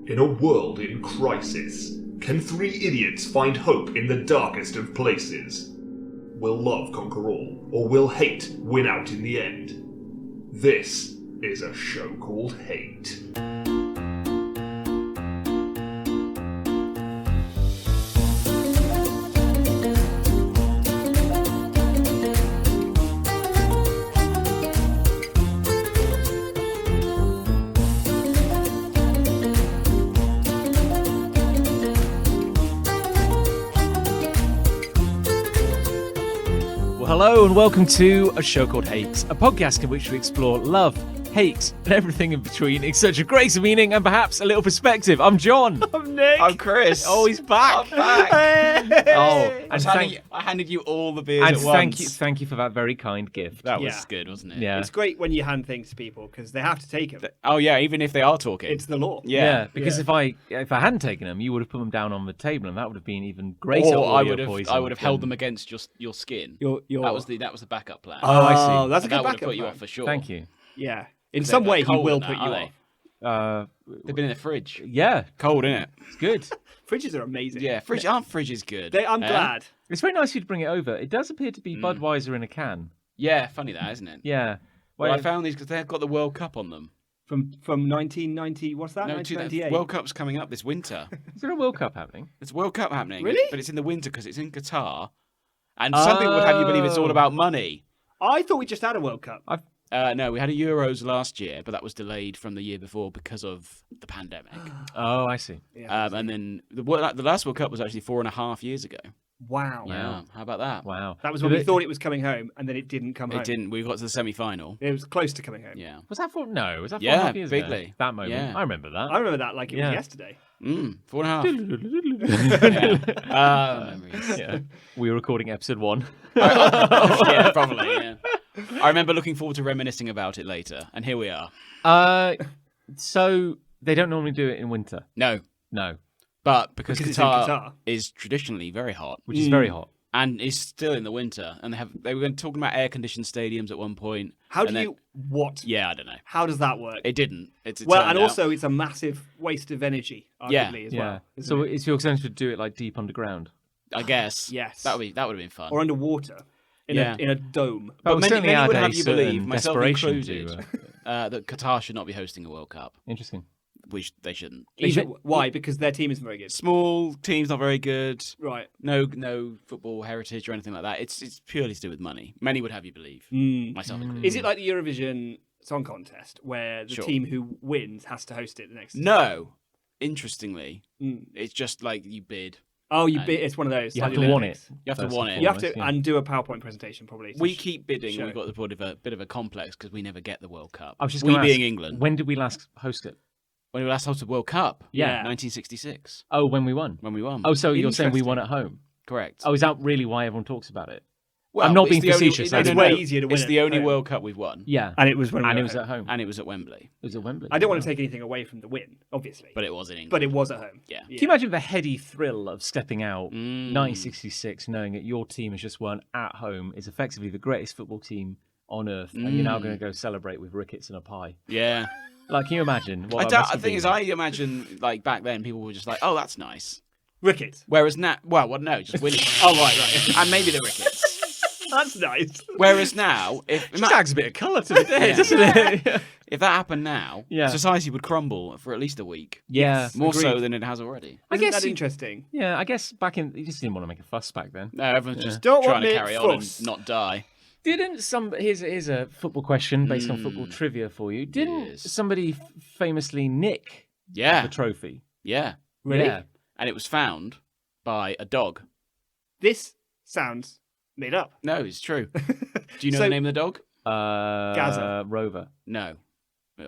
In a world in crisis, can three idiots find hope in the darkest of places? Will love conquer all, or will hate win out in the end? This is a show called Hate. Hello and welcome to A Show Called Hate, a podcast in which we explore love, hate, and everything in between in search of grace, meaning, and perhaps a little perspective. I'm John. I'm Nick. I'm Chris. Oh, he's back. I'm back. I handed you all the beers at once. Thank you for that very kind gift. That was good, wasn't it? Yeah. It's great when you hand things to people because they have to take them. Oh yeah, even if they are talking. It's the law. Yeah, because if I hadn't taken them, you would have put them down on the table, and that would have been even greater. Or I would have held them against your skin. Your... That was the backup plan. Oh, I see. That's a good that would backup have put you plan. off for sure. Thank you. Yeah. In some way, he will put you off. They've been in the fridge. Yeah, Cold, innit? it's good. Fridges are amazing. Yeah, aren't fridges good? I'm glad. It's very nice of you to bring it over. It does appear to be Budweiser in a can. Yeah, funny that, isn't it? Yeah. Well, I found these because they've got the World Cup on them. From 1990, what's that? 1998. World Cup's coming up this winter. Is there a World Cup happening? There's a World Cup happening. Really? But it's in the winter because it's in Qatar. And some people would have you believe it's all about money. I thought we just had a World Cup. No, we had a Euros last year, but that was delayed from the year before because of the pandemic. Oh, I see. Yeah, And then the last World Cup was actually 4.5 years ago. wow. Yeah, how about that? Wow. That was when we thought it was coming home, and then it didn't come home. It didn't. We got to the semi-final. It was close to coming home. Yeah. Was that four? No, was that 4.5 Yeah, years bigly. ago? That moment. Yeah. I remember that. I remember that like it was yesterday. 4.5. Memories. Yeah. We were recording episode 1. Yeah, probably. Yeah. I remember looking forward to reminiscing about it later, and here we are. So they don't normally do it in winter. No, but because it's in Qatar Qatar. is traditionally very hot, Which is very hot. and is still in the winter, and they were talking about air-conditioned stadiums at one point. What? Yeah, I don't know. How does that work? It didn't. It Well, turned and out. also it's a massive waste of energy, arguably, as well. So it's your intention to do it like deep underground. I guess. Yes. That would have been fun. Or underwater in a dome. But many certainly add would a have you certain believe, myself desperation included, to, that Qatar should not be hosting a World Cup. Interesting. Which they shouldn't. Why? Because their team isn't very good. Small team's not very good. Right. No football heritage or anything like that. It's purely to do with money. Many would have you believe. Myself included. Is it like the Eurovision Song Contest where the Sure. team who wins has to host it the next? No. Interestingly, it's just like you bid. Oh, it's one of those. You like have the to want Olympics. it. You have to want it. You have to Yeah. and do a PowerPoint presentation probably. We keep bidding. show. We've got a bit of a complex because we never get the World Cup. I was just we gonna being ask, England. When did we last host it? When we last hosted World Cup? Yeah. 1966. Oh, when we won. When we won. Oh, so you're saying we Interesting. won at home? Correct. Oh, is that really why everyone talks about it? Well, I'm not it's being the only- facetious. no, It's no, way no. easier to win It's at the only home. World Cup we've won. Yeah. And it was when we And were it was at at home. And it was at Wembley. It was at Wembley. I don't want to take anything away from the win, obviously. But it was in England. But it was at home. Yeah. Can you imagine the heady thrill of stepping out 1966, 1966, knowing that your team has just won at home, is effectively the greatest football team on earth, and you're now going to go celebrate with rickets and a pie? Yeah. Like, can you imagine? What The thing is, I imagine, like, back then, people were just like, oh, that's nice. Rickets. Whereas now, no, just winning. Oh, right. And maybe the rickets. That's nice. Whereas now, if just adds a bit of colour to the day, doesn't it? if that happened now, Yeah. society would crumble for at least a week. Yeah. More so agreed. than it has already. I guess guess that's you- interesting. Yeah, I guess back in, you just didn't want to make a fuss back then. No, everyone's just Don't trying want to me carry on fuss. and not die. Didn't here's a football question based on football trivia for you. Didn't Yes. somebody famously nick Yeah. the trophy? Yeah. Really? Yeah. And it was found by a dog. This sounds made up. No, it's true. Do you know So- the name of the dog? Gaza. Rover. No.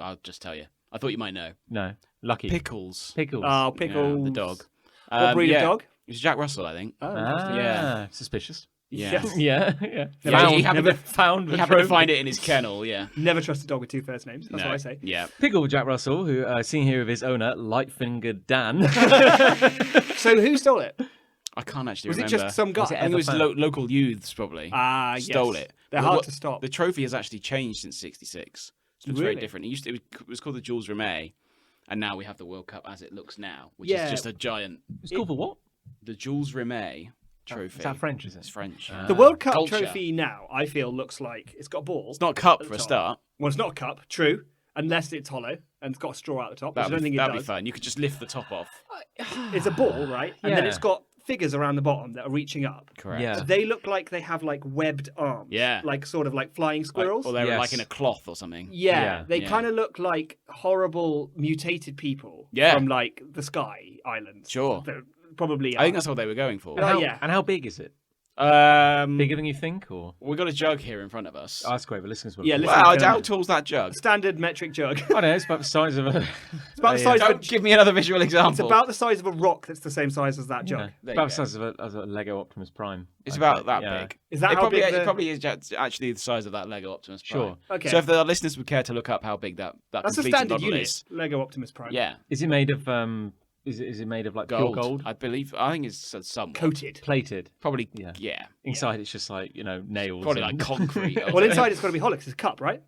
I'll just tell you. I thought you might know. No. Lucky. Pickles. Pickles. Oh, Yeah, pickles. the dog. What breed yeah. of dog? It was Jack Russell, I think. Oh, Ah, Yeah. suspicious. Yeah. Yes. Yeah. Yeah, Found, he happened never to- found He the happened to trophy. find it in his kennel, yeah. Never trust a dog with two first names. That's No. what I say. Yeah. Pickle Jack Russell, who seen here with his owner, light-fingered Dan. So who stole it? I can't actually Was it remember. just some guy? Was it I think it was ever found? local youths probably stole yes. it. They're But hard to stop. The trophy has actually changed since '66. So it's very Really? different. It was called the Jules Rimet, And now we have the World Cup as it looks now, which is just a giant. It's called the what? The Jules Rimet trophy. Is that French, is it? It's French. The World Cup Culture. trophy now, I feel, looks like it's got a ball. It's not a cup at for the a top. start. Well, it's not a cup, true, unless it's hollow and it's got a straw at the top, which I don't think it That'd does. be fun. You could just lift the top off. It's a ball, right? And then Yeah. it's got figures around the bottom that are reaching up. Correct. Yeah. They look like they have like webbed arms. Yeah. Like sort of like flying squirrels. Or they're Yes. like in a cloth or something. Yeah, Yeah. they Yeah. kind of look like horrible mutated people Yeah. from like the Sky Islands. Sure. They're probably I think that's what they were going for. Oh, yeah. And how big is it? Um, Bigger than you think, or? We've got a jug here in front of us. Oh, that's great. The listeners will. Yeah, listen, Wow, can- how tall's that jug? standard metric jug. I don't know. It's about the size of a. It's about the size of Don't give me another visual example. It's about the size of a rock that's the same size as that jug. Yeah, There about you the size of a Lego Optimus Prime. It's I'd about say. that Yeah. big. Is that it how probably, big it probably is actually the size of that Lego Optimus Prime. Sure. Okay. So if the listeners would care to look up how big that That's a completed standard model unit, is, Lego Optimus Prime. yeah, Is it made of Is it made of like gold. pure gold? I believe. I think it's somewhat Coated. Plated. Probably. Yeah. Yeah. Inside it's just like nails. Probably and- like concrete. Well, inside it's got to be hollow 'cause it's a cup, right?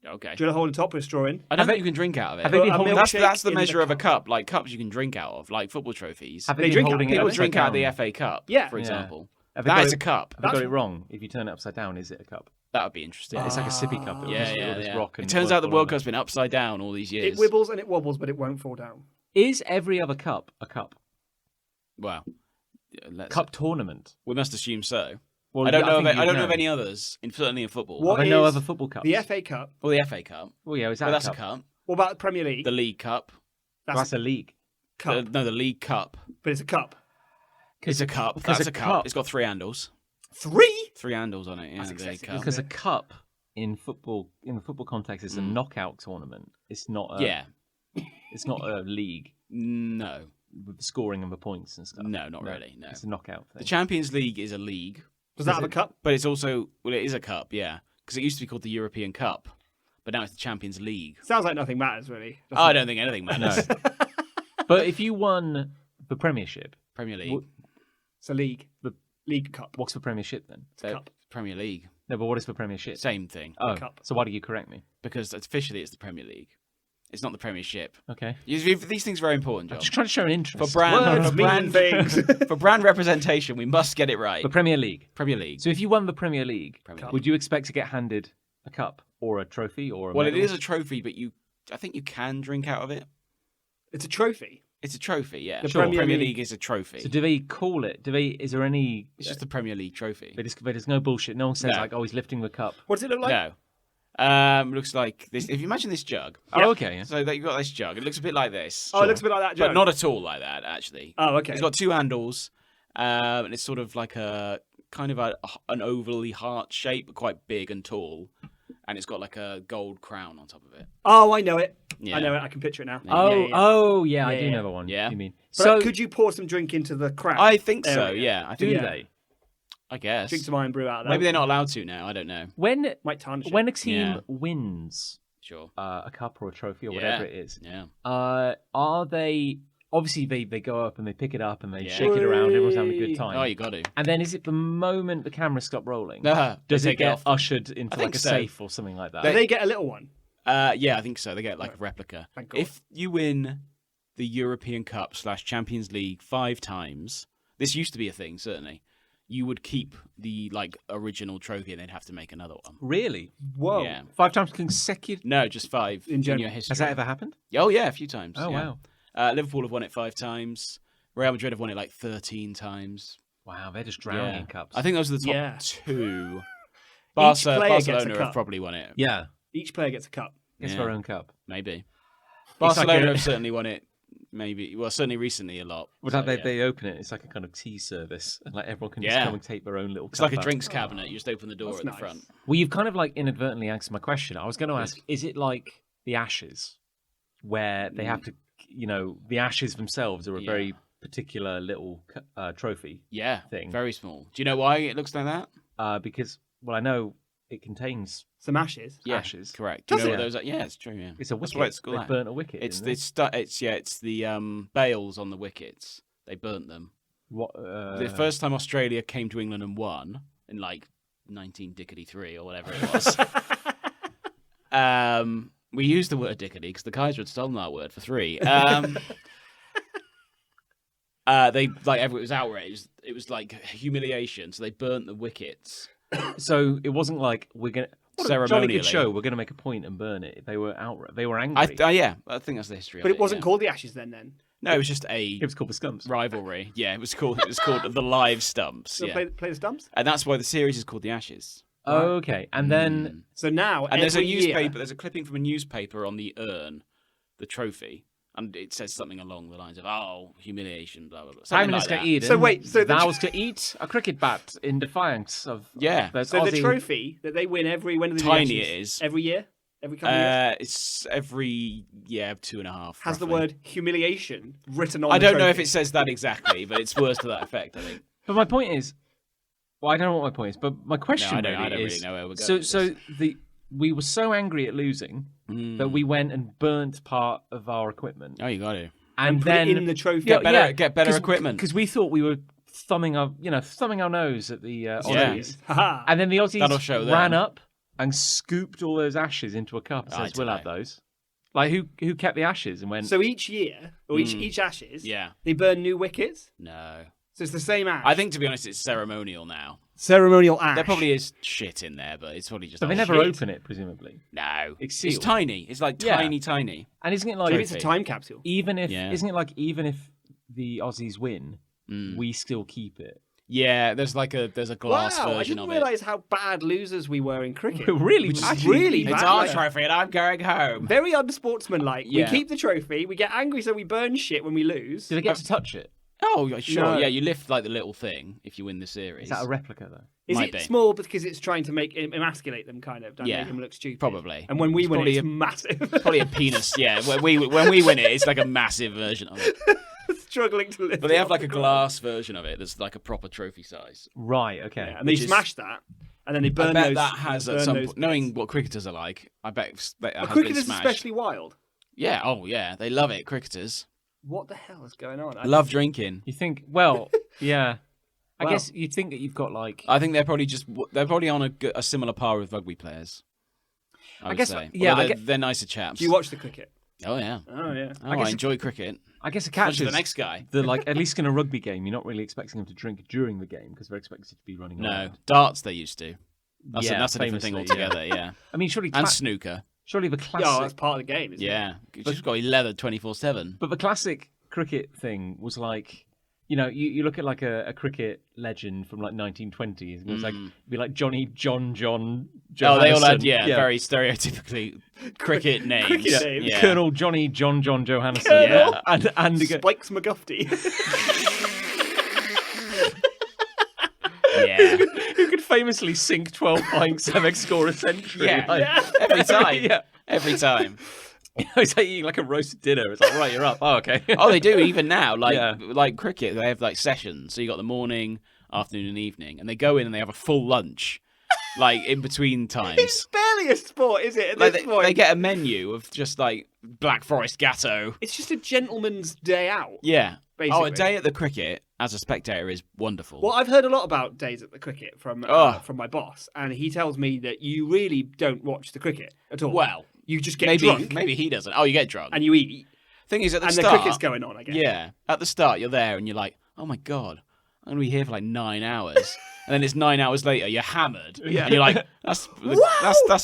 Okay. Drill a hole in the top with a straw in. I don't think you can drink out of it. Have they been A holding? milkshake That's the in measure of a cup. cup. Like cups you can drink out of, like football trophies. Have They they been drink out- holding it People upside drink out of the down? FA Cup, Yeah. for Yeah. example. Have they That got is it- a cup. Have they got That's- it wrong? If you turn it upside down, is it a cup? That would be interesting. It's like a sippy cup. It'll Yeah, just, yeah, it'll just yeah. rock and It turns won't out the fall World over. Cup's been upside down all these years. It wibbles and it wobbles, but it won't fall down. Is every other cup a cup? Well, Cup tournament. we must assume so. Well, I don't yeah, know. think I you'd don't know of any others, certainly in football. What Are there no is other football cups? The FA Cup. Well, the FA Cup. Well, yeah, is that But a that's cup? a cup. What about the Premier League? The League Cup. That's a league. cup, No, the League Cup. but it's a cup. It's a cup. because That's a a cup. cup- It's got 3 handles. 3? 3 handles on it. Yeah, That's the excessive, cup. isn't Because a cup in the football context is a knockout tournament. It's not. Yeah. It's not a league No. with the scoring and the points and stuff. No, not really. No. It's a knockout thing. The Champions League is a league, Does that have a cup? but it's also it is a cup. Yeah, because it used to be called the European Cup, but now it's the Champions League. Sounds like nothing matters, really. Oh, I don't think anything matters. No. But if you won the Premiership, Premier League. It's a league. The- League Cup. what's the Premiership then? The cup. Premier League. No, but what is the Premiership? Same thing. Oh, cup. so why do you correct me? Because officially it's the Premier League. It's not the Premiership. Okay. These things are very important, I'm John. just trying to show an interest. For brand, Words for mean brand, things. for brand representation, we must get it right. The Premier League. Premier League. So if you won the Premier League, Premier League. would you expect to get handed a cup or a trophy or a Well, it medal? is a trophy, but I think you can drink out of it. It's a trophy. It's a trophy, yeah. The Sure. Premier Premier League- League is a trophy. So do they call it? Is there any? It's just the Premier League trophy. But there's no bullshit. No one says No. like, oh, he's lifting the cup. What does it look like? No. Looks like this. If you imagine this jug, Oh, okay. Yeah. so that you've got this jug. It looks a bit like this. Oh, it looks a bit like that, Joe. but not at all like that. Actually, Oh, okay. it's got 2 handles, and it's sort of like a kind of an ovally heart shape, but quite big and tall, and it's got like a gold crown on top of it. Oh, I know it. Yeah. I know it. I can picture it now. Oh, yeah. I Yeah, do yeah. know the one. Yeah. You mean? But So could you pour some drink into the crown? I think so. area? Yeah, I do think. Yeah. they? I guess. Drink some iron brew out of that. Maybe they're not allowed to now. I don't know. When Might tarnish it. when a team Yeah. wins Sure. a cup or a trophy or Yeah. whatever it is, Yeah. are they? Obviously, they go up and they pick it up and they Yeah. shake it around. Everyone's having a good Whee! time. Oh, you got to. And then is it the moment the cameras stop rolling? No, Does they it take get off. ushered into I think like a so. safe or something like that? Do they get a little one? Yeah, I think so. They get like a replica. Thank God. If you win the European Cup / Champions League 5 times, this used to be a thing, certainly. You would keep the original trophy, and they'd have to make another one. Really? Whoa. Yeah. 5 times consecutive? No, just 5 in general. your history. Has that ever happened? Oh yeah, a few times. Oh, yeah. wow. Liverpool have won it 5 times. Real Madrid have won it like 13 times. Wow, they're just drowning Yeah. in cups. I think those are the top Yeah. 2. player gets a Barcelona cup. have probably won it. Yeah, Each player gets a cup. it's Yeah. their own cup. Maybe. like Barcelona a- have certainly won it. Maybe. Well, certainly recently a lot. Well, So, they, yeah. they open it, it's like a kind of tea service, and like everyone can just Yeah. come and take their own little It's cup like a out. drinks cabinet. You just open the door That's at the nice. front. Well, you've kind of like inadvertently answered my question. I was going to ask, is it like the Ashes, where they have to, the Ashes themselves are a Yeah. very particular little trophy? Yeah, Thing. very small. Do you know why it looks like that? Because, well, I know it contains Some ashes. Yeah, ashes. correct. Do you Does know it? what those are? Yeah, it's true. Yeah, It's a That's wicket. why it's called They that. burnt a wicket. It's didn't it's the bales on the wickets. They burnt them. they? What? The first time Australia came to England and won in 19 dickety 3 or whatever it was. We used the word dickety because the Kaiser had stolen our word for 3. They it was outraged. It was like humiliation. So they burnt the wickets. So it wasn't like we're gonna Ceremonially. jolly good show. We're gonna make a point and burn it. They were outraged. They were angry. Yeah, I think that's the history of it. But it wasn't yeah. called the Ashes then. No, it was just It was called the Scumps. rivalry. Yeah, it was called the Live Stumps. So Yeah, play the stumps. and that's why the series is called the Ashes. Oh, okay. And then So now, And there's a every newspaper. year- There's a clipping from a newspaper on the urn, the trophy, and it says something along the lines of "Oh, humiliation, blah blah blah." Something like that. So wait, so the- vows to eat a cricket bat in defiance of Yeah. there's So the Aussie- trophy that they win when are the Tiny Ashes? it is. Every year, every couple of years, It's every 2.5. has the roughly. word humiliation written on. I the don't know if trophy. it says that exactly, but it's words to that effect. I think. But my point is, well, I don't know what my point is, but my question I don't really really is, know where we're so going with this. we were so angry at losing that we went and burnt part of our equipment, Oh, you got to. and put then it in the trophy. Get better equipment. because we thought we were thumbing our nose at the Aussies, Haha. and then the That'll Aussies show ran them. up and scooped all those ashes into a cup and I says, "We'll have dunno. those." Like who kept the ashes and went? So each year, or each Ashes, Yeah. they burn new wickets. No. So it's the same ash. I think, to be honest, it's ceremonial now. ceremonial ash. There probably is shit in there, but it's probably just. but they old never shit. open it, presumably. No, It's it's sealed. tiny. It's like Yeah. tiny. And isn't it like Maybe it's a time capsule. even if Yeah. isn't it like even if the Aussies win, we still keep it? Yeah, there's a glass Wow, I version didn't of realise how bad losers we were in cricket. Really, Which is actually, really it. bad. It's our like, trophy, and I'm going home. very unsportsmanlike. Yeah. We keep the trophy. We get angry, so we burn shit when we lose. Do they get to touch it? Oh, yeah, sure. No. Yeah, you lift like the little thing if you win the series. Is that a replica though? Is Might it be. small because it's trying to make emasculate them, kind of? Don't Yeah, make them look stupid. probably. And when we It's win, probably it's a- massive. Probably a penis. Yeah, when we win it, it's like a massive version of it. Struggling to lift. But they it have off like the a ground. glass version of it that's like a proper trophy size. Right. Okay. Yeah, and they which is- smash that, and then they burn I bet those. that has burn at some those point, knowing bits. what cricketers are like. I bet that has cricket been is smashed. especially wild. Yeah. Oh yeah, they love it. Cricketers What the hell is going on? love drinking. You think? Well, yeah. I Wow. guess you'd think that you've got like. I think they're probably on a similar par with rugby players. I would guess- say. yeah, Although I they're nicer chaps. Do you watch the cricket? Oh yeah. Oh yeah. Oh, I, guess- enjoy cricket. I guess a Catch catch is the next guy. the like at least in a rugby game, you're not really expecting them to drink during the game because they're expected to be running No, around. darts they used to. That's Yeah, a different thing famously, yeah. altogether. Yeah. I mean, surely And snooker. surely the Yeah, classic, that's part of the game, isn't it? Yeah. It's just got to be leathered 24/7. but the classic cricket thing was like. You look at like a cricket legend from like 1920s, and it was like it'd be like Johnny John Oh, they all had Johannesson. very stereotypically cricket names. Cricket names. Yeah. Colonel Johnny John Johannesson. Colonel? Yeah. And Spikes McGufty. Yeah. who could famously sink 12 pints and then score a century. Yeah. Like, Every time. yeah. Every time. It's like eating like a roasted dinner. It's like, right, you're up. Oh, okay. Oh, they do even now. Yeah. Like cricket, they have like sessions. So you got the morning, afternoon, and evening, and they go in and they have a full lunch, like in between times. It's barely a sport, is it? At Like this they, point, they get a menu of just like Black Forest Gatto. it's just a gentleman's day out. Yeah. Basically. Oh, a day at the cricket as a spectator is wonderful. Well, I've heard a lot about days at the cricket from Oh. my boss, and he tells me that you really don't watch the cricket at all. Well, you just get maybe drunk maybe he doesn't. Oh, you get drunk. and you eat, Thing is, at the and start, the cricket's going on. I guess. yeah, at the start you're there and you're like, oh my god, I'm gonna be here for like 9 hours, and then it's 9 hours later, you're hammered, Yeah. and you're like, that's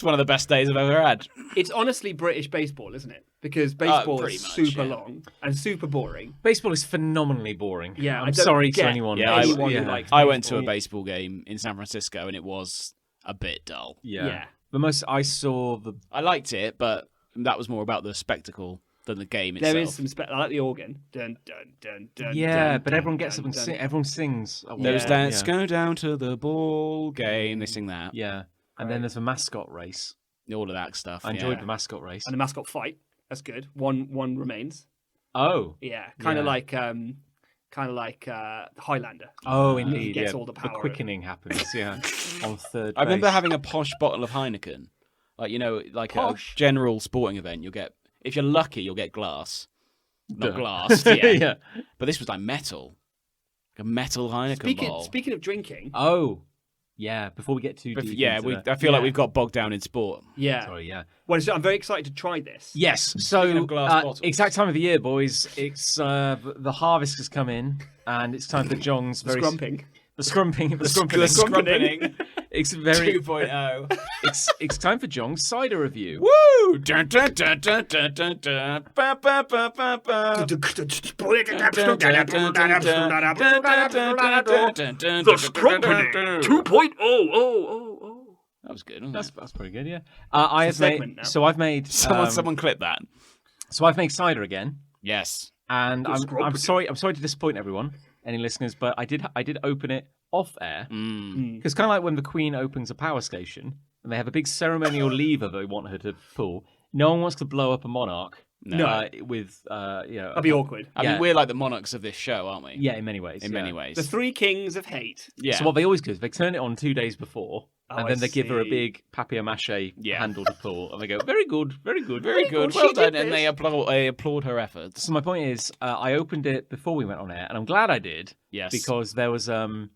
one of the best days I've ever had. It's honestly British baseball, isn't it? Because baseball pretty is much, super yeah. long and super boring. Baseball is phenomenally boring. Yeah, I I'm don't sorry to get anyone. Yeah, anyone yeah. who likes I went to a baseball. baseball game in San Francisco and it was a bit dull. Yeah. Yeah. The most I saw the I liked it, but that was more about the spectacle than the game itself. There is some I like the organ. Dun dun dun dun. yeah, dun, but dun, everyone gets dun, up and dun. everyone sings. There's Yeah. Let's go down to the ball game. They sing that. Yeah, and then there's a mascot race. All of that stuff. I enjoyed yeah. the mascot race. And the mascot fight. That's good. One remains. Oh, Yeah, kind of Yeah. like Highlander. oh, He indeed. gets Yeah, all the the power. quickening happens. Yeah, on third. I remember base. having a posh bottle of Heineken. Like, like Posh? a general sporting event, you'll get, if you're lucky, you'll get glass. Not Duh. glass, yeah. yeah. But this was like metal. Like a metal Heineken bottle. Speaking of drinking, Oh, Yeah, before we get too deep. Yeah, into I feel like we've got bogged down in sport. Yeah. Sorry, yeah. Well, so I'm very excited to try this. Yes, Speaking so of glass bottles. exact time of the year, boys. It's the harvest has come in, and it's time for Jong's The scrumping. The scrumping. It's very 2.0. It's time for Jong's cider review. Woo! Dun, dun, dun, dun, dun, dun, dun. Ba, ba, ba, ba, ba. The Scrumping 2.0. Oh. That was good, wasn't it? That's pretty good, yeah. I've made Someone clip that. So I've made cider again, Yes. and I'm sorry to disappoint everyone, any listeners, but I did open it off air because kind of like when the Queen opens a power station and they have a big ceremonial lever they want her to pull. No one wants to blow up a monarch. No. With That'd be awkward. I mean, we're like the monarchs of this show, aren't we? Yeah, in many ways. In many ways. The three kings of hate. Yeah. So what they always do is they turn it on 2 days before, and then they give her a see. big papier-mâché handle to pull, and they go, very good, very good, Very good. She Well did done. this. And they applaud her efforts. So my point is, I opened it before we went on air, and I'm glad I did. Yes. Because there was some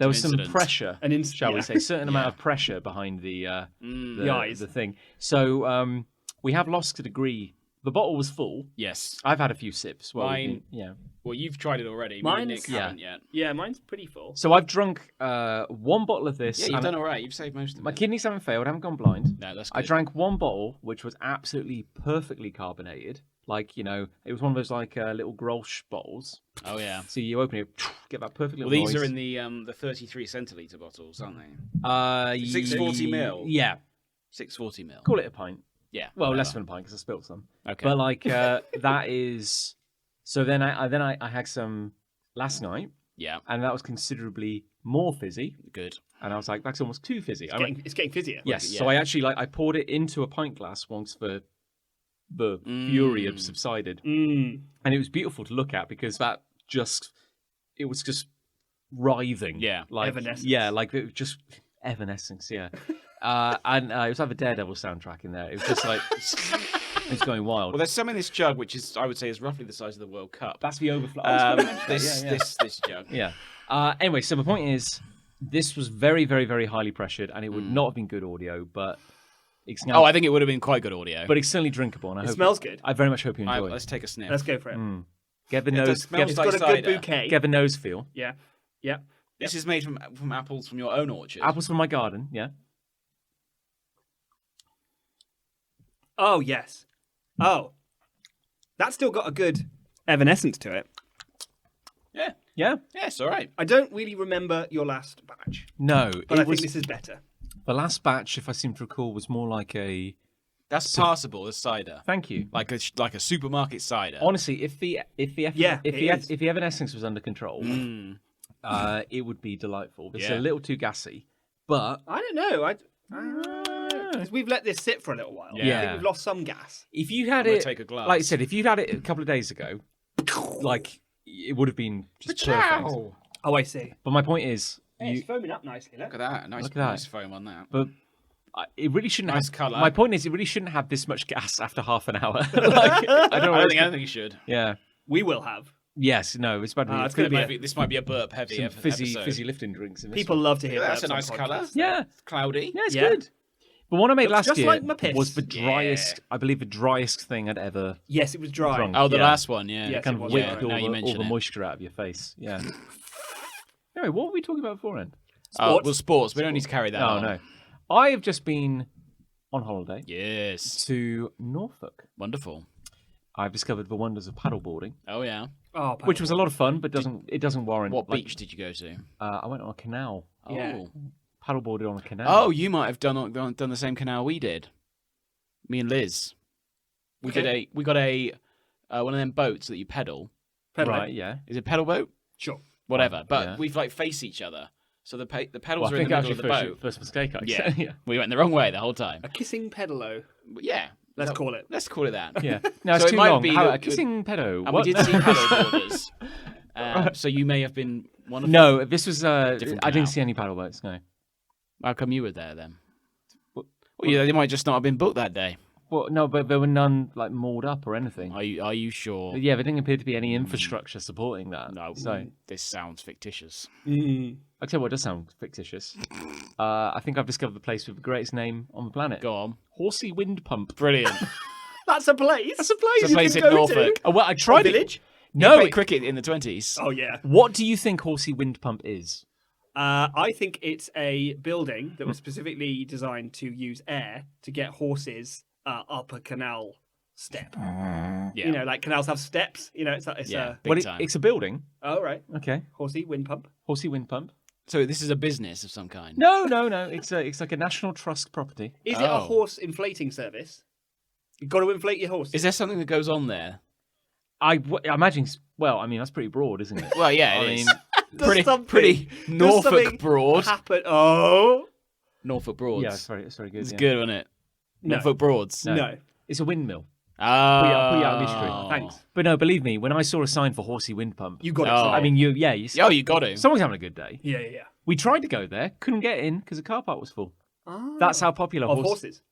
incident. pressure, shall we say, certain amount of pressure behind the eyes. the thing. So we have lost a degree. The bottle was full. Yes. I've had a few sips. Well, Mine- yeah. Well, you've tried it already. Me and Mine's- Nick haven't yet. Yeah, mine's pretty full. So I've drunk one bottle of this. Yeah, you've and done all right. You've saved most of my it. kidneys haven't failed. I haven't gone blind. No, that's good. I drank one bottle, which was absolutely perfectly carbonated. Like, it was one of those like little Grolsch bottles. Oh, yeah. So you open it, get that perfect Well, little these noise. are in the 33 centilitre bottles, aren't they? 640 ml? Yeah. 640 ml. Call it a pint. Yeah. Well, whatever. less than a pint because I spilled some. Okay. But like that is. So then I had some last night, Yeah. and that was considerably more fizzy. Good. And I was like, that's almost too fizzy. It's getting fizzier. Yes. Yeah. So I actually I poured it into a pint glass once the fury had subsided, and it was beautiful to look at because it was just writhing. Yeah. Like Evanescence. Yeah, like it was just evanescence. Yeah. And it was like a Daredevil soundtrack in there. It was just like it's going wild. Well, there's some in this jug, which I would say is roughly the size of the World Cup. That's the overflow. This jug. Yeah. Anyway, so the point is, this was very, very, very highly pressured, and it would not have been good audio, but it's now. Oh, I think it would have been quite good audio. But it's certainly drinkable, and I It hope smells good. I very much hope you enjoy. Let's take a sniff. Let's go for it. Get the It does nose. smell It's like got a cider. good bouquet. Get the nose feel. Yeah. Yeah. This is made from apples from your own orchard. Apples from my garden. Yeah. Oh, yes. Oh. That's still got a good evanescence to it. Yeah. Yeah. Yeah, it's all right. I don't really remember your last batch, No, but I it was think this is better. the last batch. If I seem to recall, was more like a. That's passable as cider. Thank you. Like a supermarket cider. Honestly, if the Yeah, it is. if the evanescence was under control, it would be delightful. It's Yeah. a little too gassy, but I don't know. 'Cause we've let this sit for a little while. I Yeah. think we've lost some gas. if you had gonna it, take a glass. like I said, if you'd had it a couple of days ago, like it would have been just perfect. Oh, I see. But my point is, It's foaming up nicely, look. Look at that. Look at that. Nice foam on that. but it really shouldn't Nice have. colour. My point is, it really shouldn't have this much gas after half an hour. Like, I don't know. I don't think you should. Yeah. We will have. Yes. No. It's bad. it's gonna be This might be a burp heavy some episode. fizzy lifting drinks in this People one. love to hear That's burps a nice on colour. podcasts. Yeah. Cloudy. Yeah, it's Yeah. good. But one I made Looks last just year like my piss. was the driest, I believe, the driest thing I'd ever Yes, it was dry. drunk. Oh, the Yeah. last one, yeah. Yes, kind it of was, whipped yeah. all, Now you all mention the it. moisture out of your face. Yeah. Anyway, what were we talking about beforehand? Well, sports. We don't need to carry that Oh, on. no. I have just been on holiday Yes. to Norfolk. Wonderful. I've discovered the wonders of paddleboarding, Oh, yeah. Oh, which was a lot of fun, but it doesn't warrant. What like, beach did you go to? I went on a canal. Yeah. Oh. Paddleboarded on a canal. Oh, you might have done the same canal we did. Me and Liz. We got a one of them boats that you pedal. Pedal. right. Yeah. Is it pedal boat? Sure. Whatever. But yeah. we've face each other. So the pedals Well, I are in think the middle actually of the boat. first mistake. Yeah. yeah. We went the wrong way the whole time. A kissing pedalo. Yeah. Let's call it. Let's call it that. Yeah. No, it's So it too might long. be How, that- a kissing pedo. And What? we did see paddleboarders. So you may have been one of them. No, this was. Different I canal. didn't see any paddle boats. No. How come you were there then? Well, yeah, they might just not have been booked that day. Well, no, but there were none like mauled up or anything. Are you sure? Yeah, there didn't appear to be any infrastructure supporting that. No. So This sounds fictitious. I'll tell you what does sound fictitious. I think I've discovered the place with the greatest name on the planet. Go on. Horsey Wind Pump. Brilliant. That's a place. That's a place. It's a place in go to. Norfolk. Oh, well, I tried it. Village. No. Played cricket in the 20s. Oh yeah. What do you think Horsey Wind Pump is? I think it's a building that was specifically designed to use air to get horses up a canal step. Yeah. You know, like canals have steps. You know, it's Yeah. a. Big Well, time. it's a building. Oh right. Okay. Horsey wind pump. Horsey Wind Pump. So this is a business of some kind. No. It's like a national trust property. Is it a Oh. horse inflating service? You've got to inflate your horse. Is there something that goes on there? I imagine. Well, I mean that's pretty broad, isn't it? Well, yeah, I it is. mean, pretty Does Norfolk something Broad. happen? Oh Norfolk Broads. yeah, it's very good. It's yeah. good, wasn't it? No. Norfolk Broads. no. It's a windmill. Oh. Put you out of history. Thanks. But no, believe me, when I saw a sign for Horsey Wind Pump, You got it. Oh. sorry. I mean, you Oh, you got to. someone's having a good day. yeah. We tried to go there, couldn't get in because the car park was full. Ah. That's how popular Of horses.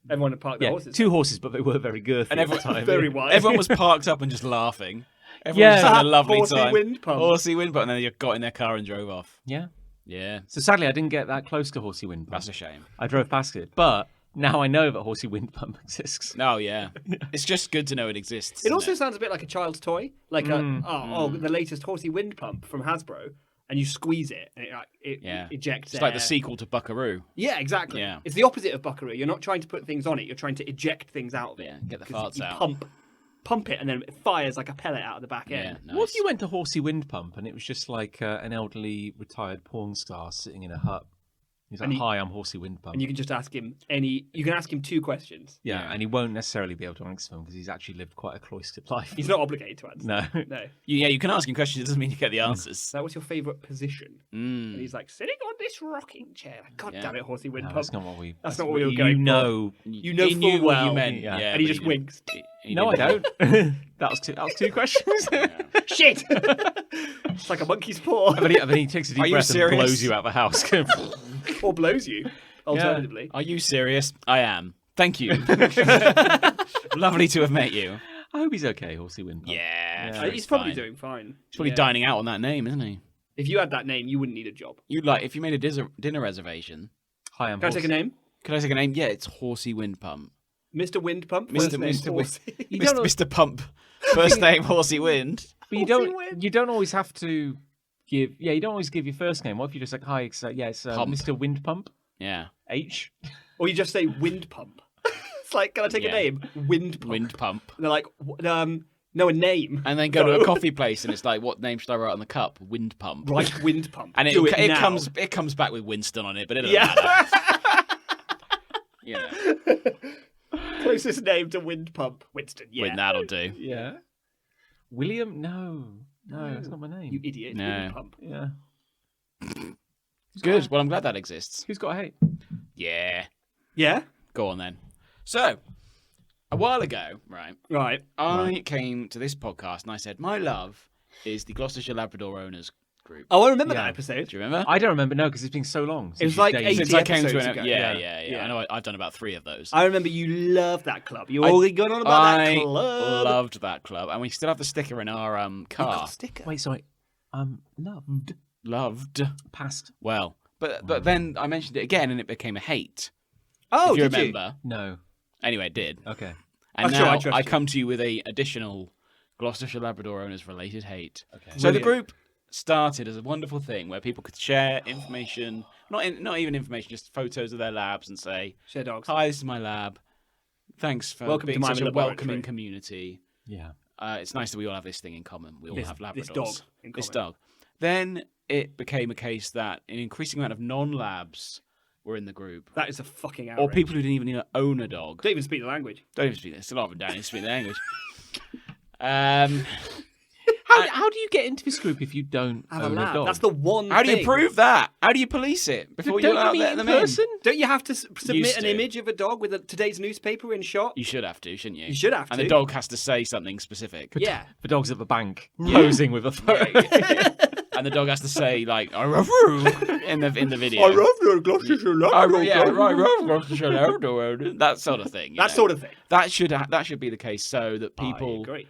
Everyone had parked their Yeah, horses. 2 horses, but they were very girthy And at the time. Very wide. Everyone was parked up and just laughing. Everyone Yeah. was having a lovely Horsey time. wind pump. Horsey wind pump. And then they got in their car and drove off. Yeah. Yeah. So sadly, I didn't get that close to Horsey Wind Pump. That's a shame. I drove past it, but now I know that Horsey Wind Pump exists. No, yeah. It's just good to know it exists. It isn't also sounds a bit like a child's toy, like Mm. the latest Horsey wind pump from Hasbro, and you squeeze it and it Yeah. ejects. It's like the air. sequel to Buckaroo. Yeah, exactly. Yeah. It's the opposite of Buckaroo. You're not trying to put things on it. You're trying to eject things out of it. Yeah, get the 'Cause farts you out. Pump it, and then it fires like a pellet out of the back Yeah, end. nice. What if you went to Horsey Wind Pump and it was just like an elderly retired porn star sitting in a hut? He's like, And he- "Hi, I'm Horsey Wind Pump." And you can just ask him You can ask him 2 questions. yeah, Yeah. and he won't necessarily be able to answer them because he's actually lived quite a cloistered life. He's not obligated to answer. No. No. You can ask him questions. It doesn't mean you get the answers. So what's your favourite position? And Mm. he's like, sitting on this rocking chair. God Yeah. damn it, Horsey wind No, pump. that's not what we. That's not what we were you going for. know. You know he full knew what well. you meant. Yeah. Yeah, And he but just winks. he No, I didn't. don't. that was 2 questions. Shit! It's like a monkey's paw. And then he takes a deep Are you breath and serious? blows you out of the house. Or blows you, alternatively. Are you serious? I am. Thank you. Lovely to have met you. I hope he's okay, Horsey Wind Pump. Yeah, Yeah. sure He's probably fine. doing fine. He's probably Yeah. dining out on that name, isn't he? If you had that name, you wouldn't need a job. You'd like if you made a dinner reservation. Hi, I'm Can I take a Horsey. name? Could I take a name? Yeah, it's Horsey Wind Pump. Mr. Wind Pump? Mr. First name, Mr. Wind- Horsey. You don't, Mr. Pump. First name Horsey Wind. but you don't always have to give. Yeah, you don't always give your first name. What if you just like, hi, it's Pump. Mr. Wind Pump Yeah. H. Or you just say Wind Pump. It's like, can I take Yeah. a name? Wind Pump. Wind Pump. And they're like, no, a name. And then go to No. a coffee place and it's like, what name should I write on the cup? Wind Pump. Right, Wind Pump. And Do it now. comes back with Winston on it, but it doesn't Yeah. matter. You know, Closest name to Wind Pump. Winston, yeah. that'll do. Yeah. William? No, that's not my name. You idiot. No. Wind Pump. Yeah. Good. Well, I'm glad that exists. Who's got a hate? Yeah. Yeah? Go on then. So, a while ago, right, Right. I came to this podcast and I said, my love is the Gloucestershire Labrador Owners Group. Oh, I remember Yeah. that episode. Do you remember? I don't remember. No, because it's been so long. was since you've like dated. 80 Since I came to episodes an ago. yeah. Yeah. I know I've done about 3 of those. I remember you loved that club. You I- already got on about I that club. loved that club, and we still have the sticker in our You got car. a sticker. Wait, sorry. Loved. Loved. Past. Well, but then I mentioned it again, and it became a hate. Oh, if you did remember. No. Anyway, it did. Okay. And I'm sure I now trust I you. come to you with a additional Gloucestershire Labrador Owners related hate. Okay. So the Brilliant. group started as a wonderful thing where people could share information, not even information, just photos of their labs and say, Share dogs. "Hi, this is my lab. Thanks for Welcome to being my such a laboratory." welcoming community. Yeah. It's nice that we all have this thing in common. We all have Labradors. This dog. In This common. dog. Then it became a case that an increasing amount of non-labs were in the group, That is a fucking outrage. or people who didn't even own a dog. don't even speak the language. Don't even speak this. Still often don't even speak the language. How do you get into this group if you don't Have own a lab. dog? That's the one How do you thing. prove that? How do you police it before you Don't allow you meet them in in? person? Don't you have to submit Used an to. image of a dog with today's newspaper in shot? You should have to, shouldn't you? You should have And to. the dog has to say something specific. Yeah. The dog's at the bank, posing with a photo. and the dog has to say like "I love you" in the video. I love the Gloucestershire Gloucestershire Labrador. That sort of thing. That sort of thing. That should be the case, so that I people agree.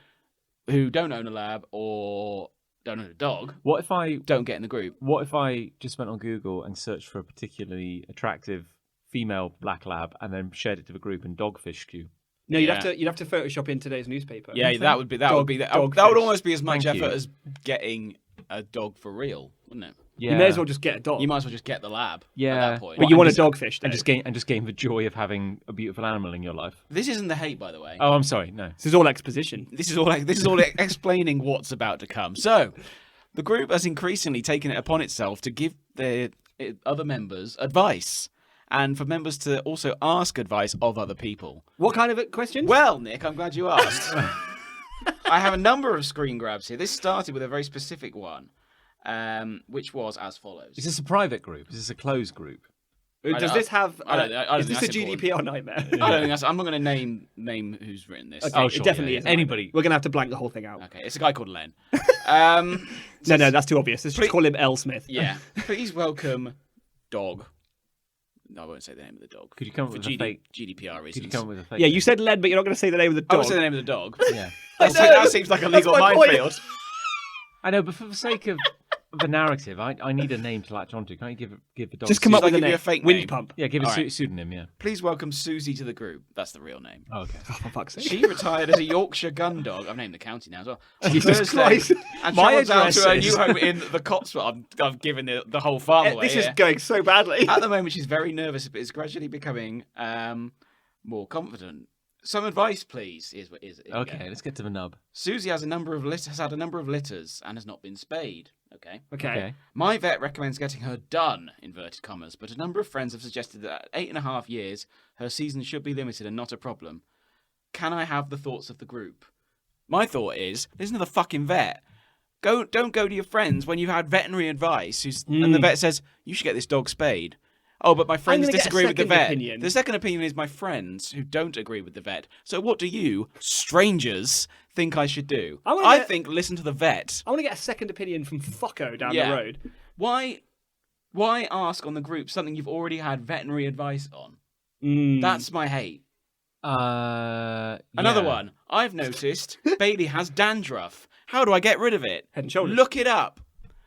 who don't own a lab or don't own a dog What if I don't get in the group. What if I just went on Google and searched for a particularly attractive female black lab and then shared it to the group and dogfished you? No, you'd Yeah. have to Photoshop in today's newspaper. Yeah, that would be that would Dog almost be as much Thank effort you. as getting a dog for real, wouldn't it? Yeah. You may as well just get a dog. You might as well just get the lab. Yeah. At that point. But you want a just- dogfish, and though. just gain the joy of having a beautiful animal in your life. This isn't the hate, by the way. Oh, I'm sorry. No. This is all exposition. This is all explaining what's about to come. So, the group has increasingly taken it upon itself to give their other members advice, and for members to also ask advice of other people. What kind of questions? Well, Nick, I'm glad you asked. I have a number of screen grabs here. This started with a very specific one, which was as follows. Is this a private group? Is this a closed group? Does this have? I don't is this think a that's GDPR nightmare? I don't think that's. I'm not going to name who's written this. Okay, Oh, it sure, definitely yeah, is. yeah. Anybody. We're gonna have to blank the whole thing out. Okay, it's a guy called Len. No, that's too obvious. Let's just call him L. Smith. Yeah. Please welcome Dog. No, I won't say the name of the dog. Could you come up for with a fake? GDPR reasons? Could you come up with a fake? Yeah, you said Len, but you're not going to say the name of the I dog. won't say the name of the dog. Yeah. That seems like a legal my point. minefield. I know, but for the sake of the narrative, I need a name to latch onto. Can't you give the dog? Just come up Should I with a give you name. a fake Wind name? pump. Yeah, give a All right. pseudonym. Yeah. Please welcome Susie to the group. That's the real name. Oh, okay. Oh, for fuck's sake. She retired as a Yorkshire gun dog. I've named the county now as well. On Jesus Thursday, Christ. And My travels out to her address new is- home in the Cotswolds. I've given the whole farm away. This is here. going so badly. At the moment, she's very nervous, but is gradually becoming more confident. Some advice, please. Here we Okay, go. let's get to the nub. Susie has had a number of litters and has not been spayed. Okay. Okay. My vet recommends getting her done, inverted commas, but a number of friends have suggested that at 8.5 years, her season should be limited and not a problem. Can I have the thoughts of the group? My thought is, listen to the fucking vet. Don't go to your friends when you've had veterinary advice and the vet says, you should get this dog spayed. Oh, but my friends gonna get a disagree with the second vet. opinion. The second opinion is my friends who don't agree with the vet. So what do you, strangers, think I should do? I think listen to the vet. I want to get a second opinion from Fucko down Yeah. the road. Why ask on the group something you've already had veterinary advice on? Mm. That's my hate. Another Another one. I've noticed Bailey has dandruff. How do I get rid of it? Head and shoulders. Look it up.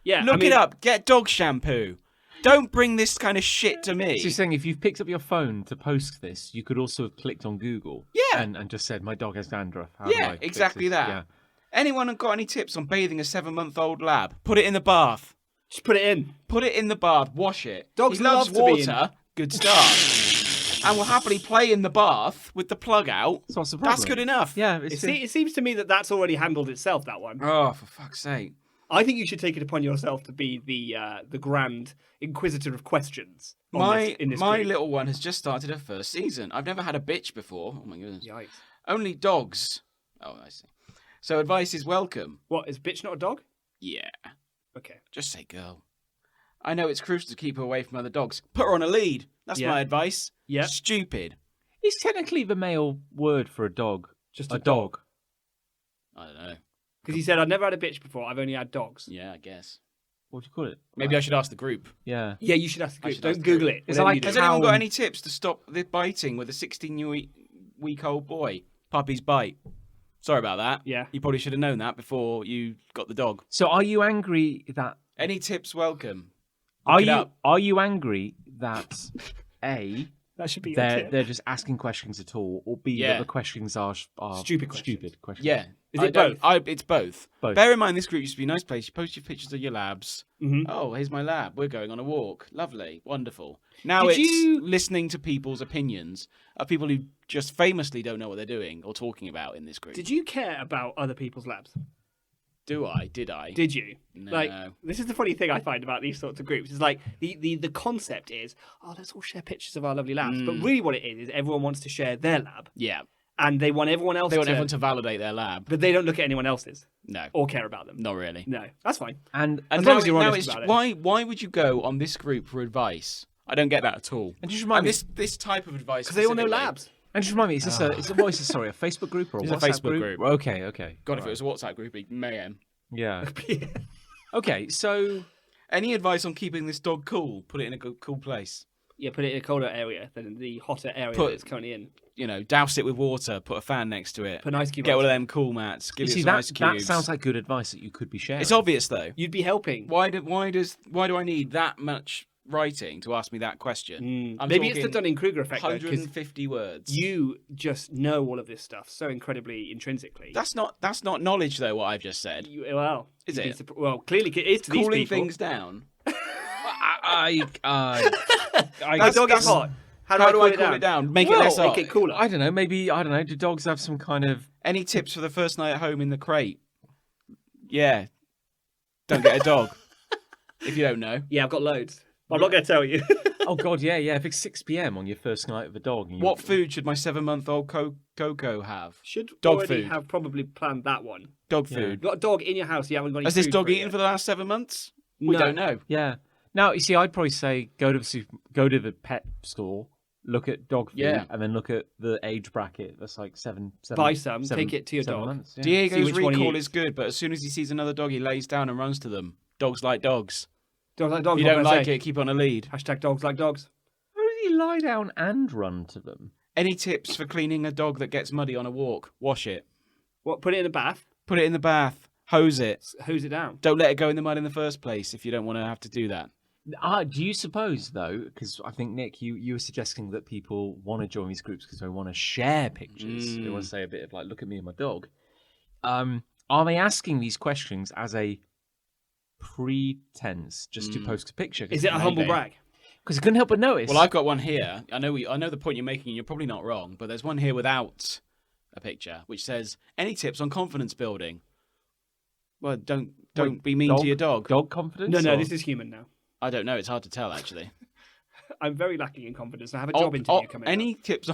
Yeah, Look it up. Get dog shampoo. Don't bring this kind of shit to me. So you're saying if you've picked up your phone to post this, you could also have clicked on Google. Yeah. And just said, my dog has dandruff. How do Yeah, I fix exactly this? that. Yeah. Anyone got any tips on bathing a 7-month-old lab? Put it in the bath. Just put it in. Put it in the bath. Wash it. Dogs he loves love to be in- water. Good start. And will happily play in the bath with the plug out. So what's the problem? That's good enough. Yeah. It seems to me that that's already handled itself, that one. Oh, for fuck's sake. I think you should take it upon yourself to be the grand Inquisitor of questions. In this My group. little one has just started her first season. I've never had a bitch before. Oh my goodness. Yikes. Only dogs. Oh, I see. So advice is welcome. What, is bitch not a dog? Yeah. Okay. Just say girl. I know it's crucial to keep her away from other dogs. Put her on a lead. That's Yeah. my advice. Yeah. Stupid. Is technically the male word for a dog Just a dog? I don't know. Because he said, I've never had a bitch before, I've only had dogs. Yeah, I guess. What do you call it? Maybe I should ask the group. Yeah. Yeah, you should ask the I group. should ask Don't the Google group. it. Is whatever it like you do. Has anyone got How- any tips to stop the biting with a 16-week-old boy? Puppy's bite. Sorry about that. Yeah. You probably should have known that before you got the dog. So are you angry that... Any tips welcome. Are it you up. are you angry that A, That should be your they're tip. they're just asking questions at all, or B, Yeah. that the questions are Stupid questions. Stupid questions. Yeah. Is I it don't- both? It's both. Both. Bear in mind, this group used to be a nice place. You post your pictures of your labs. Mhm. Oh, here's my lab. We're going on a walk. Lovely. Wonderful. Now Did it's you- listening to people's opinions of people who just famously don't know what they're doing or talking about in this group. Did you care about other people's labs? Do I? Did I? Did you? No. Like, this is the funny thing I find about these sorts of groups. It's like the concept is, oh, let's all share pictures of our lovely labs. But really what it is everyone wants to share their lab. Yeah. And they want everyone else They want everyone to validate their lab. But they don't look at anyone else's No. or care about them. Not really. No, that's fine. And As now long as you're now honest it's- about it. Why would you go on this group for advice? I don't get that at all. and just remind me, This type of advice Because they all know specifically- labs. and just remind me, is this what is this? Sorry, a Facebook group or a It's a WhatsApp Facebook group. Okay. God, if it was a WhatsApp group, it'd be mayhem. Yeah. Okay, so Any advice on keeping this dog cool? Put it in a good, cool place. Yeah, put it in a colder area than the hotter area Put- that it's currently in. You know, douse it with water. Put a fan next to it. Put an ice cube. Get on one of it. them cool mats. Give you it see some that ice cubes. sounds like good advice that you could be sharing. It's obvious though. You'd be helping. Why do I need that much writing to ask me that question? I'm Maybe it's the talking Dunning-Kruger effect, though, 'cause 150 words. you just know all of this stuff so incredibly intrinsically. That's not knowledge though. What I've just said. Well, Is you'd be it? Well, clearly it is to these Cooling people. things down. I My dog is hot. How do I do I cool cool it down? Make Well, it less hot. Make it cooler. I don't know. Maybe I don't know. Do dogs have some kind of? Any tips for the first night at home in the crate? Yeah. Don't get a dog. If you don't know. Yeah, I've got loads. I'm not going to tell you. Oh God, yeah. If it's 6 p.m. on your first night with a dog, and you- What food should my 7-month-old Coco have? Should Dog already food. have probably planned that one. Dog Yeah. food. You've got a dog in your house. You haven't got any Has this food dog for it eaten yet. for the last 7 months? We No. don't know. Yeah. Now you see, I'd probably say go to the pet store, look at dog food, Yeah. and then look at the age bracket. That's like seven. Buy some, take it to your 7 dog. months, yeah. See Diego's which one he recall eats. is good, but as soon as he sees another dog, he lays down and runs to them. Dogs like dogs. Dogs like dogs. If you what don't can I like say? it, keep on a lead. Hashtag dogs like dogs. How does he lie down and run to them? Any tips for cleaning a dog that gets muddy on a walk? Wash it. What? Put it in a bath. Put it in the bath. Hose it. Hose it down. Don't let it go in the mud in the first place if you don't want to have to do that. Do you suppose though? Because I think Nick, you were suggesting that people want to join these groups because they want to share pictures. They want to say a bit of like, look at me and my dog. Are they asking these questions as a pretense just to post a picture? Is it a humble Maybe. brag? Because I couldn't help but notice. Well, I've got one here. I know the point you're making, and you're probably not wrong, but there's one here without a picture, which says, any tips on confidence building? Well, don't be mean to your dog. Dog confidence? No, or- this is human now. I don't know. It's hard to tell, actually. I'm very lacking in confidence. I have a job interview coming Any up. tips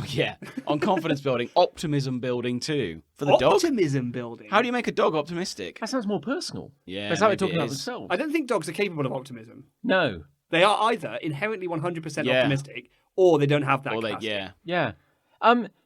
on confidence building, optimism building too for the dog? Optimism building. How do you make a dog optimistic? That sounds more personal. Yeah, It's like they're maybe talking it about is. themselves. I don't think dogs are capable of optimism. No. They are either inherently 100% Yeah. optimistic, or they don't have that Or they, capacity. yeah. Yeah.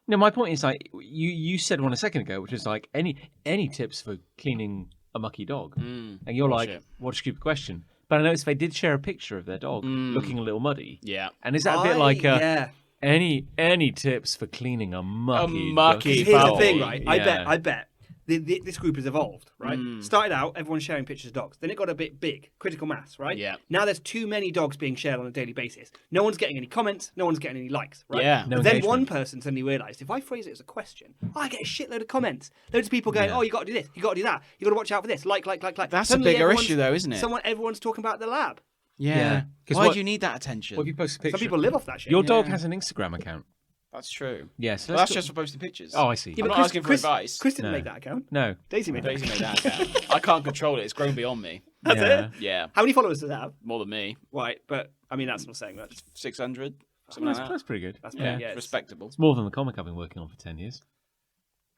No, my point is like you said one a second ago, which is like any tips for cleaning a mucky dog, and you're like, bullshit. what a stupid question. But I noticed they did share a picture of their dog looking a little muddy. Yeah. And is that a bit like yeah. any tips for cleaning a mucky? mucky dog? Here's the Foul. thing, right? Yeah. I bet this group has evolved, right? Started out, everyone's sharing pictures of dogs. Then it got a bit big, critical mass, right? Yeah. Now there's too many dogs being shared on a daily basis. No one's getting any comments. No one's getting any likes, right? Yeah. No But then engagement. one person suddenly realised, if I phrase it as a question, I get a shitload of comments. Loads of people going, Yeah. oh, you got to do this, you got to do that, you got to watch out for this, like. That's Suddenly a bigger everyone's- issue, though, isn't it? Everyone's talking about the lab. Yeah. 'Cause Why what- do you need that attention? What if you post a picture? Some people live off that shit. Your dog Yeah. has an Instagram account. That's true. Yes. Well, that's just for posting pictures. Oh, I see. Yeah, I'm but not asking for advice. Chris didn't No. make that account. No. Daisy made that. Daisy made that account. I can't control it. It's grown beyond me. That's Yeah. it. Yeah. How many followers does it have? More than me. Right, but I mean that's not saying much. 600. Something That's, like that. that's pretty good. That's yeah. pretty, yeah. It's Respectable. It's more than the comic I've been working on for 10 years.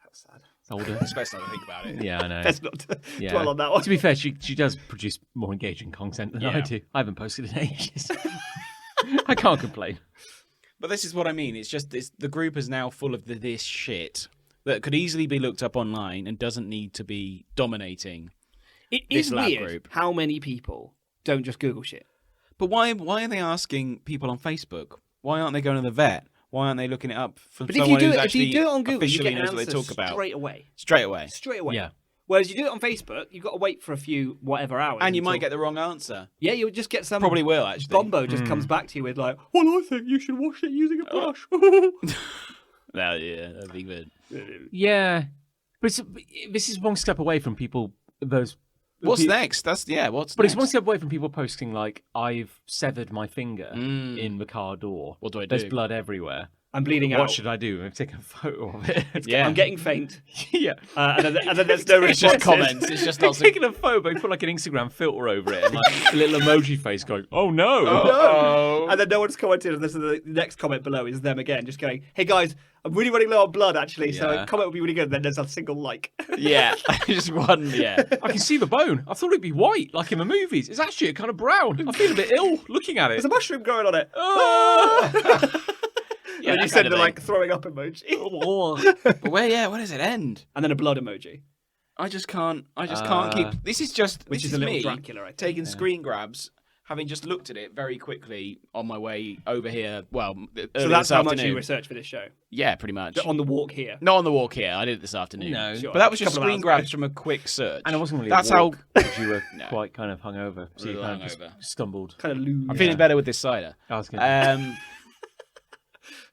That's sad. It's older. It's best not to think about it. Yeah, I know. Let's not Yeah. dwell on that one. To be fair, she does produce more engaging content than I Yeah. do. I haven't posted in ages. I can't complain. But this is what I mean. It's just the group is now full of this shit that could easily be looked up online and doesn't need to be dominating. It This is lab weird group. how many people don't just Google shit. But why are they asking people on Facebook? Why aren't they going to the vet? Why aren't they looking it up for But if someone you who's do actually it on Google, you officially get an knows what they answer talk about? straight away. Straight away. Straight away. Yeah. Whereas you do it on Facebook, you've got to wait for a few whatever hours. And you until- might get the wrong answer. Yeah, you'll just get some. Probably will, actually. Bombo just comes back to you with like, well, I think you should wash it using a brush. No, yeah, that'd be good. Yeah. But this is one step away from people, those... What's next? What's But next? it's one step away from people posting like, I've severed my finger Mm. in the car door. What do I There's do? blood everywhere. I'm bleeding What out. should I do? I've taken a photo of it. Yeah. I'm getting faint. yeah. And then there's no It's just responses. comments. It's just I've lots of... taken a photo, but put like an Instagram filter over it and like a little emoji face going, oh no. Oh. And then no one's commented, and this is the next comment below is them again, just going, "Hey guys, I'm really running low on blood actually, so Yeah. a comment would be really good." And then there's a single like. Yeah. Just one, yeah. I can see the bone. I thought it'd be white, like in the movies. It's actually kind of brown. I feel a bit ill looking at it. There's a mushroom growing on it. Ah! Yeah, And you that send kind the of like throwing up emoji, Oh. But where does it end? and then a blood emoji. I just can't keep. This is just Which this is a little me Dracula, I think. taking screen grabs, having just looked at it very quickly on my way over here. Well, So that's how much you researched for this show. Yeah, pretty much. On the walk here. Not on the walk here. I did it this afternoon. No. Sure. But that was A just couple of screen hours grabs ago. from a quick search. And it wasn't really That's a walk, how. because you were No. quite kind of hungover, so you Little kind of just hungover. stumbled. Kind of loose. I'm feeling better with this cider. I was gonna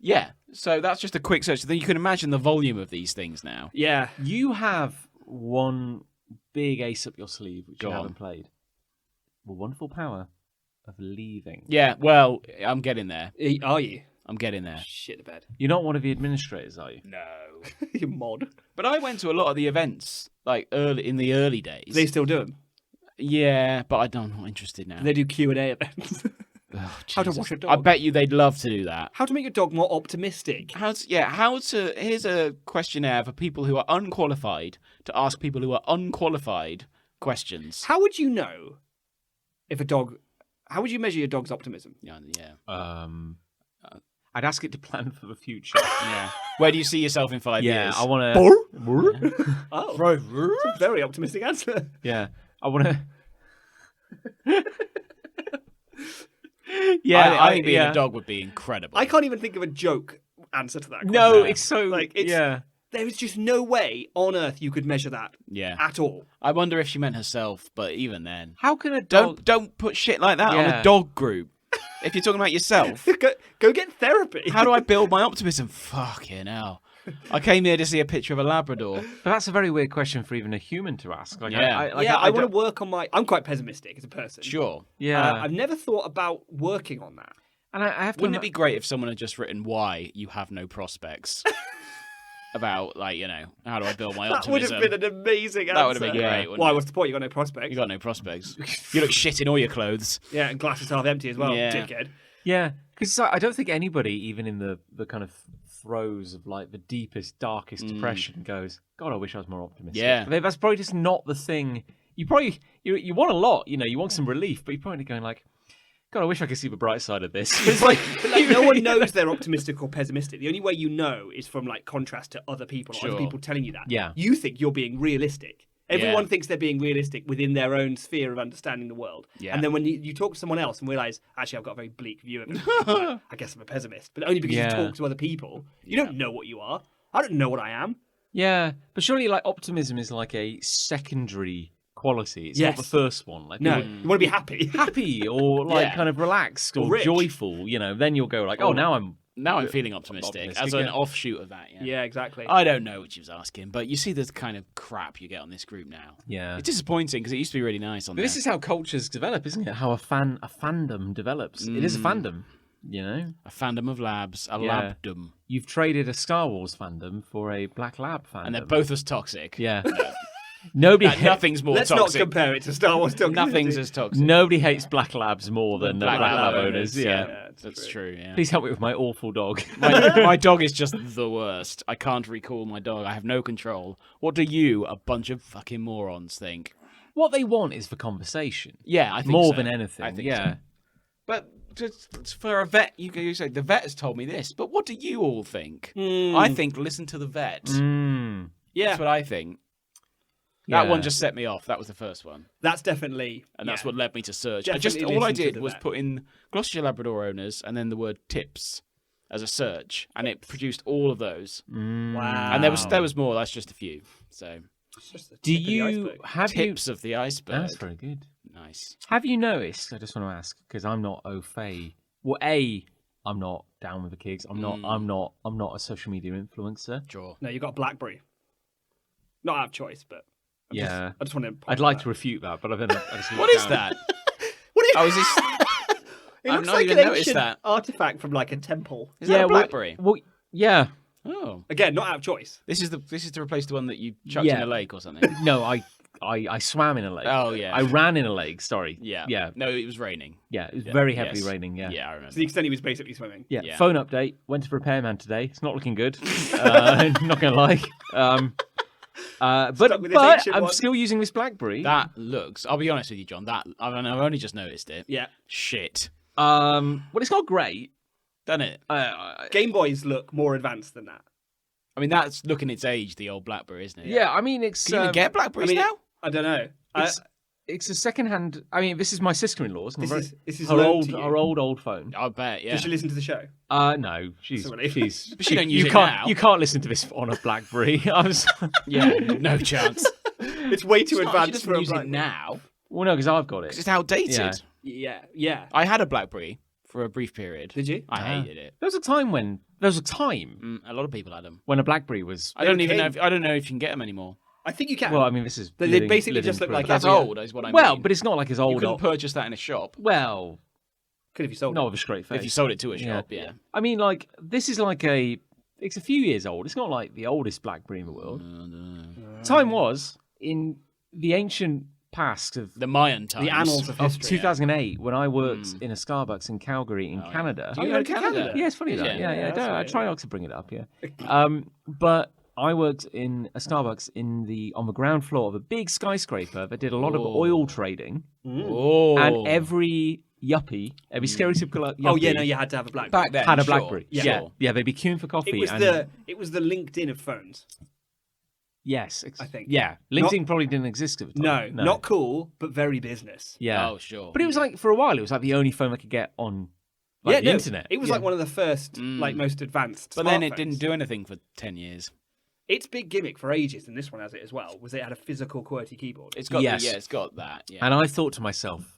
Yeah. So that's just a quick search. Then you can imagine the volume of these things now. Yeah. You have one big ace up your sleeve, which Go you on. haven't played. The wonderful power of leaving. Yeah. Well, I'm getting there. Are you? I'm getting there. Shit the bed. You're not one of the administrators, are you? No. You mod. But I went to a lot of the events like in the early days. Do they still do them? Yeah, but I'm not interested now. They do Q&A events. Oh, How to Jesus. wash a dog. I bet you they'd love to do that. How to make your dog more optimistic. Here's a questionnaire for people who are unqualified to ask people who are unqualified questions. How would you know if a dog... How would you measure your dog's optimism? Yeah. I'd ask it to plan for the future. Yeah. Where do you see yourself in 5 Yeah, years? I want to. Oh, that's a very optimistic answer. Yeah, I want to. Yeah, I think being a dog would be incredible. I can't even think of a joke answer to that question. No, it's so Like, it's- yeah. There is just no way on earth you could measure that Yeah. at all. I wonder if she meant herself, but even then. How can a dog? Don't put shit like that on Yeah. a dog group. If you're talking about yourself. Go get therapy. How do I build my optimism? Fucking hell. I came here to see a picture of a Labrador. But that's a very weird question for even a human to ask. Like, Yeah. I want to work on my... I'm quite pessimistic as a person. Sure. Yeah, I've never thought about working on that. and I have to. Wouldn't it be great if someone had just written why you have no prospects? About, like, how do I build my That would optimism? have been an amazing answer. That would have been great, wouldn't Why, it? what's the point? You got no prospects. You got no prospects. You look shit in all your clothes. Yeah, and glass is half empty as well, Yeah. dickhead. Yeah, because I don't think anybody, even in the kind of throes of like the deepest, darkest depression, goes, "God, I wish I was more optimistic." Yeah. That's probably just not the thing. You probably you want a lot, you want some relief, but you're probably going like, "God, I wish I could see the bright side of this." It's like, No one knows they're optimistic or pessimistic. The only way you know is from like contrast to other people, or other Sure. people telling you that. Yeah. You think you're being realistic. Everyone Yeah. thinks they're being realistic within their own sphere of understanding the world. Yeah. And then when you talk to someone else and realise, actually, I've got a very bleak view of it, I guess I'm a pessimist. But only because Yeah. you talk to other people. You don't know what you are. I don't know what I am. yeah, but surely like optimism is like a secondary quality. It's not Yes. the first one. Like No, people- you want to be happy. happy or like Yeah. kind of relaxed or Rich. joyful, then you'll go like, "Oh, now I'm." Now I'm feeling optimistic, as an yeah. offshoot of that. Yeah. Yeah, exactly. I don't know what she was asking, but you see the kind of crap you get on this group now. Yeah. It's disappointing because it used to be really nice on But this there. is how cultures develop, isn't it? How a fandom develops. It is a fandom, A fandom of labs, a Yeah. labdom. You've traded a Star Wars fandom for a Black Lab fandom. And they're both as toxic. Yeah. Nobody Nothing's more Let's toxic. not compare it to Star Wars. Nothing's as toxic. Nobody hates Black Labs more than Black Black Lab Lab owners. owners, Yeah. Yeah, it's That's true, yeah. Please help me with my awful dog. My dog is just the worst. I can't recall my dog. I have no control. What do you, a bunch of fucking morons, think? What they want is for conversation. Yeah, I think More so. than anything. I think yeah. so. But just for a vet, you say the vet has told me this. But what do you all think? I think listen to the vet. Mm. Yeah, That's what I think. Yeah. That one just set me off. That was the first one, that's definitely. and that's yeah. what led me to search. Definitely All I listen to did the was vet. put in Gloucestershire Labrador owners and then the word tips as a search, and it produced all of those. Mm. Wow. And there was more. That's just a few. So It's just the Do tip of the you iceberg. have tips of the iceberg. That's very good. Nice. Have you noticed? I just want to ask because I'm not au fait. Well, I'm not down with the kids. I'm not a social media influencer. Sure. No, you got BlackBerry. Not out of choice, but Yeah. I just want to. I'd like to refute that, but I've been. I just What looked is down. that? What is Oh, is this? It I've looks not like even an noticed ancient that. artifact from like a temple. Is that a well- BlackBerry? Well, yeah. Oh, Again, not out of choice. this is to replace the one that you chucked in Yeah. a lake or something. No, I swam in a lake. Oh, yeah. I ran in a lake. Sorry. Yeah. Yeah. No, it was raining. Yeah. It was Yeah. very heavily Yes. raining. Yeah. Yeah, I To remember. the extent he was basically swimming. Yeah. Yeah. Phone update. Went to the repairman today. It's not looking good. Not gonna lie. But Stuck with this but ancient I'm one. still using this BlackBerry. That looks. I'll be honest with you, John. That I've only just noticed it. Yeah. Shit. Well, it's not great. Done it. Game Boys look more advanced than that. I mean, that's looking its age, the old BlackBerry, isn't it? Yeah, I mean, it's Can you even get BlackBerries now? I don't know. it's a second-hand. I mean, this is my sister-in-law's. This is her loaned to you. old phone. I bet, yeah. Does she listen to the show? No, she's. That's a relief. But she don't use you it can't, now. You can't listen to this on a BlackBerry. I was. Yeah, no chance. It's way too She advanced doesn't for a use it BlackBerry. now. Well, no, because I've got it. Because it's outdated. Yeah. Yeah. I had a BlackBerry for a brief period. Did you? I hated it. There was a time when A lot of people had them. a BlackBerry was. I don't even know. king. I don't know if you can get them anymore. I think you can. Well, I mean, this is. They living- basically living just look proof. like That's every- old, is what I mean. Well, but it's not like as you old. couldn't purchase that in a shop. Well, Could if you sold not it. with a straight face. If you sold it to a shop, yeah. I mean, like this is like a. It's a few years old. It's not like the oldest BlackBerry in the world. Time was in the ancient past of The Mayan times. The annals of of history. 2008 when I worked in a Starbucks in Calgary in Canada. Do you go to Canada? Yeah, it's funny Did that. you? Yeah, Yeah, I, that's don't, I right, try not to bring it up. Yeah, but I worked in a Starbucks on the ground floor of a big skyscraper that did a lot of oil trading, Oh. and every stereotypical yuppie Oh yeah, no, you had to have a BlackBerry. Back then, had a sure, BlackBerry. Yeah. Yeah, yeah, they'd be queuing for coffee. It was the LinkedIn of phones. Yes, I think. Yeah, LinkedIn probably didn't exist at the No, time. not cool, but very business. Yeah. Oh, sure. But it was like for a while, it was like the only phone I could get on the internet. It was like one of the first, like most advanced. But then it smartphones. didn't do anything for 10 years. Its big gimmick for ages, and this one has it as well, was it had a physical QWERTY keyboard. It's got Yes. it's got that. Yeah. And I thought to myself,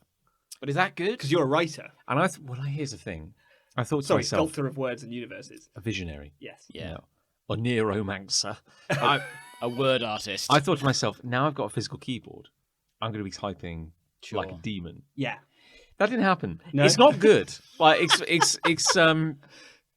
But is that good? Because you're a writer. and here's the thing. I thought to Sorry, myself, sculptor of words and universes. a visionary, Yes. Yeah. or neuromancer. A word artist. I thought to myself, now I've got a physical keyboard, I'm going to be typing Sure. like a demon. Yeah. That didn't happen. No? It's not good. Like it's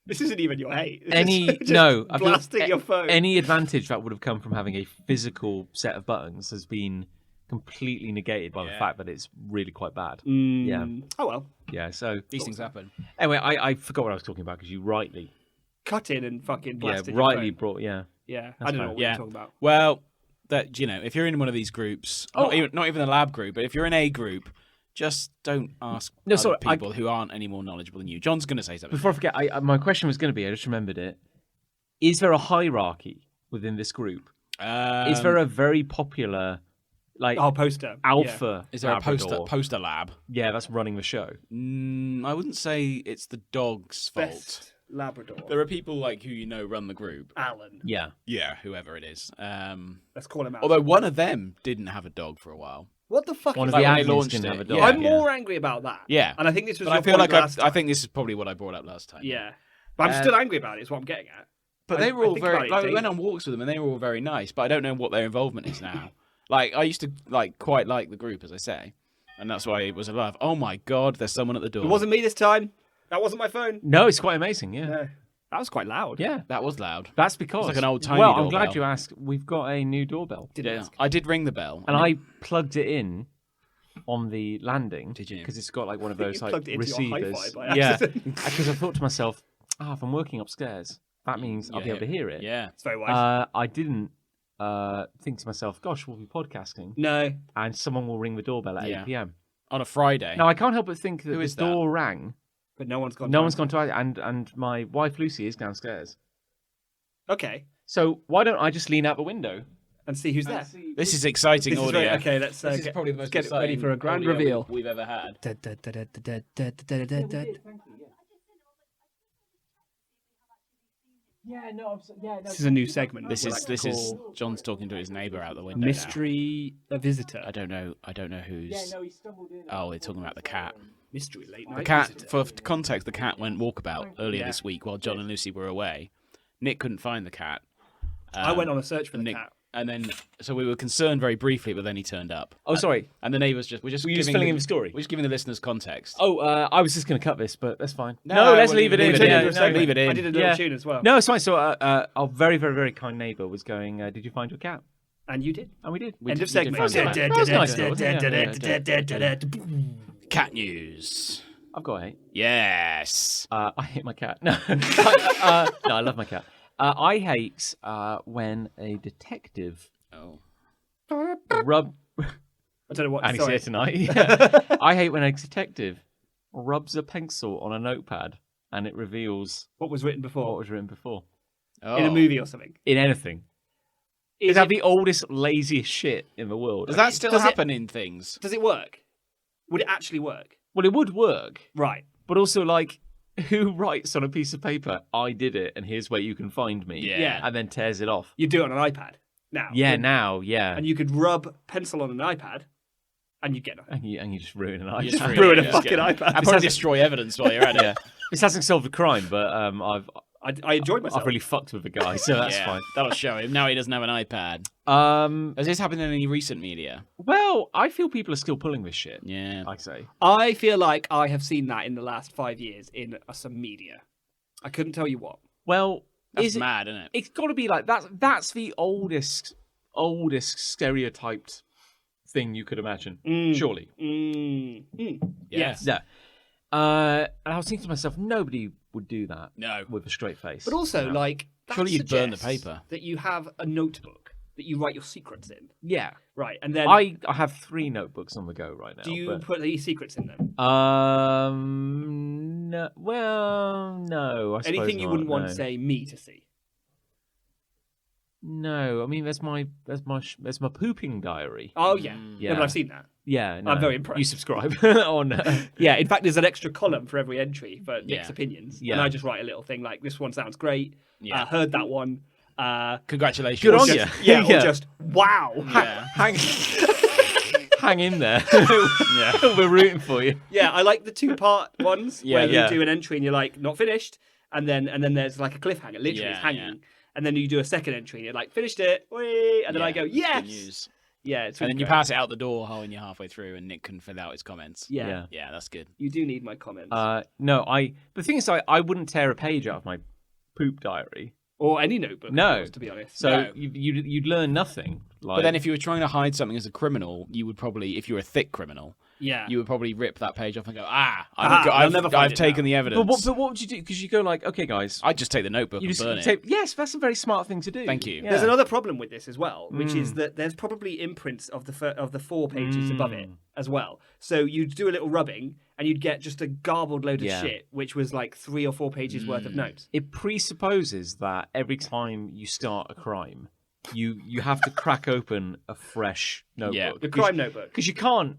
This isn't even your hate. It's any just no. I feel blasting your phone. Any advantage that would have come from having a physical set of buttons has been completely negated by the fact that it's really quite bad. Yeah. Oh well. Yeah. So These things happen. anyway, I forgot what I was talking about because you rightly, Cut in and fucking blasted rightly your phone. brought Yeah. I That's don't know fine. what Yeah. you're talking about. Well, that if you're in one of these groups, not even a lab group, but if you're in a group, just don't ask other people who aren't any more knowledgeable than you. John's going to say something. Before I forget, my question was going to be, I just remembered it. Is there a hierarchy within this group? Is there a very popular, like, Poster. alpha? Is there Labrador? a poster lab? Yeah, that's running the show. I wouldn't say it's the dog's fault. Best Labrador. There are people like who run the group. Alan. Yeah. Yeah, whoever it is. Let's call him out. Although one of them didn't have a dog for a while. What the fuck One is of the that? when they admins launched didn't it, have a dog. yeah. I'm more angry about that. Yeah. And I think this was But your I feel point like last I time. think this is probably what I brought up last time. Yeah. But I'm still angry about it, is what I'm getting at. But I- they were I all think very. about it Like, we daily. went on walks with them, and they were all very nice. But I don't know what their involvement is now. Like I used to quite like the group, as I say, and that's why it was a laugh. Oh my god, there's someone at the door. It wasn't me this time. That wasn't my phone. No, it's quite amazing. Yeah. No. That was quite loud. Yeah. That was loud. That's because. It's like an old tiny Well, I'm doorbell. glad you asked. We've got a new doorbell. Did Yeah, ask. I did ring the bell, And I plugged it in on the landing. Did you? Because it's got like one of You those like plugged it into your receivers. hi-fi by Yeah. accident. Because I thought to myself, if I'm working upstairs, that means I'll be able to hear it. Yeah. It's very wise. I didn't think to myself, gosh, we'll be podcasting, No. and someone will ring the doorbell at Yeah. 8 p.m. On a Friday. Now I can't help but think that Who the is that? door rang. But no one's gone. No to one's answer. gone to and my wife Lucy is downstairs. Okay. So why don't I just lean out the window? And see who's there. This is exciting This is audio. very, okay, let's This is probably the most get ready exciting for a grand audio reveal. we've ever had. This is a new segment. This is John's talking to his neighbour out the window. now. mystery visitor. I don't know who's. Oh, they're talking about the cat. Mystery late night The cat. visitor. For context, the cat went walkabout earlier Yeah. this week while John and Lucy were away. Nick couldn't find the cat. I went on a search for the Nick, cat. and then so we were concerned very briefly, but then he turned up. Oh, sorry. And the neighbours we're just Were you just giving filling in the story? We're just giving the listeners context. Oh, I was just going to cut this, but that's fine. No, let's we'll leave it in. leave it in. Yeah, Leave no, leave it in. I did a little Yeah. tune as well. No, it's fine. So, our very, very, very kind neighbour was going, did you find your cat? And you did. And we did. End of did segment. find the That was nice, though, wasn't it? Cat news. I've got 8. Yes. I hate my cat. No, no, I love my cat. I hate when a detective Oh. rub. I don't know what. And he's sorry. here tonight. Yeah. I hate when a detective rubs a pencil on a notepad and it reveals What was written what before? was written before. in a movie or something. In anything. Is that the oldest, laziest shit in the world? Does that still happen in things? Does it work? Would it actually work? Well, it would work. Right. But also, like, who writes on a piece of paper, I did it, and here's where you can find me? Yeah. And then tears it off. You do it on an iPad now. Yeah, now, yeah. And you could rub pencil on an iPad, and you get nothing. And you just ruin an You iPad. just Ruin a fucking iPad. And probably destroy evidence while you're at it. Yeah. This hasn't solved a crime, but I enjoyed myself. I've really fucked with the guy, so that's Yeah, fine. That'll show him. Now he doesn't have an iPad. Has this happened in any recent media? Well, I feel people are still pulling this shit. Yeah. I say. I feel like I have seen that in the last 5 years in some media. I couldn't tell you what. Well, That's mad, isn't it? It's got to be like that's the oldest stereotyped thing you could imagine. Surely. Yes. Yeah. And I was thinking to myself, nobody would do that. No. With a straight face. But also, like, that Surely you'd burn the suggests paper. that you have a notebook that you write your secrets in. Yeah. Right, and then I have 3 notebooks on the go right now. do you but... put any secrets in them? No. Well, no. I suppose Anything you not, wouldn't want, no. say, me to see? No, I mean there's my pooping diary. Oh, yeah. Yeah. No, but I've seen that. Yeah, no. I'm very impressed. You subscribe on. Yeah, in fact, there's an extra column for every entry for Nick's Yeah. opinions. Yeah. And I just write a little thing like, this one sounds great. Yeah. Heard that one. Congratulations. Good on Just- you. Yeah, Yeah. or just, wow. Yeah. Hang in there. Yeah. We're rooting for you. Yeah, I like the 2-part ones Yeah, where you yeah. do an entry and you're like, not finished. And then there's like a cliffhanger. Literally, Yeah, it's hanging. yeah. And then you do a second entry and you're like, finished it. Whee! And then I go, Good yes. news. Yeah, it's And really then you great. pass it out the door when you're halfway through, and Nick can fill out his comments. Yeah. Yeah. Yeah, that's good. You do need my comments. No, the thing is, I wouldn't tear a page out of my poop diary. Or any notebook, No. of course, to be honest. So No. you'd learn nothing. Like, But then if you were trying to hide something as a criminal, you would probably, if you were a thick criminal, yeah. you would probably rip that page off and go, I'll never find I've it taken now. the evidence. but what would you do? Because you go like, okay, guys, I'd just take the notebook you and just burn it. take. Yes, that's a very smart thing to do. Thank you. Yeah. There's another problem with this as well, which is that there's probably imprints of the 4 pages above it as well. So you'd do a little rubbing and you'd get just a garbled load of Yeah. shit, which was like 3 or 4 pages worth of notes. It presupposes that every time you start a crime, you have to crack open a fresh notebook. Yeah. The crime notebook. Because you can't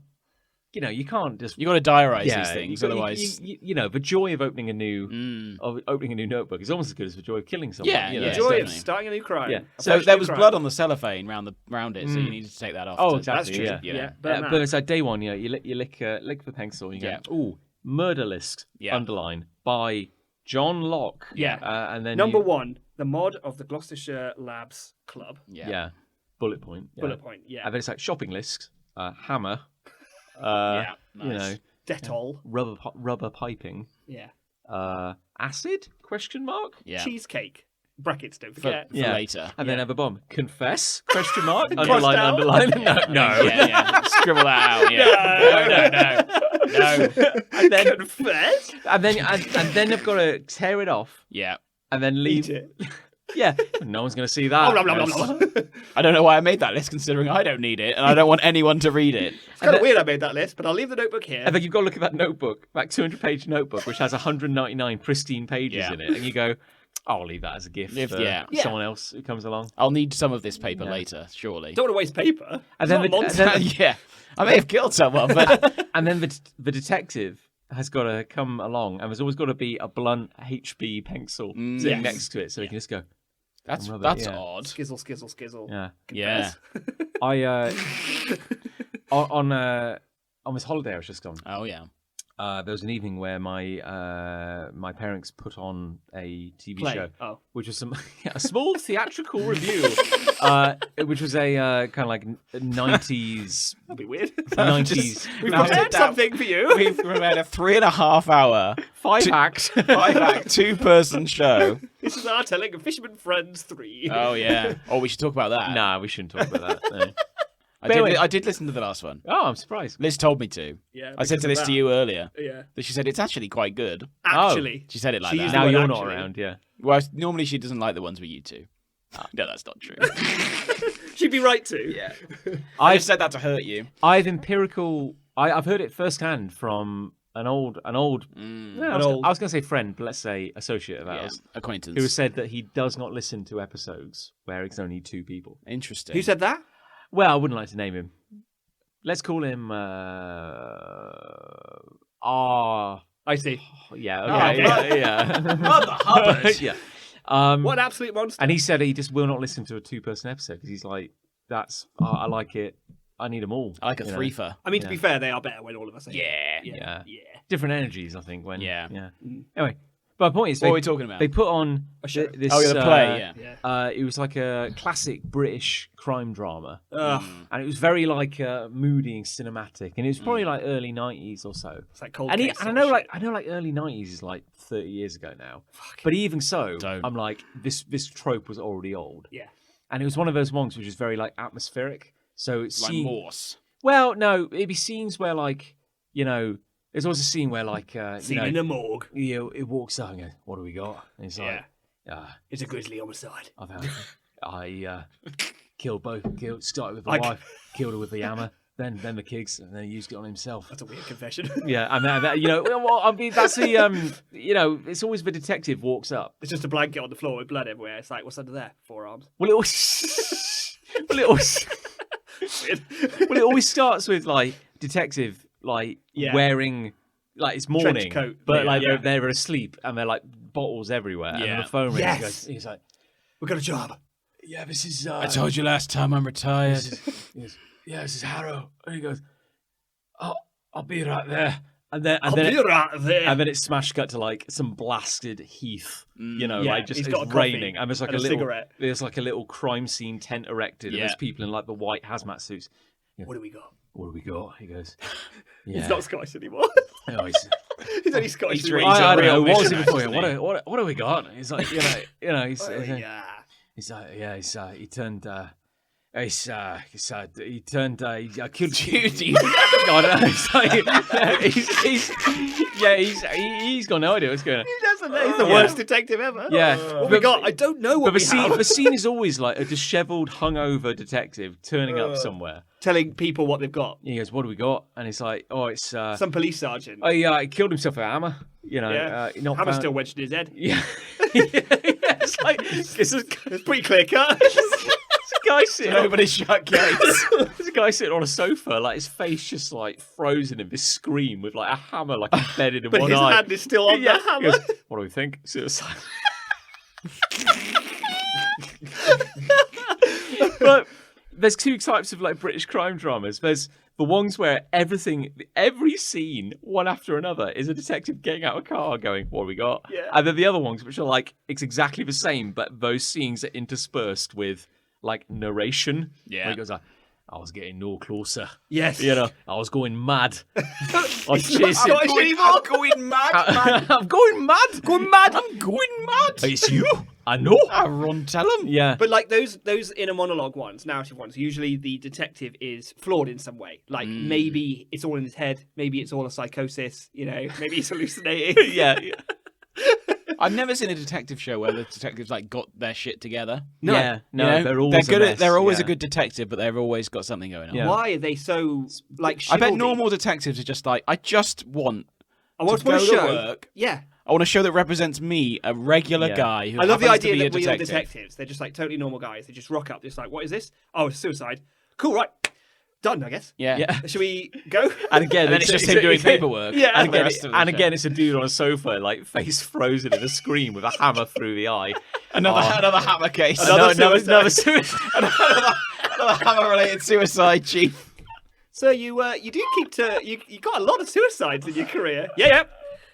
just. You got to diarize Yeah, these things, you- otherwise. you know, the joy of opening a new notebook is almost as good as the joy of killing someone. Yeah, you know? yeah. The joy of definitely. starting a new crime. Yeah. A So fresh there new was crime. blood on the cellophane round it, so you needed to take that off. Oh, to- exactly. That's true. Yeah. Yeah. But it's like day one, you know, you lick the pencil, and you Yeah. go, ooh, murder list, Yeah. underline by John Locke. Yeah. And then Number 1, the mod of the Gloucestershire Labs Club. Yeah. Bullet point. Yeah. Bullet point. Yeah. And then it's like shopping list, hammer. Yeah, You know, nice. Dettol. rubber piping. Yeah. Acid? Question mark. Yeah. Cheesecake. Brackets, don't For, forget. for Yeah. later. And then Yeah. have a bomb. Confess? Question mark. Crossed underline. out? Underline. No. Yeah. Scribble that out. Yeah. No. And then Confess? and then they've got to tear it off Yeah. and then leave. Eat it. Yeah. No one's going to see that. Blah, blah, blah, blah, blah. I don't know why I made that list, considering I don't need it, and I don't want anyone to read it. It's kind of weird I made that list, but I'll leave the notebook here. And then you've got to look at that notebook, that 200-page notebook, which has 199 pristine pages Yeah. in it, and you go, I'll leave that as a gift for Yeah. someone else who comes along. I'll need some of this paper later, surely. Don't want to waste paper. And It's then not the- monster. and then- Yeah. I may have killed someone, but And then the detective has got to come along, and there's always got to be a blunt HB pencil sitting Yes. next to it, so he can just go, that's Rub it, that's yeah. odd. Skizzle, skizzle, skizzle. yeah. Yeah. I on this holiday I was just gone. Oh yeah. There was an evening where my parents put on a TV Play. show, Oh. which was a small theatrical review, which was a kind of like 90s That'd be weird. 90s We've Now prepared sit down. something for you. We've prepared a 3.5 hour 5-act. 5-act 2-person show. This is our telling of Fisherman Friends 3. Oh yeah. Oh, we should talk about that. Nah, we shouldn't talk about that. No. I did listen to the last one. Oh, I'm surprised. Liz told me to. Yeah, I said because to of this that. to you earlier. Yeah. That she said it's actually quite good. Actually. She said it like She that. used Now word you're not actually. around, yeah. Well, normally she doesn't like the ones with you two. No, that's not true. She'd be right to. I said that to hurt you. I've heard it firsthand from an old. I was going to say friend, but let's say associate of ours, acquaintance, who has said that he does not listen to episodes where it's only 2 people. Interesting. Who said that? Well, I wouldn't like to name him. Let's call him I see. Yeah. Okay. Mother Hubbard. Yeah. What an absolute monster. And he said he just will not listen to a 2-person episode because he's like, I like it. I need them all. I like a threefer. I mean, to be fair, they are better when all of us are here. Yeah. Different energies, I think. Yeah. Anyway, but my point is, what are we talking about? They put on this. the play. It was like a classic British crime drama, and it was very like moody and cinematic, and it was probably like early 90s or so. It's like cold. And I know, like early 90s is like 30 years ago now. But even so, I'm like, this trope was already old. Yeah. And it was one of those ones which is very like atmospheric. So it's like Morse. Well, no, it'd be scenes where like, there's always a scene where like scene in a morgue. It walks up and goes, "What do we got?" And it's like, it's a grisly homicide. I started with the wife, killed her with the hammer, then the kids, and then he used it on himself. That's a weird confession. Yeah, and then, well, I mean, that's the it's always the detective walks up. It's just a blanket on the floor with blood everywhere. It's like, what's under there? Forearms. Well, it always starts with like detective wearing like it's morning, coat, but they're asleep and they're like bottles everywhere, and then the phone rings. He's like, "We got a job." Yeah, this is. I told you last time I'm retired. This is Harrow. And he goes, I'll be right there. And then it's smash cut to like some blasted heath, like just it's raining, and there's like a little cigarette. There's like a little crime scene tent erected, and there's people in like the white hazmat suits. What do we got? What do we got? He goes, He's not Scottish anymore. No, he's only Scottish. I don't know. What was it before? What do we got? He's like, he turned. He killed Judy. He's got no idea what's going on. He's the worst detective ever. Yeah. What we got? I don't know what we have. The scene is always like a dishevelled, hungover detective turning up somewhere. Telling people what they've got. He goes, what do we got? And it's like, it's... some police sergeant. Oh, yeah, he killed himself with a hammer. Hammer's still wedged in his head. Yeah. It's like... It's pretty clear cut. Guy sitting Nobody shut gates. There's a guy sitting on a sofa, like his face just like frozen in this scream with like a hammer like embedded in one eye. But his hand is still on the hammer. Goes, what do we think? Suicide. But there's 2 types of like British crime dramas. There's the ones where every scene, one after another, is a detective getting out of a car going, what do we got? Yeah. And then the other ones which are like, it's exactly the same, but those scenes are interspersed with like narration. Yeah. Where he goes like, I was getting no closer. Yes. I was going mad. I'm going mad. I'm going mad. I'm going mad. It's you. I know. I run tell him. Yeah. But like those inner monologue ones, narrative ones, usually the detective is flawed in some way. Like maybe it's all in his head. Maybe it's all a psychosis. Maybe he's hallucinating. Yeah. I've never seen a detective show where the detectives like got their shit together. No, they're always they're always a good detective, but they've always got something going on. Yeah. Why are they so like? I bet normal detectives are just like, I want to go to work. Yeah. I want a show that represents me, a regular guy who I love the happens to idea be that a we are detective. detectives. They're just like totally normal guys. They just rock up. Just like, what is this? Oh, it's suicide. Cool, right? Done, I guess. Yeah. Should we go? And again, then it's just him doing paperwork. Yeah. And again, it's a dude on a sofa, like face frozen in a screen with a hammer through the eye. Another hammer case. Another suicide. another hammer-related suicide, chief. So you do keep to you got a lot of suicides in your career. Yeah.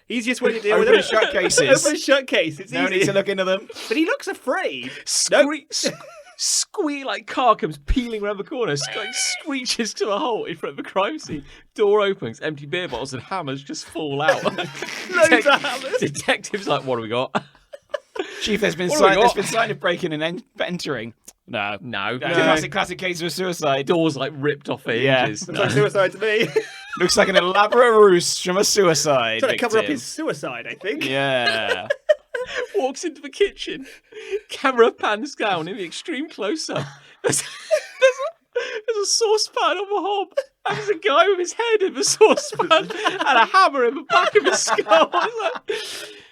Easiest way to deal with Open it. and shut cases. Open and shut case. It's No easy. need to look into them. But he looks afraid. Squeak like car comes peeling around the corner, like screeches to a halt in front of the crime scene. Door opens, empty beer bottles and hammers just fall out. Loads of hammers. Detective's like, what do we got? Chief, there's been sign of breaking and entering. No. Classic case of suicide. Doors like ripped off their hinges. Looks like suicide to me. Looks like an elaborate ruse from a suicide Trying to cover up victim. his suicide, I think. Yeah. Walks into the kitchen. Camera pans down in the extreme close-up. There's a a saucepan on the hob. And there's a guy with his head in the saucepan and a hammer in the back of his skull.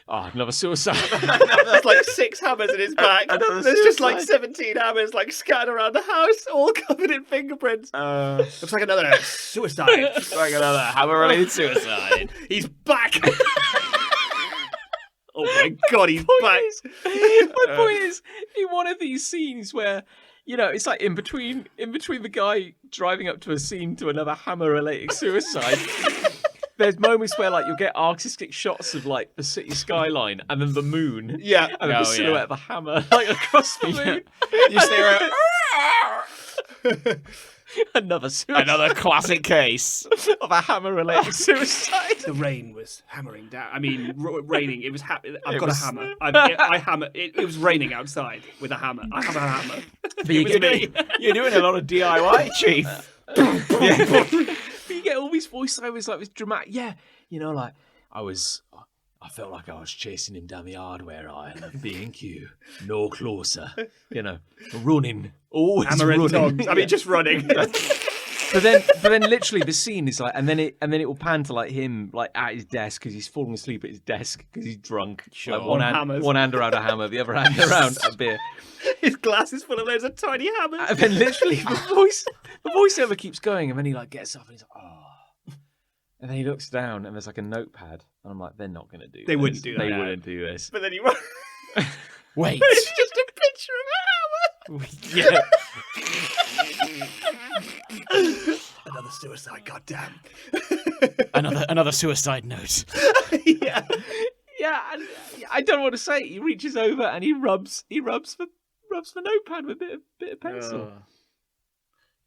Another suicide. There's like 6 hammers in his back. There's just like 17 hammers like scattered around the house, all covered in fingerprints. Looks like another suicide. Looks like another hammer-related suicide. He's back. Oh my god, he's back. My point is, in one of these scenes where, it's like in between the guy driving up to a scene to another hammer-related suicide, there's moments where like you'll get artistic shots of like the city skyline and then the moon. Yeah. And then the silhouette of the hammer like across the moon. You stay around. Another suicide. Another classic case of a hammer-related suicide. The rain was hammering down. I mean, raining. It was. I've got a hammer. I hammer. It was raining outside with a hammer. I have a hammer. You're doing a lot of DIY, Chief. You get all these voiceovers like this dramatic. Yeah, like I felt like I was chasing him down the hardware aisle of B&Q. No closer. Running. Always hammer and running. tongs. I mean, just running. But then literally the scene is like, and then it will pan to like him like at his desk because he's falling asleep at his desk because he's drunk. Sure. Like one hand around a hammer, the other hand around a beer. His glass is full of loads of tiny hammers. And then literally the voiceover keeps going, and then he like gets up and he's like, oh. And then he looks down and there's like a notepad, and I'm like, they're not going to do. They wouldn't do that. They wouldn't do this. But then Wait. It's just a picture of a hammer. Yeah. Another suicide. Goddamn. Another suicide note. Yeah. Yeah, and I don't know what to say. He reaches over and he rubs the notepad with a bit of pencil.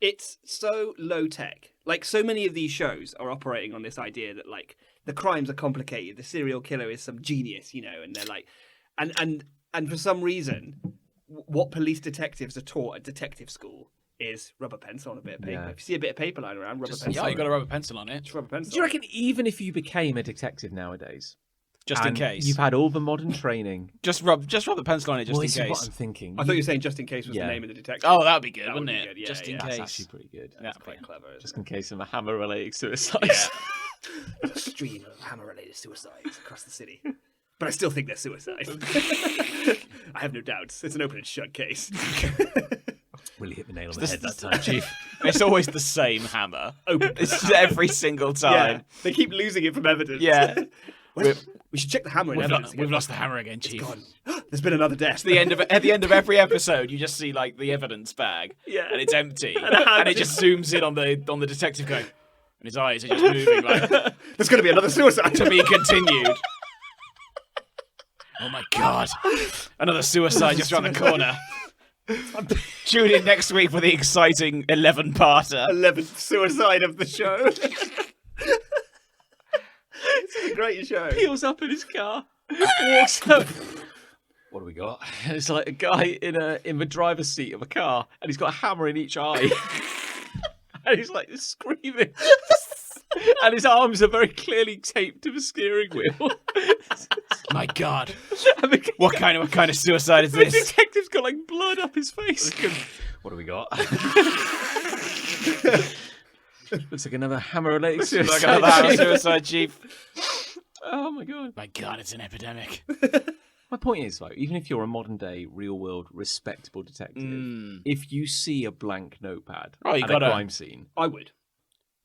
It's so low tech. Like, so many of these shows are operating on this idea that like the crimes are complicated, the serial killer is some genius, and they're like, and for some reason, what police detectives are taught at detective school is rubber pencil on a bit of paper. Yeah. If you see a bit of paper lying around, rubber pencil. Yeah, you got a rubber pencil on it. Just rubber pencil. Do you reckon even if you became a detective nowadays, Just in and case. you've had all the modern training, Just rub the pencil on it just in this is what case. I'm thinking. I thought you were saying just in case was the name of the detective. Oh, that'd be good, That wouldn't would be it? good, yeah, Just in yeah. That's case. actually pretty good. That's quite clever. Just in case of a hammer-related suicide. A stream of hammer-related suicides across the city. But I still think they're suicides. I have no doubts. It's an open and shut case. Really hit the nail on the head that time, Chief. It's always the same hammer. Open. It's just every single time. Yeah, they keep losing it from evidence. Yeah. We should check the hammer in evidence. We've lost the hammer again, Chief. Gone. There's been another death. At the end of every episode, you just see like the evidence bag, Yeah. and it's empty, and it just zooms in on the detective going, and his eyes are just moving like There's going to be another suicide. to be continued. Oh my god! Another suicide just around the corner. Tune in next week for the exciting 11-parter. 11th suicide of the show. It's a great show. Peels up in his car, walks up. What do we got? It's like a guy in the driver's seat of a car, and he's got a hammer in each eye, and he's like screaming, and his arms are very clearly taped to the steering wheel. My god! And What kind of suicide is the this? detective's got like blood up his face. What do we got? Looks like another hammer-related suicide. Like another hammer suicide, Chief. Oh my god! My god, it's an epidemic. My point is, though, even if you're a modern-day, real-world, respectable detective, if you see a blank notepad at a crime scene, I would.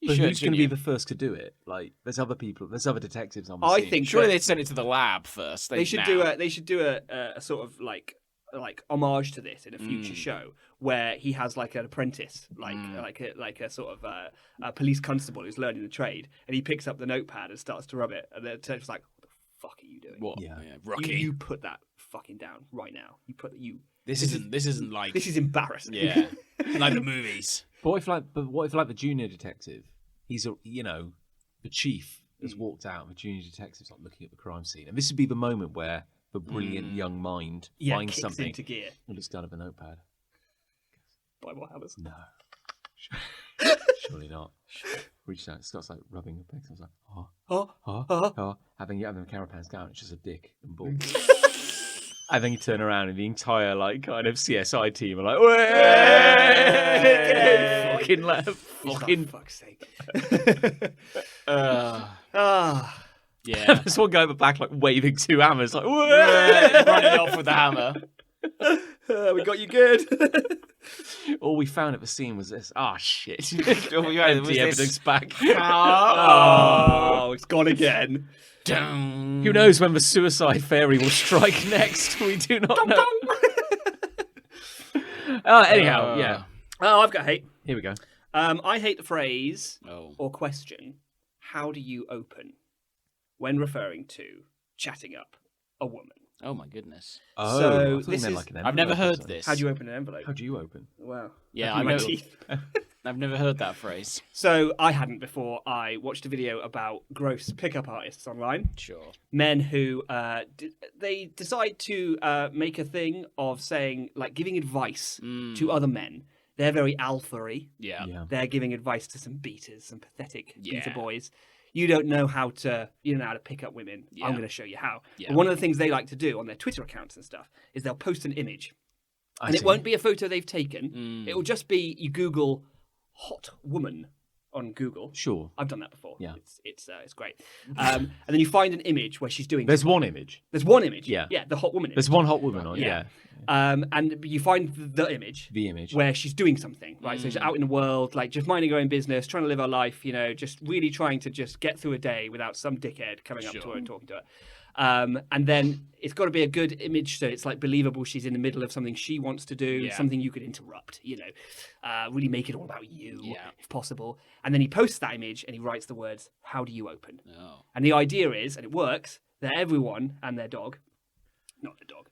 but who's going to be the first to do it? Like, there's other detectives on the scene. I think Surely they'd send it to the lab first. They should do a sort of like homage to this in a future show where he has like an apprentice, like a sort of a police constable who's learning the trade, and he picks up the notepad and starts to rub it, and the detective's like, "What the fuck are you doing? What? Yeah. Rocky. You put that fucking down right now. This isn't like This is embarrassing." yeah, like the movies. But what if the junior detective, he's the chief has walked out, and the junior detective's like looking at the crime scene, and this would be the moment where the brilliant young mind finds kicks something into gear. and looks down at the notepad. Buy more hammers. No, surely not. Reaches out, starts like rubbing the pegs. I was like, having the camera pans down. It's just a dick and balls. And then you turn around and the entire like kind of CSI team are like, Hey! fucking left, For fucking. fuck's sake. Yeah. There's one guy at the back like waving 2 hammers, like Running off with the hammer. We got you good. All we found at the scene was this. Oh shit! All we had was Empty this- evidence back. Oh, it's gone again. Who knows when the suicide fairy will strike next? We do not know. Anyhow, yeah. Oh, I've got hate. Here we go. I hate the phrase Oh. or question, how do you open, when referring to chatting up a woman. Oh my goodness. Oh, So I thought you this meant is- like an I've never envelope or heard something. this. How do you open an envelope? How do you open? Wow. Yeah, Through I my know. teeth. I've never heard that phrase. So I hadn't before. I watched a video about gross pickup artists online. Sure. Men who they decide to make a thing of saying, like, giving advice to other men. They're very alpha-y. Yeah. Yeah. They're giving advice to some beaters, some pathetic beta Yeah. boys. You don't know how to pick up women. Yeah. I'm going to show you how. Yeah. But one of the things they like to do on their Twitter accounts and stuff is they'll post an image, and it see. won't be a photo they've taken. It will just be you Google hot woman on Google. Sure. I've done that before. Yeah. It's great. And then you find an image where she's doing. There's one image. There's one image. Yeah. Yeah, the hot woman image. There's one hot woman on. Yeah. Yeah. And you find the image. The image. Where she's doing something, right? So she's out in the world, like just minding her own business, trying to live her life, just really trying to just get through a day without some dickhead coming up to her and talking to her. And then it's got to be a good image, so it's like believable. She's in the middle of something she wants to do, something you could interrupt, really make it all about you, if possible. And then he posts that image and he writes the words, "How do you open?" Oh. And the idea is, and it works, that everyone and their dog, not the dog,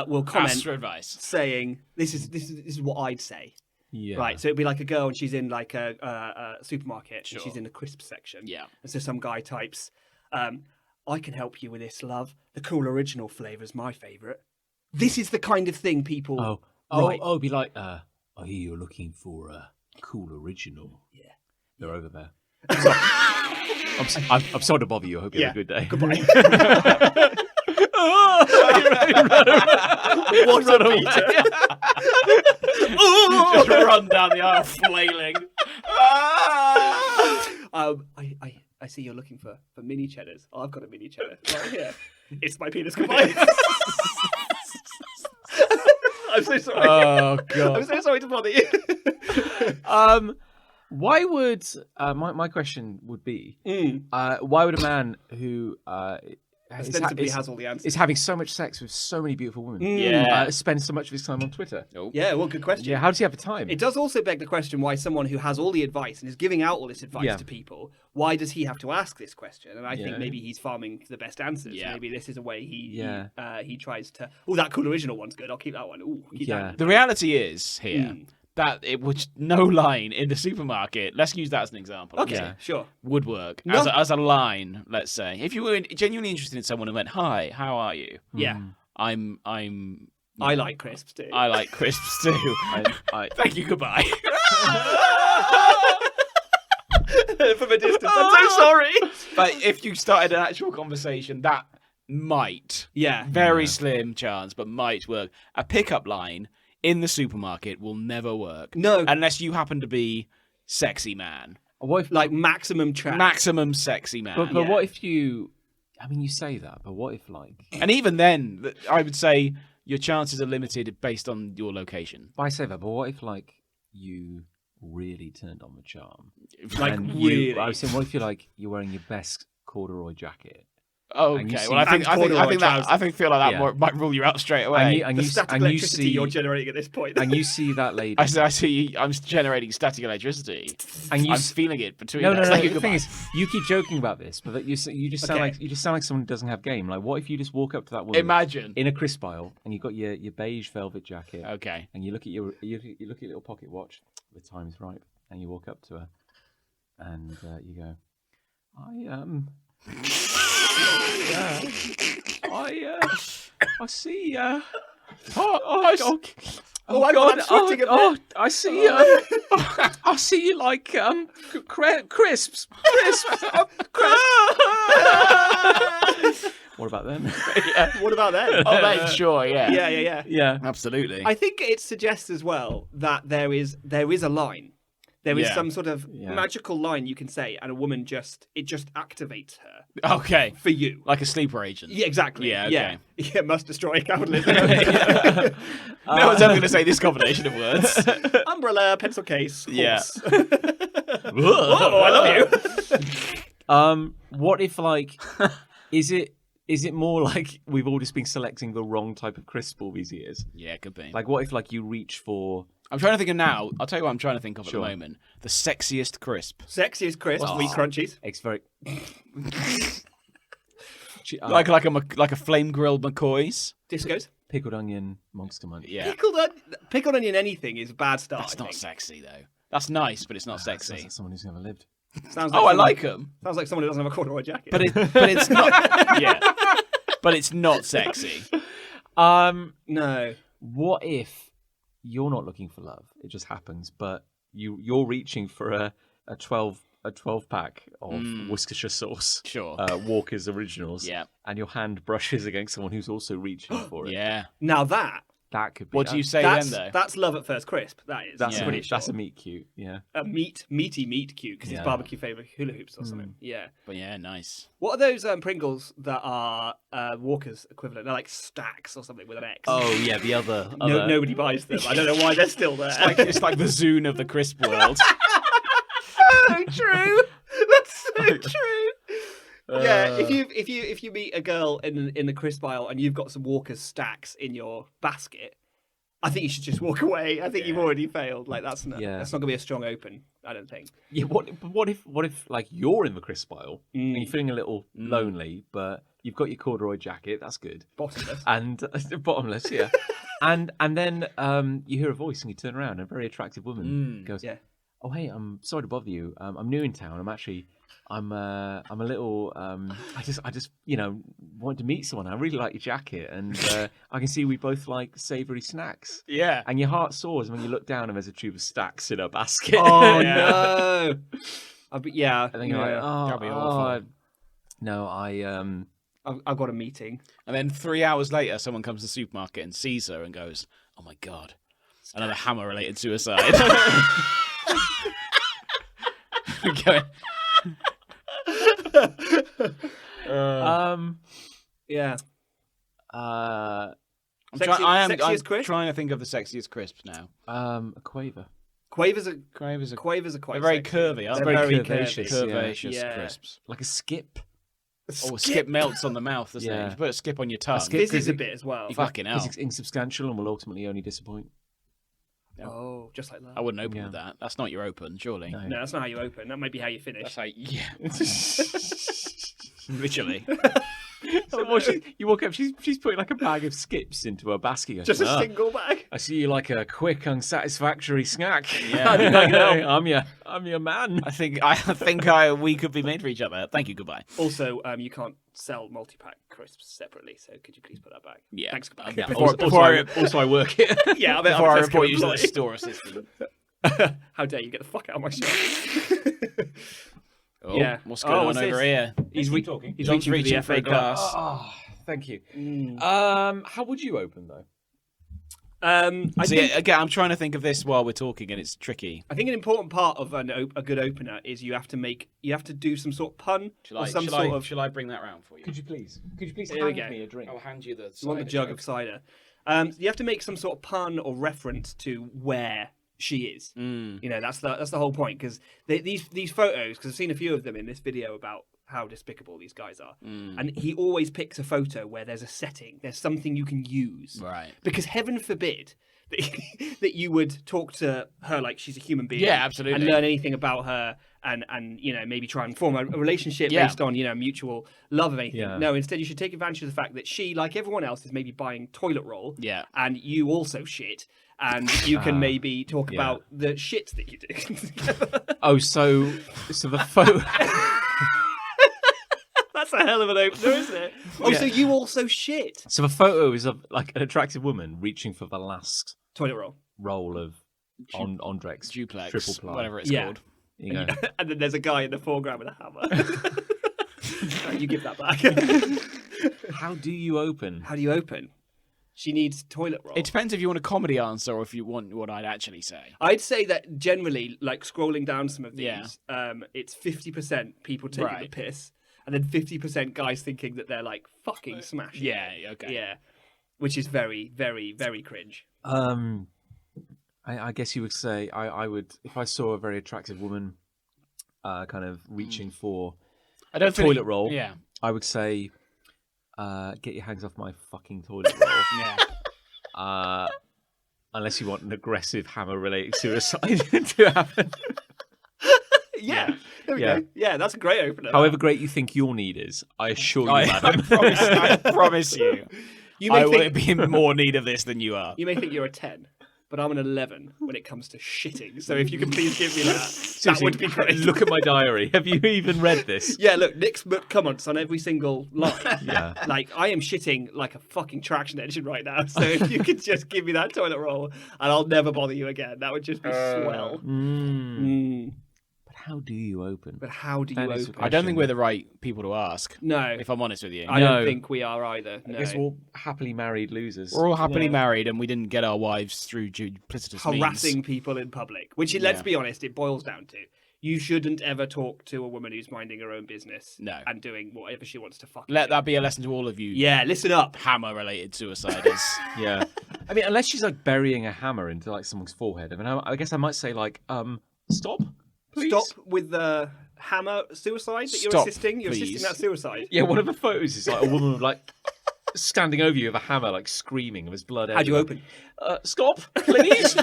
will comment Ask for advice. saying, "This is what I'd say." Yeah. Right, so it'd be like a girl and she's in like a supermarket and she's in the crisp section. Yeah. And so some guy types, "I can help you with this, love. The cool original flavour's my favourite." This is the kind of thing people write. It'd be like, I hear you're looking for a cool original. Yeah. They're over there. I'm sorry to bother you. I hope you have a good day. Goodbye. What a beater. Just run down the aisle flailing. I see you're looking for mini cheddars. Oh, I've got a mini cheddar right here. It's my penis. Goodbye. I'm so sorry. Oh god. I'm so sorry to bother you. Why would my question would be why would a man who Ostensibly has all the answers. is having so much sex with so many beautiful women spend so much of his time on Twitter? Yeah, well, good question. Yeah, how does he have the time? It does also beg the question why someone who has all the advice and is giving out all this advice Yeah. to people, why does he have to ask this question? And I Yeah. think maybe he's farming for the best answers. Yeah. Maybe this is a way he tries to. Oh, that cool original one's good. I'll keep that one. Ooh, keep that one. The reality is here that it was no line in the supermarket. Let's use that as an example. Okay, sure. Would work No. as a line. Let's say if you were genuinely interested in someone and went, "Hi, how are you?" Yeah, I'm. I like crisps too. I like crisps too. Thank you. Goodbye. From a distance. I'm so sorry. But if you started an actual conversation, that might, Yeah. very slim chance, but might work. A pickup line in the supermarket will never work. No. Unless you happen to be sexy man. What if, Like maximum chat. Maximum sexy man. but what if you? I mean, you say that, but what if And even then, I would say your chances are limited based on your location. I say that, but what if you really turned on the charm? Like And really. I was saying, what if you're wearing your best corduroy jacket? Okay, And you well, see- I feel like that Yeah. might rule you out straight away. And the you static and you electricity see you're generating at this point. and you see that lady. I see. I'm generating static electricity. And you I'm s- feeling it between. No. us. The Like, thing goodbye. is, you keep joking about this, but that you just sound Okay. like someone who doesn't have game. Like, what if you just walk up to that woman Imagine. in a crisp aisle and you got your beige velvet jacket, Okay. and you look at your little pocket watch. The time is ripe, and you walk up to her, and you go, I see. I got that shifting a bit. I see. I see you like crisps. What about them? What about then? Oh, that's sure, yeah. Yeah. Yeah. Absolutely. I think it suggests as well that there is a line. There is Yeah. some sort of Yeah. magical line you can say, and a woman just activates her Okay. for you. Like a sleeper agent. Yeah, exactly. Yeah, okay. Yeah, must destroy capitalism. No one's ever going to say this combination of words. Umbrella, pencil case, Yeah. horse. Whoa, I love you. What if like, is it more like we've all just been selecting the wrong type of crisp all these years? Yeah, it could be. Like, what if like you reach for? I'm trying to think of now. I'll tell you what I'm trying to think of Sure. at the moment. The sexiest crisp. Sexiest crisp, wheat crunchies. It's very. Like a flame grilled McCoy's. Discos. Pickled onion, Monster Munch. Yeah. Pickled onion anything is a bad start. That's I not think. sexy though. That's nice, but it's not Sounds sexy. like someone who's never lived. Sounds Oh, I someone- like them. Sounds like someone who doesn't have a corduroy jacket. But it's not. Yeah. But it's not sexy. no. What if you're not looking for love? It just happens, but you're reaching for a 12 pack of Worcestershire sauce. Sure. Walker's Originals. Yeah. And your hand brushes against someone who's also reaching for it. Yeah. Now that That could be. What do you say that's then though? that's love at first crisp. That is. That's Yeah. a that's a meat cute. Yeah. a meaty meat cute because Yeah. it's barbecue flavour hula hoops or something. Yeah. But yeah, nice. What are those Pringles that are Walker's equivalent? They're like stacks or something with an X. Oh yeah, the other. No, nobody buys them. I don't know why they're still there. It's like the Zune of the crisp world. so true. That's so true. Yeah, if you meet a girl in the crisp aisle and you've got some Walker's stacks in your basket, I think you should just walk away. I think you've already failed. Like that's not gonna be a strong open. I don't think. Yeah. What if like you're in the crisp aisle and you're feeling a little lonely, but you've got your corduroy jacket. That's good. Bottomless. And bottomless, yeah. and then you hear a voice and you turn around and a very attractive woman goes, Yeah. "Oh hey, I'm sorry to bother you. I'm new in town. I'm a little I just wanted to meet someone. I really like your jacket, and I can see we both like savoury snacks. Yeah. And your heart soars when you look down and there's a tube of stacks in a basket. Oh Yeah. no. Yeah. And then you're like, That'd be awful. no, I've got a meeting. And then 3 hours later, someone comes to the supermarket and sees her and goes, "Oh my god, another hammer-related suicide." Going, Yeah. I'm Sexiest crisp? trying to think of the sexiest crisps now. a quaver. Quavers are Quavers are quite they're very sexy. curvy, aren't They're they? very curvaceous, Curvaceous Yeah. crisps. Like a skip. Oh, a skip melts on the mouth, doesn't Yeah. it? You put a skip on your tongue. skip- Fizzy's a bit as well. Fucking hell. It's insubstantial and will ultimately only disappoint. Oh, just like that. I wouldn't open Yeah. with that. That's not your open, surely. No. No, that's not how you open. That might be how you finish. That's how, yeah. Literally. So you walk up, she's putting like a bag of skips into her basket. Goes, Just a "Ah, single bag. I see you like a quick, unsatisfactory snack. Yeah. I think I can help. I'm your man. I think we could be made for each other. Thank you, goodbye. Also, you can't sell multi-pack crisps separately, so could you please put that back? Yeah. Thanks, goodbye. Yeah, Before also I work here. Yeah, I'll Before I Tesco report you to the employee. store assistant. How dare you get the fuck out of my shop? Oh, Yeah. what's going on what's over this? here? He's talking. He's John's reaching reaching for the for a FA Cup. glass. Oh, thank you. Mm. How would you open though? I See, think again, I'm trying to think of this while we're talking, and it's tricky. an important part of a good opener is you have to do some sort of pun or some sort of. Shall I bring that round for you? Could you please Here we hand go. me a drink? I'll hand you the. You want the jug of cider. You have to make some sort of pun or reference to where she is. Mm. You know, that's the whole point, because these photos, because I've seen a few of them in this video about how despicable these guys are, and he always picks a photo where there's a setting, there's something you can use, Right. because heaven forbid that you would talk to her like she's a human being, Yeah, absolutely. and learn anything about her, and maybe try and form a relationship Yeah. based on mutual love of anything. Yeah. No, instead you should take advantage of the fact that she, like everyone else, is maybe buying toilet roll, Yeah. and you also shit, and you can maybe talk yeah. about the shits that you do. Oh, so the photo. That's a hell of an opener, isn't it? Oh, so you also shit. So the photo is of like an attractive woman reaching for the last Toilet roll. roll of Ondrex Duplex. triple ply. Whatever it's Yeah. called. You know. And then there's a guy in the foreground with a hammer. You give that back. How do you open? How do you open? She needs toilet roll. It depends if you want a comedy answer or if you want what I'd actually say. I'd say that generally, like scrolling down some of these, Yeah. it's 50% people taking the Right. piss, and then 50% guys thinking that they're like fucking smashing. Yeah, okay. Yeah. Which is very, very, very cringe. I guess you would say I would, if I saw a very attractive woman kind of reaching for I don't a toilet roll, Yeah. I would say, get your hands off my fucking toilet roll. Yeah. Unless you want an aggressive hammer-related suicide to happen. Yeah. There we Yeah. go. Yeah, that's a great opener. However great you think your need is, I assure you, I madam. promise you. you may I will think be in more need of this than you are. you may think you're a 10, but I'm an 11 when it comes to shitting. So if you can please give me that, that Seriously, would be great. Look at my diary. Have you even read this? Yeah, look, Nick's comments on every single line. Yeah. Like, I am shitting like a fucking traction engine right now. So if you could just give me that toilet roll, and I'll never bother you again. That would just be swell. But how do you open? But how do you That is open? I don't think we're the right people to ask, No, if I'm honest with you. I No. don't think we are either. No. I guess we're all happily married losers. We're all happily married and we didn't get our wives through duplicitous Harassing means. people in public, which, let's Yeah. be honest, it boils down to. You shouldn't ever talk to a woman who's minding her own business No. and doing whatever she wants to fucking Let do. that be a lesson to all of you Yeah, listen up. hammer-related suiciders. Yeah. I mean, unless she's like burying a hammer into like someone's forehead. I mean, I guess I might say like, stop, please. Stop with the hammer suicide that you're Stop, assisting. You're assisting please. that suicide. Yeah, one of the photos is like a woman like standing over you with a hammer, like screaming, with his blood. How do you everywhere. open? Stop, please.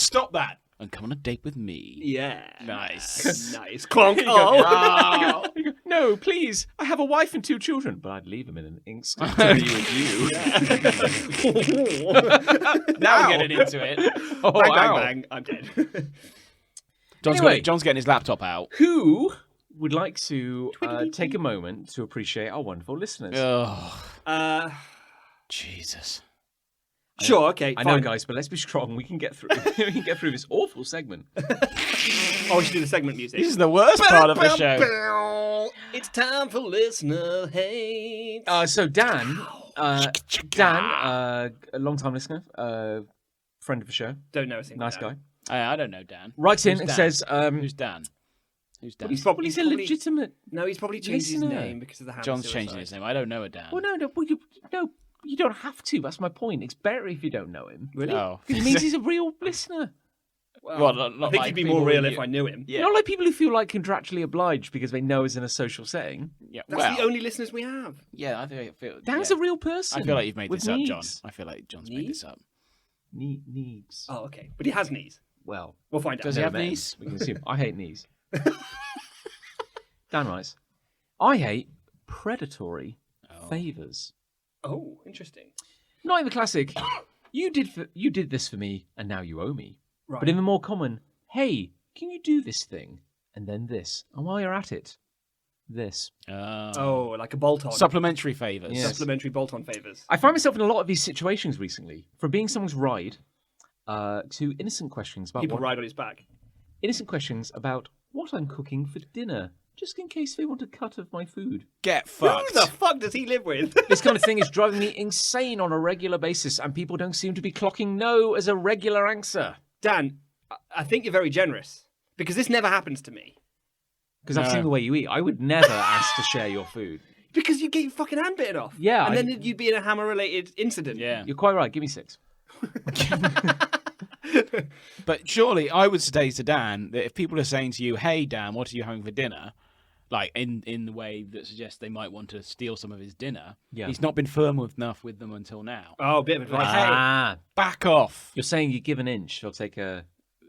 Stop that and come on a date with me. Yeah. Nice. Nice. Clonk. Oh. Oh. You go, no, please. I have a wife and 2 children, but I'd leave them in an instant to be with you. Now we're getting into it. Oh, Bang, bang, wow. bang. I'm dead. Anyway. John's getting his laptop out. Who would like to take a moment to appreciate our wonderful listeners? Oh, Jesus. Sure, okay. I fine. know, guys, but let's be strong. We can get through. We can get through this awful segment. Oh, we should do the segment music. This is the worst part of the show. It's time for listener hate. So Dan, a long-time listener, friend of the show, Don't know a single nice Dan. guy, I don't know, Dan. writes in Who's and Dan? says, Who's Dan? Who's Dan? He's probably, he's a legitimate. No, he's probably changed his listener. name because of the hammer John's suicide. changing his name. I don't know a Dan. Well, no, you don't have to. That's my point. It's better if you don't know him. Really? Oh. It means he's a real listener. Well, not I think like he'd be people more real with if you. I knew him. Yeah. Not like people who feel like contractually obliged because they know us in a social setting. Yeah. That's Well, the only listeners we have. yeah, I feel. Dan's yeah. a real person. I feel like you've made with this up, John. needs. I feel like John's made this up. Needs. Oh, okay. But he has knees. Well, We'll find out. Does he have never met him. knees? We can assume. I hate knees. Dan writes, I hate predatory favours. Oh, interesting. Not in the classic, you did this for me and now you owe me. Right. But in the more common, hey, can you do this thing? And then this. And while you're at it, this. Oh, like a bolt-on. Supplementary favours. Yes. Supplementary bolt-on favours. I find myself in a lot of these situations recently, from being someone's ride to innocent questions about People ride on his back. innocent questions about what I'm cooking for dinner, just in case they want a cut of my food. Get fucked. Who the fuck does he live with? This kind of thing is driving me insane on a regular basis, and people don't seem to be clocking no as a regular answer. Dan, I think you're very generous because this never happens to me. Because I've seen the way you eat. I would never ask to share your food. Because you get your fucking hand bitten off. Yeah, And I- then you'd be in a hammer-related incident. Yeah. You're quite right. Give me 6. But surely I would say to Dan that if people are saying to you, hey, Dan, what are you having for dinner? Like in the way that suggests they might want to steal some of his dinner, Yeah. he's not been firm enough with them until now. Oh, a bit of advice. Hey, back off. You're saying you give an inch, I'll take a...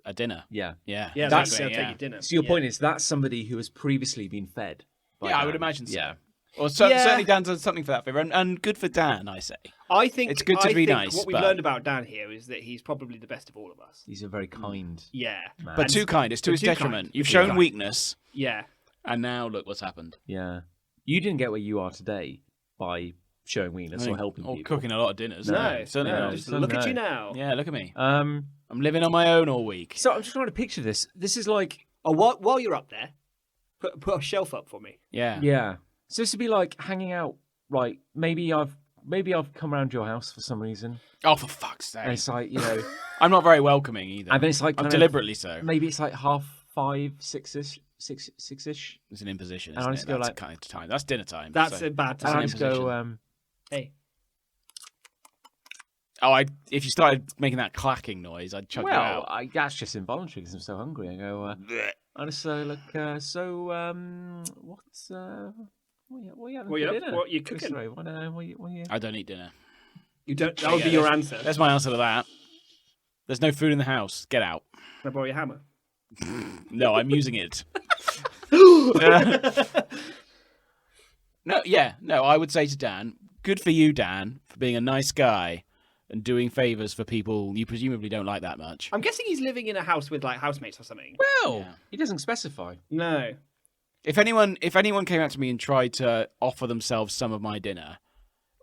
A dinner. Yeah. Yeah. Yeah, That's- that's, I'll yeah. take your dinner. So your Yeah. point is that's somebody who has previously been fed. by Yeah, I Dan. would imagine so. Yeah. Or Yeah. certainly Dan does something for that favour, and good for Dan, I say. I think It's good to I be think nice, What we've but- learned about Dan here is that he's probably the best of all of us. He's a very kind Yeah. man. But too kind. It's to but his too detriment. kind. You've Too shown kind. weakness, Yeah. and now look what's happened. Yeah. You didn't get where you are today by showing weakness or helping Or people. cooking a lot of dinners. No, certainly no, not. just No. look at you now. Yeah, look at me. Um, I'm living on my own all week. so I'm just trying to picture this. This is like... Oh, while you're up there, put a shelf up for me. Yeah. Yeah. So this would be like hanging out right, maybe I've come around your house for some reason. Oh, for fuck's And sake! it's like, you know, I'm not very welcoming either. and then it's like I'm kind of- deliberately so. maybe it's like 5:30, 6ish. It's an imposition. And Isn't I it? just go That's like- kind of time. That's dinner time. That's so. a bad And I time. just go, Hey, If you started making that clacking noise, I'd chuck you well, out. that's just involuntary because I'm so hungry. I go, I just say, look, what's what you having What for you up- dinner? what you cooking? Sorry, what you... I don't eat dinner. you don't. That would be your answer. That's my answer to that. There's no food in the house. Get out. Can I borrow your hammer? No, I'm using it. No, I would say to Dan, good for you, Dan, for being a nice guy and doing favours for people you presumably don't like that much. I'm guessing he's living in a house with like housemates or something. Well, Yeah. he doesn't specify. No. If anyone came out to me and tried to offer themselves some of my dinner,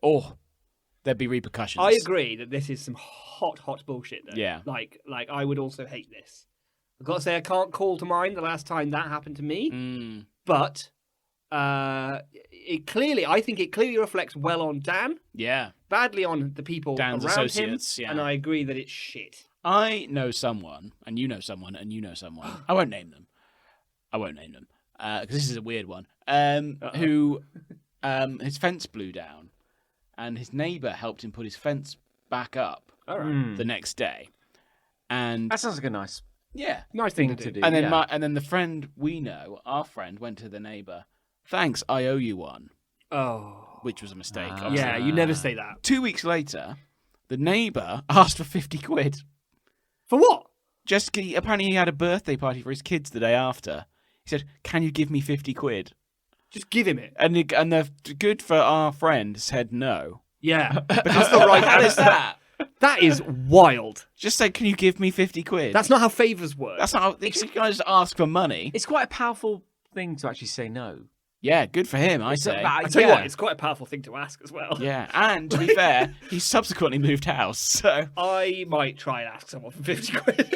there'd be repercussions. I agree that this is some hot bullshit. Though. Yeah. Like I would also hate this. I've got to say I can't call to mind the last time that happened to me, but I think it clearly reflects well on Dan, Yeah. badly on the people Dan's around associates, him, yeah. and I agree that it's shit. I know someone, and you know someone, and you know someone. I won't name them. Because this is a weird one. Who his fence blew down, and his neighbour helped him put his fence back up All right. the next day. And That sounds like a nice yeah, Nice thing to do. and then yeah. and then the friend we know, our friend, went to the neighbour. Thanks, I owe you one, Oh. which was a mistake. Ah. obviously. Yeah, you never say that. 2 weeks later, the neighbour asked for 50 quid. For what? Apparently he had a birthday party for his kids the day after. He said, "Can you give me 50 quid?" Just give him it. And the good for our friend said no. Yeah. Because the right how is that? That is wild. Just say, "Can you give me 50 quid?" That's not how favours work. That's not how you can't just ask for money. It's quite a powerful thing to actually say no. Yeah, good for him, I say. I tell you what, it's quite a powerful thing to ask as well. Yeah, and to be fair, he subsequently moved house, so I might try and ask someone for 50 quid.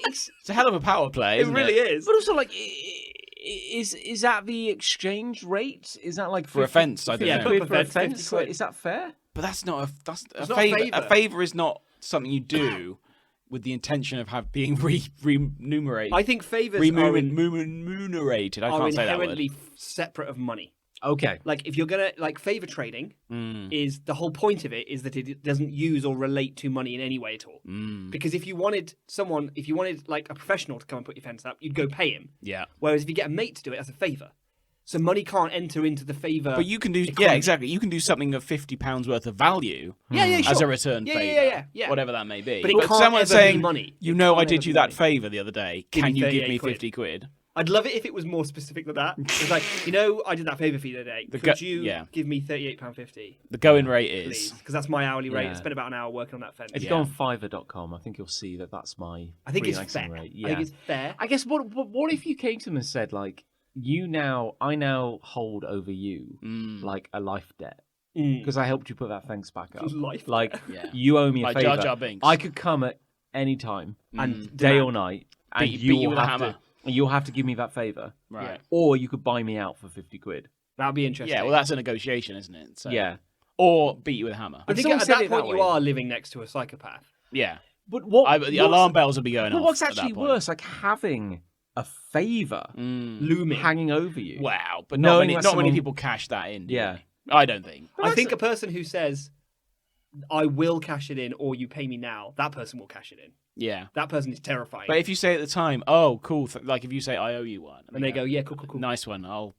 it's a hell of a power play. It Isn't really is. But also, like, is that the exchange rate? Is that like For a 50 fence, I don't Yeah, know. quid for a 50 fence? quid. Like, is that fair? But that's not a It's not a favour. favour. A favour is not something you do with the intention of being remunerated. I think favours remunerated. I are can't say that word. inherently separate of money. Okay. Like, if you're going to, like, favour trading is, the whole point of it is that it doesn't use or relate to money in any way at all. Because if you wanted, like, a professional to come and put your fence up, you'd go pay him. Yeah. Whereas if you get a mate to do it as a favour, so money can't enter into the favour. But you can do, economy. exactly. You can do something of £50 worth of value Yeah, as sure. a return Yeah, favour, yeah. whatever that may be. But it can't someone ever be saying, money. you It know, I can't did ever you be that money. favour the other day. Give Can me you give 38 me quid. 50 quid? I'd love it if it was more specific than that. It's like, you know, I did that favour for you the other day. Could you give me £38.50? The going rate Please, is because that's my hourly rate. I Yeah. spent about an hour working on that fence. If you go on Fiverr.com, I think you'll see that that's my I think it's freelancing fair. rate. Yeah. I think it's fair. I guess what if you came to them and said, like, I now hold over you like a life debt because I helped you put that fence back up. Life like Yeah. you owe me a Like favor. Jar Jar Binks. I could come at any time And day demand. or night, and Beat you with a have hammer. to. And you'll have to give me that favor, right. or you could buy me out for 50 quid. That'd be interesting. Yeah, well, that's a negotiation, isn't it? So. Yeah, Or beat you with a hammer. I think someone at said that it that point you way. are living next to a psychopath. Yeah. but what? The alarm bells will be going But off. what's at actually that point. worse, like having a favor Looming. hanging over you? Wow, but Knowing not that many someone- people cash that in. Do Yeah. they? I don't think. I think a person who says, I will cash it in or you pay me now, that person will cash it in. Yeah, That person is terrifying. but if you say at the time, "Oh, cool," like if you say, "I owe you one," and they go, yeah, cool. "Nice one, I'll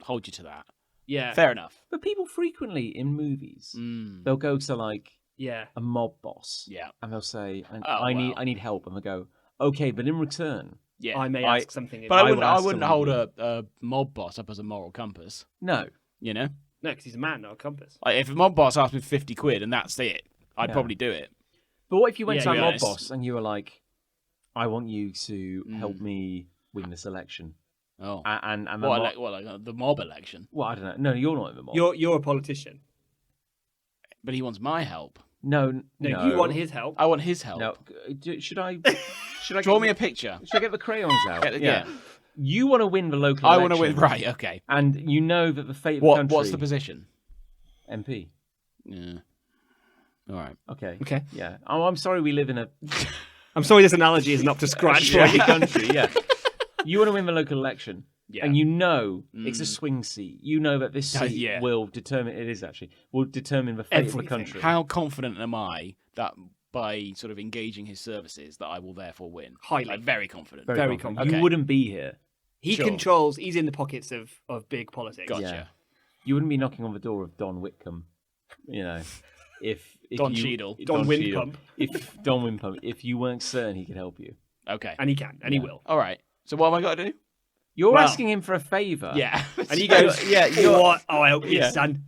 hold you to that." Yeah. Fair enough. But people frequently in movies, Mm. they'll go to like Yeah. a mob boss, Yeah, and they'll say, Oh, I well. need help," and they go, "Okay, but in return, yeah. I may I- ask something. but I will wouldn't. I ask wouldn't someone hold you- a mob boss up as a moral compass. no." You know, No, because he's a man, not a compass. like if a mob boss asked me 50 quid and that's it, I'd Yeah. probably do it. But what if you went Yeah, to a to be mob honest. boss and you were like, "I want you to help me win this election," Oh, and the what mob- like the mob election? well, I don't know. No, you're not in the mob. You're a politician. But he wants my help. No, No, you want his help. I want his help. No, should I? Should I Draw get me the- a picture. Should I get the crayons out? Yeah. You want to win the local I election. want to win. Right. Okay. And you know that the fate of the What's country... the position? MP. Yeah. All right. Okay. Okay. Yeah. Oh, I'm sorry we live in a I'm sorry this analogy isn't up to scratch for shitty you. country. Yeah. You want to win the local election. Yeah. And you know it's a swing seat. You know that this seat Yeah. will determine. It is actually will determine the fate of the Everything. country. How confident am I that by sort of engaging his services that I will therefore win? Highly. Like, very confident. Very confident. confident. You wouldn't be here. He Sure. controls. He's in the pockets of big politics. Gotcha. Yeah. You wouldn't be knocking on the door of Don Whitcomb. You know, if Don you, Cheadle. Don Cheadle. Windpump. If Don Windpump, if you weren't certain he could help you, Okay. And he can, and he will. All right. So what have I got to do? you're Well- asking him for a favour. Yeah. And he goes, Yeah, you're- what? I'll help you, Yeah. son.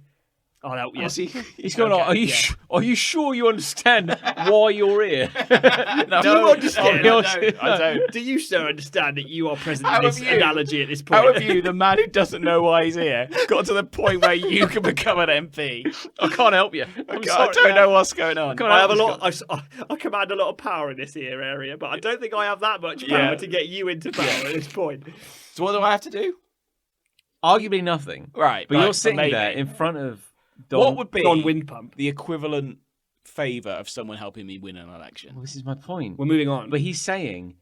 I'll help you. What's he? He's going, Okay, are you yeah. are you sure you understand why you're here? No, Do you understand? I don't. Do you, sir, understand that you are present How in this have you- analogy at this point? How have you, the man who doesn't know why he's here, got to the point where you can become an MP? I can't help you. I don't know what's going on. Can't I have a help lot. I command a lot of power in this here area, but I don't think I have that much power Yeah. to get you into power at this point. So what do I have to do? Arguably nothing. Right. But right, you're sitting maybe. there in front of Don. What would be Don Windpump. the equivalent favour of someone helping me win an election? Well, this is my point. We're moving on. But he's saying,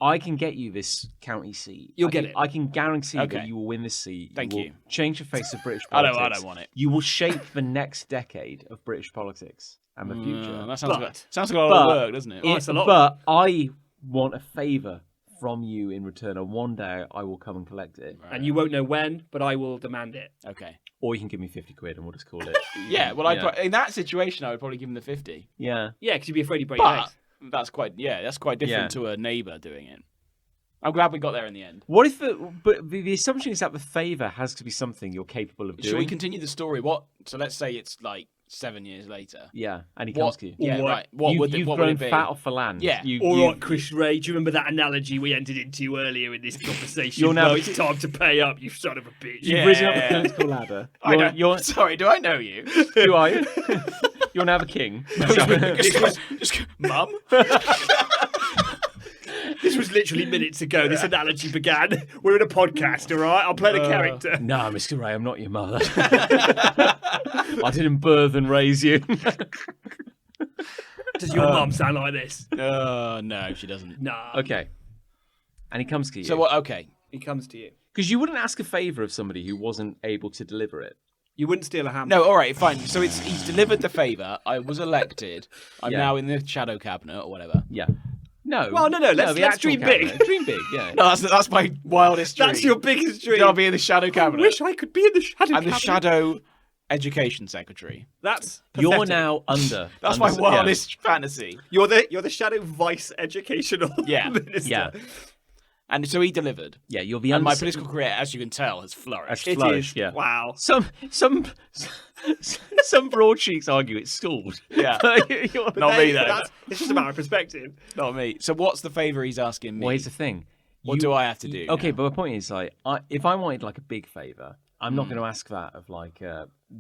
I can get you this county seat. You'll I get can- it. I can guarantee Okay. that you will win this seat. Thank will you. Change the face of British I politics. don't want it. You will shape the next decade of British politics and the future. That sounds But- sounds like a lot but of work, doesn't it? Oh, it's a lot. But I want a favour from you in return, and one day I will come and collect it. And you won't know when, but I will demand it. Okay. Or you can give me 50 quid and we'll just call it. Yeah. Well, Yeah. in that situation, I would probably give him the 50. Yeah. Yeah, because you'd be afraid he'd break your But legs. that's quite different Yeah. to a neighbour doing it. I'm glad we got there in the end. What if the assumption is that the favour has to be something you're capable of doing? Shall we continue the story? So let's say it's like 7 years later. Yeah, and he What? comes to you. Yeah, What? right. What you've would it, you've what grown would it be? fat off the land. Yeah. All right, Chris Ray, do you remember that analogy we entered into earlier in this conversation? You're now- Well, it's time to pay up, you son of a bitch. You've Yeah. risen up the political ladder. I know. You're, Sorry, do I know you? who are you? You're now the king. Mum? This was literally minutes ago. This analogy began. We're in a podcast, all right? I'll play the character. No, Mr. Ray, I'm not your mother. I didn't birth and raise you. Does your mum sound like this? No, she doesn't. Nah. Okay. And he comes to you. So what? Okay. He comes to you. Because you wouldn't ask a favour of somebody who wasn't able to deliver it. You wouldn't steal a hammer. No, all right, fine. So he's delivered the favour. I was elected. I'm Yeah. now in the shadow cabinet or whatever. Yeah. No. Well, no, let's the actual dream big. cabinet. Dream big, yeah. No, that's my wildest dream. That's your biggest dream. I'll be in the shadow cabinet. I wish I could be in the shadow I'm the cabinet. shadow education secretary. That's You're pathetic. now under. That's my under- wildest fantasy. You're the shadow vice educational Yeah. minister. Yeah. And so he delivered. Yeah, you're the And my under- political career, as you can tell, has flourished. It Flourish, is. yeah. Wow. Some broadsheets argue it's stalled. Yeah. You're- Not me, though. It's just a matter of perspective. Not me. So what's the favour he's asking me? Well, here's the thing. What do I have to do Okay, now? but the point is, like, if I wanted like a big favour, I'm not going to ask that of like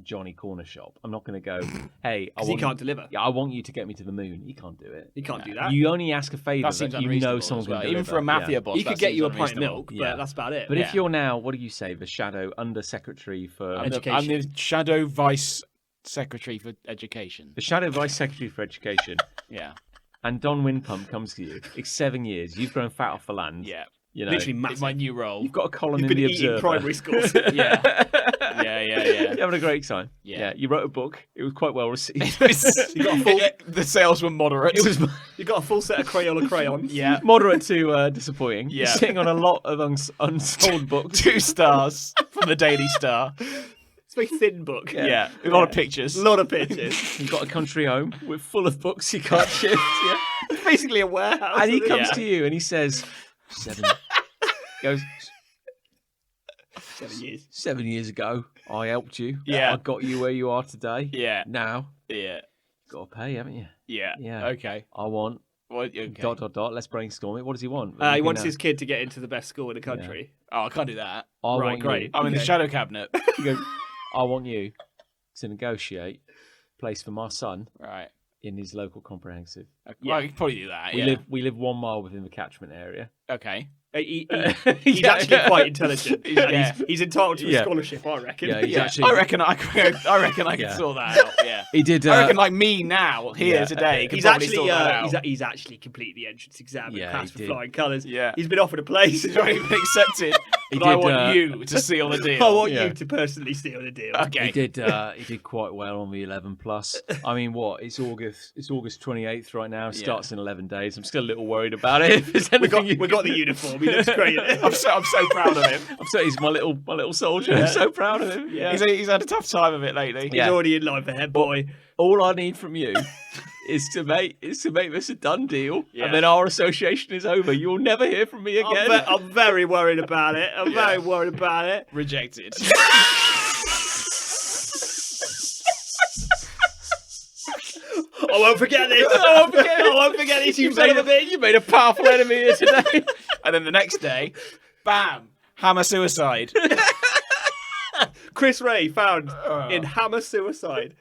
Johnny Corner Shop. I'm not going to go, hey, I Because he want can't deliver. Yeah, I want you to get me to the moon. He can't do it. He can't do that. You only ask a favour That seems that you unreasonable know as someone's well. going to Even deliver. for a mafia Yeah. boss, he that could get seems you a pint of unreasonable. milk, Yeah. but that's about it. But Yeah. if you're now, what do you say, the shadow under secretary for I'm Education. the shadow vice secretary for education. the shadow vice secretary for education, Yeah. and Don Windpump comes to you. It's 7 years. You've grown fat off the land. Yeah. You know, literally It's massive. my new role. you've got a column You've in been the eating Observer. primary schools. Yeah. Yeah. You're having a great time. Yeah. You wrote a book. It was quite well received. You got a full, The sales were moderate. It was you got a full set of Crayola crayons. Yeah. moderate to disappointing. Yeah. You're sitting on a lot of unsold books. 2 stars from the Daily Star. It's a very thin book. Yeah. A lot of pictures. A lot of pictures. You've got a country home with full of books you can't shift. Yeah. It's basically a warehouse. And he isn't it? comes Yeah. to you and he says, 7. Goes, 7 years. 7 years ago, I helped you. Yeah. I got you where you are today. Yeah. Now, Yeah. you've got to pay, haven't you? Yeah. Yeah. Okay. I want ... Okay. ... Let's brainstorm it. What does he want? He wants his kid to get into the best school in the country. Oh, I can't do that. I Right, want great. you... I'm in the Okay. shadow cabinet. You go, I want you to negotiate a place for my son Right. in his local comprehensive. Well, I could probably do that. We yeah. live 1 mile within the catchment area. Okay. He's Yeah. actually quite intelligent. And Yeah. he's entitled to a Yeah. scholarship, I reckon. Yeah, he's Yeah, actually- I reckon I can Yeah. sort that out. Yeah, He did. I reckon like me now here yeah. today. Could He's probably actually sort that out. he's actually completed the entrance exam and Yeah, passed he with did. flying colours. Yeah. He's been offered a place. He's not even accepted. He But I did, want you to seal the deal. I want Yeah. you to personally seal the deal. Okay. He did. He did quite well on the 11 plus. I mean, what? It's August. It's August 28th right now. It starts in 11 days. I'm still a little worried about it. If there's We got anything we got the uniform. He looks great. I'm so proud of him. I'm so he's my little soldier. I'm so proud of him. Yeah. He's had a tough time of it lately. He's already in line for head boy. All I need from you is to make this a done deal, Yeah. and then our association is over. You'll never hear from me again. I'm very worried about it. I'm very worried about it. Rejected. I won't forget this. I won't forget. I won't forget this. You son of a bitch. You made a powerful enemy here today. And then the next day, bam, hammer suicide. Chris Ray found in Hammer suicide.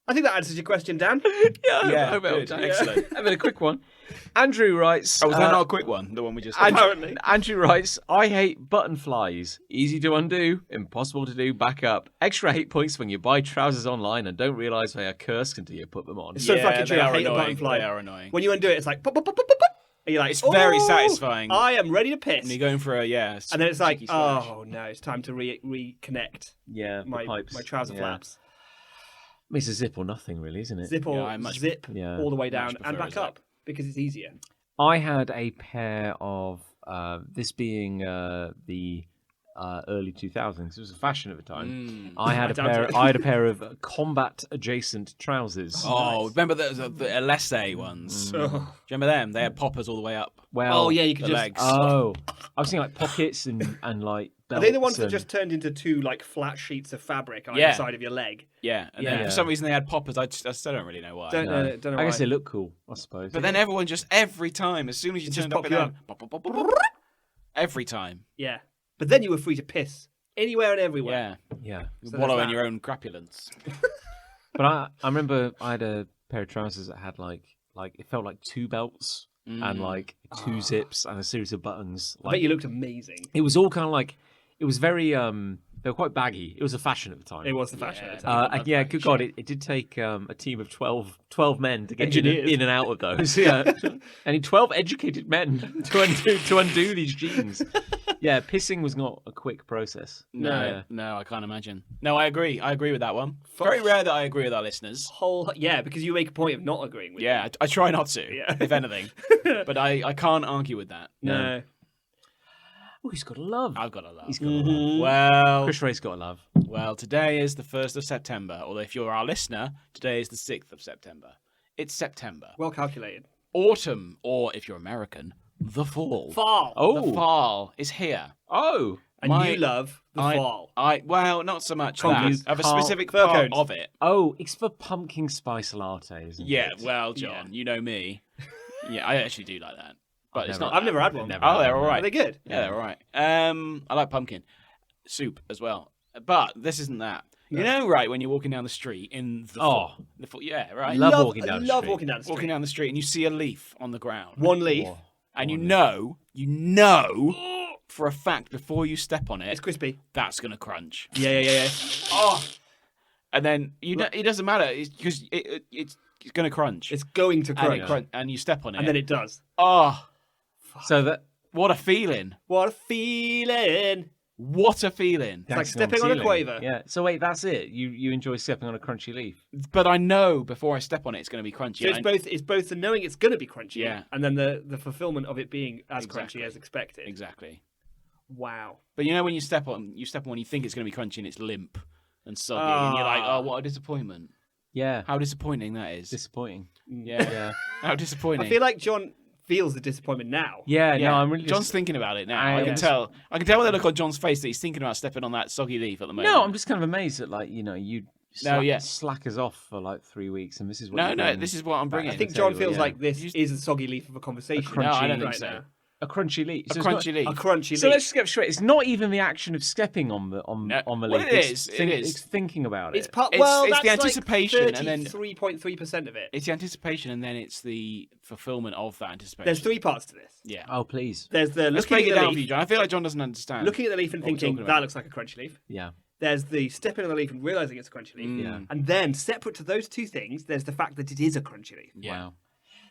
I think that answers your question, Dan. Yeah, I hope it good. helped out. Excellent. And then a quick one. Andrew writes. Oh, was that not a quick one? The one we just Apparently. Andrew writes, I hate button flies. Easy to undo, impossible to do back up. Extra hate points when you buy trousers online and don't realise they are cursed until you put them on. It's so fucking true. they I are hate a annoying. button fly. They are annoying. When you undo it, it's like pop, pop, pop, pop, pop, pop. And you're like, It's very "Oh, satisfying." I am ready to piss. And you're going for a And then it's like, cheeky splash. oh no, it's time to reconnect Yeah, the my pipes. trouser Yeah. flaps. I mean, it's a zip or nothing, really, isn't it? Zip or Yeah, I much- zip yeah, all the way much down prefer and a back zip. up because it's easier. I had a pair of, this being the early 2000s. It was a fashion at the time. I had a pair of combat adjacent trousers. Oh, remember the Alesse ones? Do you remember them? They had poppers all the way up. Well, Oh yeah, you could the just. legs. Oh, I was thinking like pockets and like. Are they the ones belts that and- just turned into two like flat sheets of fabric on Yeah. either side of your leg? Yeah, and then Yeah. for some reason they had poppers. I still don't really know why. Don't No. know. Don't know. I why. guess they look cool, I suppose. But then everyone just every time, as soon as you Just turned pop up you and up. down, pop, pop, pop, pop, pop, every time. Yeah, but then you were free to piss anywhere and everywhere. Yeah, yeah. So wallow there's in that. your own crapulence. But I remember I had a pair of trousers that had like it felt like two belts and like two zips and a series of buttons. I Like bet you looked amazing. it was all kind of like it was very they were quite baggy. It was a fashion at the time. It was the fashion. Yeah. at the time. And yeah, good God, it did take a team of 12 men to get Engineers. in and out of those. Yeah, I need 12 educated men to undo these jeans. Yeah, pissing was not a quick process. No, I can't imagine. No, I agree. I agree with that one. Very rare that I agree with our listeners. Yeah, because you make a point of not agreeing with. Yeah, I try not to, Yeah. if anything. But I can't argue with that. No. Oh, he's got a love. I've got a love. He's got a love. Well, Chris Ray's got a love. well, today is the 1st of September. Although if you're our listener, today is the 6th of September. It's September. Well calculated. Autumn, or if you're American, the fall. Fall. Oh, The fall is here. oh, And you love the fall. Well, not so much Conky. that. Of a Can't- specific fur part cones. of it. oh! It's for pumpkin spice latte, isn't Yeah, it? well, John, you know me. Yeah, I actually do like that. But it's not. I've never had one. Oh, they're all Are right. they good? Yeah, they're all right. I like pumpkin soup as well. But this isn't that. You know, right, when you're walking down the street in the fall. The fall, yeah, right. Love walking down the love street. walking down the street. Walking down the street and you see a leaf on the ground. One leaf. Oh. And you know for a fact before you step on it, It's crispy. that's going to crunch. Yeah. Oh. And then it doesn't matter because it's going to crunch. It's going to and, crunch. and you step on it. And then it does. Oh, So that what a feeling. What a feeling. What a feeling. like dancing stepping on a ceiling. quaver. Yeah. So wait, that's it. You enjoy stepping on a crunchy leaf. But I know before I step on it, it's going to be crunchy. So it's both the knowing it's going to be crunchy, Yeah. and then the fulfillment of it being as Exactly. crunchy as expected. Exactly. Wow. But you know when you step on when you think it's going to be crunchy and it's limp and soggy, and you're like, oh, what a disappointment. Yeah. How disappointing that is. Disappointing. Yeah. Yeah. How disappointing. I feel like John feels the disappointment now. Yeah. Yeah, No, I'm really. John's just... thinking about it now. I I can am. tell. I can tell by the look on John's face that he's thinking about stepping on that soggy leaf at the moment. No, I'm just kind of amazed that you slack us off for like 3 weeks, and this is what. No, you're no. doing. This is what I'm bringing. I think tell John you, feels yeah. like this is a soggy leaf of a conversation. crunchy- No, I don't think right so. now. A crunchy leaf. A So it's not- crunchy leaf. A crunchy So leaf. let's get straight. It's not even the action of stepping on the Well, leaf. it is. It is. It's thinking about It's it. part. It's- Well, it's that's the anticipation and then- 3.3% of it. It's the anticipation, and then it's the fulfillment of that anticipation. There's 3 parts to this. Yeah. Oh please. There's the Let's looking break at it the down leaf, for you, John. I feel like John doesn't understand. looking at the leaf and what we're thinking talking that about. looks like a crunchy leaf. Yeah. There's the stepping on the leaf and realizing it's a crunchy leaf. Yeah. And then separate to those 2 things, there's the fact that it is a crunchy leaf. Yeah. Wow.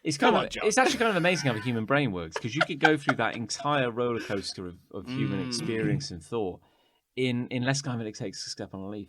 It's Come kind on, of John. it's actually kind of amazing how the human brain works because you could go through that entire roller coaster of human experience and thought in less time than it takes to step on a leaf.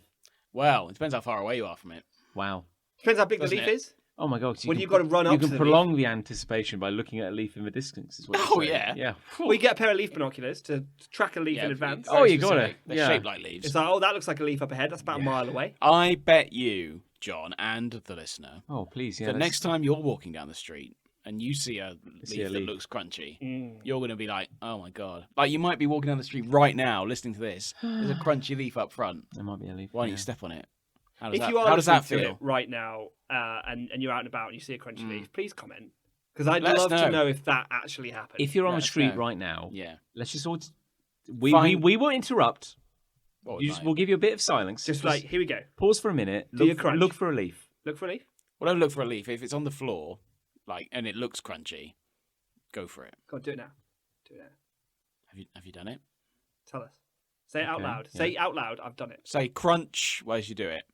Well, it depends how far away you are from it. Wow. Depends how big Doesn't the leaf it? is. Oh my god! So Well, you've got to run You up can to the prolong the anticipation by looking at a leaf in the distance. Is what Oh, you're saying. yeah. Yeah. We get a pair of leaf binoculars to track a leaf Yeah, in advance. Oh, you got specific. it. They're Yeah. shaped like leaves. It's like, oh, that looks like a leaf up ahead. That's about a mile away. I bet you, John, and the listener, Oh please, yeah. that let's- next time you're walking down the street and you see a see a leaf that leaf. looks crunchy, Mm. you're going to be like, oh my god. Like, you might be walking down the street right now listening to this. There's a crunchy leaf up front. There might be a leaf. Why don't yeah. you step on it? How does If that, you are how does that listening to feel? it right now and you're out and about and you see a crunchy leaf, please comment. Because I'd Let us love to know. know if that actually happened. If you're on Let the us street know. right now, Yeah. let's just all. We Fine. won't interrupt. Well, We'll give you a bit of silence. just like, here we go. pause for a minute. Do your Look, crunch. look for a leaf. Look for a leaf. well, don't look for a leaf. If it's on the floor, like, and it looks crunchy, go for it. Go on, do it now. Do it now. Have you done it? Tell us. Say it out Okay, loud. yeah. Say out loud, I've done it. Say crunch as you do it.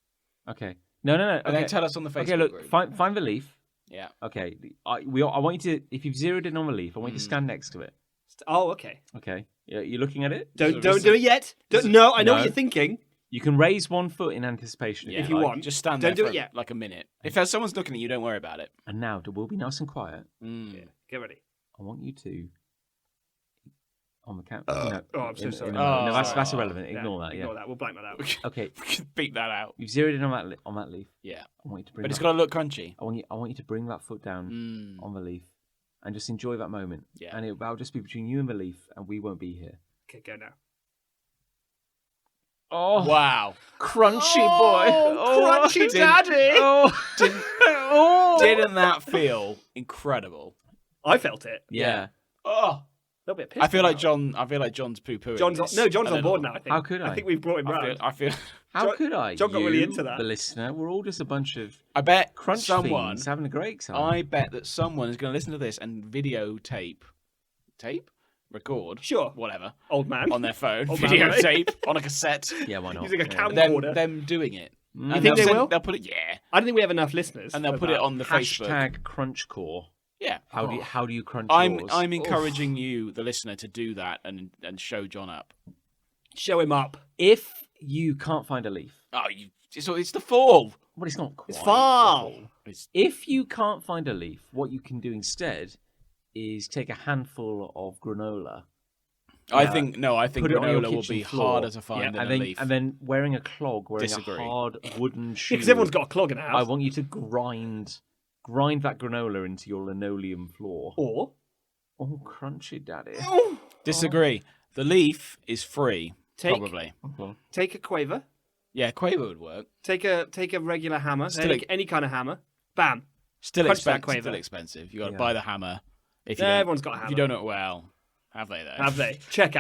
Okay. No. And Okay. then tell us on the Facebook Okay. Look. group. Find the leaf. Yeah. Okay. I want you to. If you've zeroed in on the leaf, I want you to stand next to it. Oh, okay. Okay. You're looking at it. Don't this do it yet. No, I know No. what you're thinking. You can raise one foot in anticipation Yeah, If you like, want. just stand Don't there do for it yet. like a minute. If there's someone's looking at you, don't worry about it. And now we'll be nice and quiet. Yeah, get ready. I want you to. On the count. Oh, I'm so sorry. No, that's sorry. irrelevant. Ignore that. Yeah. Ignore that. We'll blank that out. Okay. We can beat that out. You've zeroed in on that leaf. Yeah. I want you to bring. But it's that- got to look crunchy. I want you to bring that foot down on the leaf, and just enjoy that moment. Yeah. And that'll just be between you and the leaf, and we won't be here. Okay, go now. Oh, Wow. crunchy boy! Oh, crunchy didn't- daddy! Oh, Didn't that feel incredible? I felt it. yeah. Oh. A little bit pissed. I feel like now. John's poo-pooing John's this John's a on little. board now. I think. How could I? I think we've brought him I round. feel. How John- could I? John got really You, into that. The listener, we're all just a bunch of I bet crunch someone. fiends having a great time. I bet that someone is going to listen to this and record, Sure. whatever, Old man. on their phone, Old man, videotape on a cassette. Yeah, why not? Using a Yeah. camcorder. Them doing it. Mm. And think they will? They'll put it, yeah, I don't think we have enough listeners. and they'll for put that. it on the Facebook. Hashtag crunchcore. Yeah. How do you crunch I'm yours? encouraging you, the listener, to do that and show John up. Show him up. If you can't find a leaf, Oh, it's the fall. but it's not quite. It's fall. It's, If you can't find a leaf, what you can do instead is take a handful of granola I think Put it on your granola will kitchen be floor. harder to find Yeah, than and a then leaf. and then wearing a clog, wearing Disagree. a hard wooden shoe. Because everyone's got a clog in the I house. want you to grind that granola into your linoleum floor. Or Oh, crunchy, daddy. Disagree. The leaf is free, take probably. take a quaver. Yeah, Quaver would work. Take a regular hammer. Still Any kind of hammer. Bam. Still Crunch that expensive. Quaver. Still expensive. You got to Yeah. buy the hammer. If you Yeah, don't, everyone's got a If hammer. you don't know, well, have they though? Have they? Check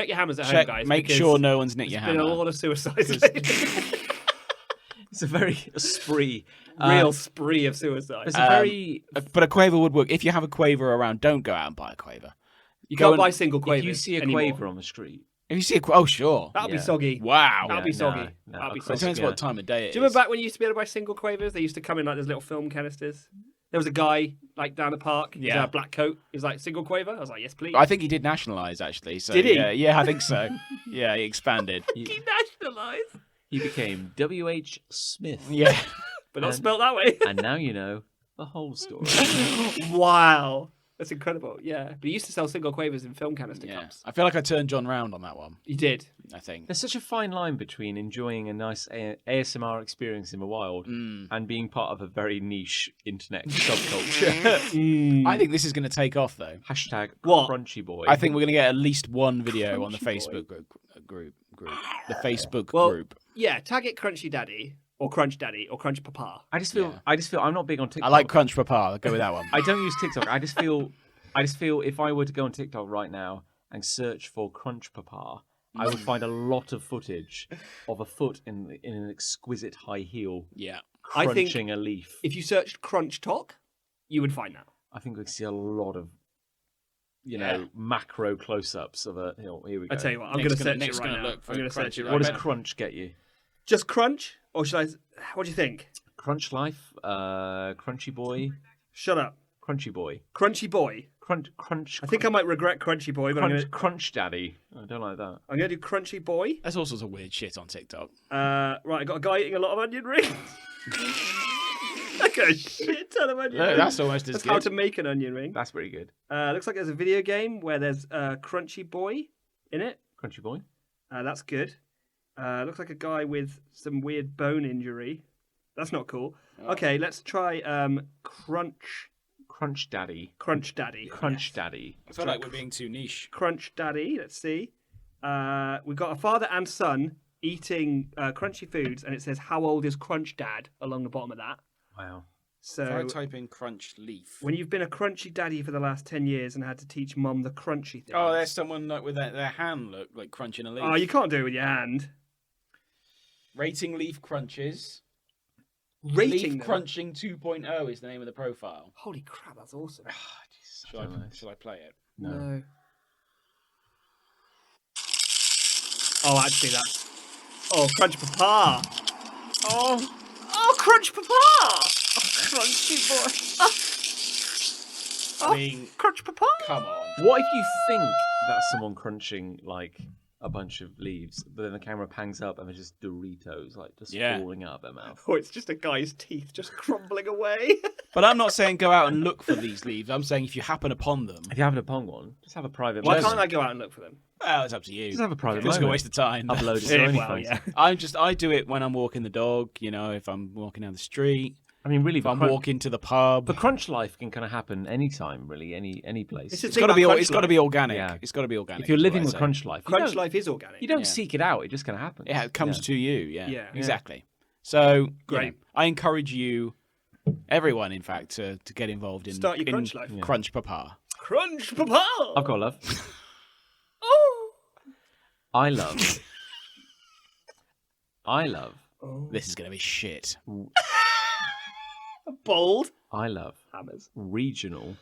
your hammers at Check. home, guys. Make because sure no one's nicked your There's been a hammer. lot of suicides lately. It's a very spree. Real spree of suicide. It's a very. But a Quaver would work. If you have a Quaver around, don't go out and buy a Quaver. You go can't and- buy single quavers If you see a anymore. quaver on the street, If you see oh sure, That'll be Yeah. soggy. wow. That'll be Yeah, soggy. no, That'll be of It course, soggy. depends yeah. what time of day it is. Do you remember back when you used to be able to buy single quavers? They used to come in like those little film canisters. There was a guy like down the park. He Yeah. had a black coat. He was like, single quaver? I was like, yes, please. I think he did nationalise actually. So, Did he? Yeah, I think so. Yeah, he expanded. He nationalised. he became W.H. Smith. Yeah. But not And- spelt that way. And now you know the whole story. Wow. That's incredible. Yeah. But he used to sell single quavers in film canister Yeah. cups. I feel like I turned John round on that one. He did. I think. There's such a fine line between enjoying a nice ASMR experience in the wild and being part of a very niche internet subculture. I think this is going to take off though. Hashtag What? crunchy boy. I think we're going to get at least one video on the Crunchy Facebook group. The Facebook Well, group. Yeah. Tag it Crunchy Daddy or Crunch Daddy or Crunch Papa. I just feel I'm not big on TikTok. I like Crunch Papa. I'll go with that one. I don't use TikTok. I just feel I just feel if I were to go on TikTok right now and search for Crunch Papa, I would find a lot of footage of a foot in an exquisite high heel Yeah. I think crunching a leaf. If you searched Crunch Talk, you would find that. I think we'd see a lot of, macro close-ups of a. Here we go. I tell you what, I'm going to search it right now. Look for I'm going to Crunch search it it right What does now. Crunch get you? Just Crunch, or should I? What do you think? Crunch Life, Crunchy Boy, Shut up, Crunchy Boy, Crunchy Boy. Crunch. I think I might regret Crunchy Boy, but Crunch Daddy. I don't like that. I'm going to do Crunchy Boy. There's all sorts of weird shit on TikTok. Right, I got a guy eating a lot of onion rings. Like a shit ton of onion Look, rings. that's almost as That's good. how to make an onion ring. That's pretty good. Looks like there's a video game where there's Crunchy Boy in it. Crunchy Boy. That's good. Looks like a guy with some weird bone injury. That's not cool. Okay, let's try Crunch Daddy. Crunch Daddy. Crunch Yes. Daddy. I feel like we're being too niche. Crunch Daddy. Let's see. We've got a father and son eating crunchy foods, and it says, "How old is Crunch Dad?" along the bottom of that. Wow. If I So type in crunch leaf. when you've been a crunchy daddy for the last 10 years and had to teach mum the crunchy thing. Oh, there's someone like with their hand look like crunching a leaf. Oh, you can't do it with your hand. Rating leaf crunches. Rating Leaf them. crunching 2.0 is the name of the profile. Holy crap, that's awesome. Shall I play it? No. Oh, actually, that's. Oh, Crunch Papa. Oh, Crunch Papa. Oh, crunchy boy. I mean, Crunch Papa. come on. What if you think that's someone crunching like a bunch of leaves, but then the camera pangs up and there's just Doritos like just falling out of their mouth? Oh, it's just a guy's teeth just crumbling away. But I'm not saying go out and look for these leaves. I'm saying if you happen upon them, If you happen upon one, just have a private. Why moment. can't I go out and look for them? well, it's up to you. Just have a private It's a moment. waste of time. Upload it to Yeah, OnlyFans. well, yeah. I do it when I'm walking the dog. You know, if I'm walking down the street, I mean, really, if I'm walking to the pub. the crunch life can kind of happen anytime, really, any place. It's a It's thing got to about be. Crunch It's got to Life. be organic. Yeah. It's got to be organic. If you're is what living I with say. crunch life, Crunch Life is organic. you don't Yeah. seek it out; it just kind of happens. Yeah, it comes to you. Yeah. Yeah. Exactly. So Great. I encourage you, everyone, in fact, to get involved in Start your in Crunch Life. Yeah. Crunch Papa. Crunch Papa. I've got love. Oh. I love. This is gonna be shit. Bold. I love Hammers. regional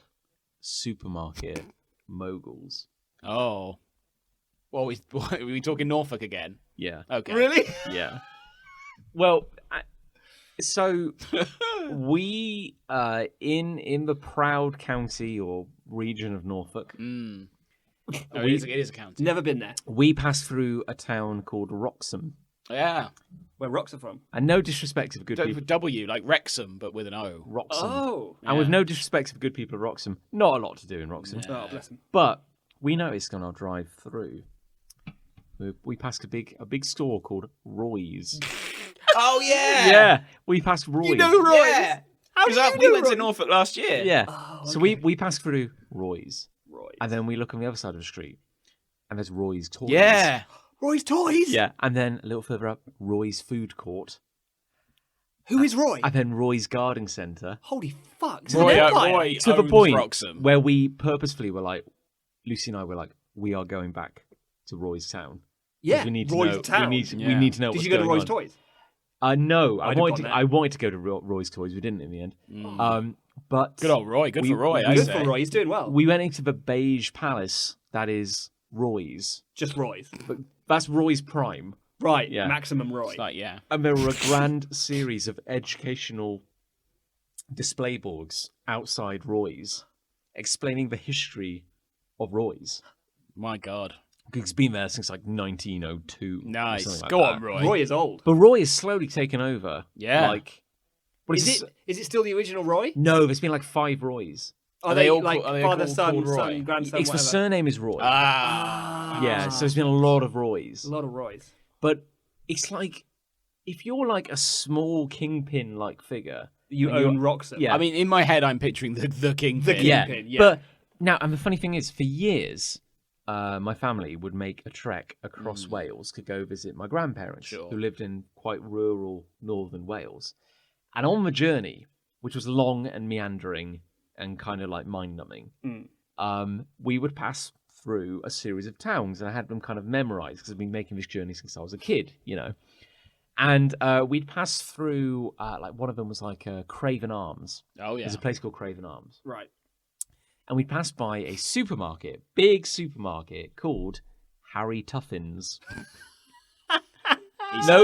supermarket moguls. Oh. Well, are we talking Norfolk again? Yeah, Okay. Really? yeah. Well, so we in the proud county or region of Norfolk, Mm. Oh, We- it is a county. Never been there. we pass through a town called Wroxham. Yeah. Where rocks are from. And no disrespect to the good people, W, like Wrexham, but with an O. Wroxham. Oh. And with Yeah. no disrespect to the good people of Wroxham, not a lot to do in Wroxham. Oh, bless him. But we noticed on our drive through, we passed a big store called Roy's. Oh, yeah. Yeah, we passed Roy's. You know Roy's? Yeah. How Because did you we know went to Roy's? Norfolk last year. Yeah. Oh, So okay. we passed through Roy's, Roy's. and then we look on the other side of the street, and there's Roy's Toys. Yeah. Roy's Toys? Yeah, and then a little further up, Roy's Food Court, Who is Roy? and then Roy's Garden Centre. Holy fuck. It's Roy, an empire. Roy To the owns point Wroxham. where we purposefully were like, Lucy and I were like, we are going back to Roy's Town. 'Cause Yeah. we need to Roy's know. Town. We Yeah. need to know. Did what's you go to going Roy's on. Toys? No, I'd have gone there. I wanted to go to Roy's Toys. We didn't in the end. But Good old Roy. Good We- for Roy, we- I Good say. for Roy. He's doing well. we went into the beige palace that is Roy's. Just Roy's. But that's Roy's Prime. Right. Yeah. Maximum Roy. It's like, yeah. And there were a grand series of educational display boards outside Roy's explaining the history of Roy's. My God. It's been there since like 1902. or Nice. something like Go that. on, Roy. Roy is old. But Roy has slowly taken over. Yeah. Like, what Is it still the original Roy? No, there's been like 5 Roys. Are they they all like are they father, called son, Roy? son, grandson, It's the whatever? surname is Roy. Ah. Yeah, so there's been a lot of Roys. A lot of Roys. But it's like, if you're like a small kingpin like figure, You and own you're- Wroxham. Yeah. I mean, in my head, I'm picturing the king. The yeah. Kingpin, yeah. But now, and the funny thing is, for years, my family would make a trek across Wales to go visit my grandparents, Sure. who lived in quite rural northern Wales. And on the journey, which was long and meandering and kind of like mind-numbing, we would pass through a series of towns, and I had them kind of memorized because I've been making this journey since I was a kid, And we'd pass through, like one of them was like Craven Arms. Oh, yeah. There's a place called Craven Arms. Right. And we'd pass by a supermarket, big supermarket called Harry Tuffins.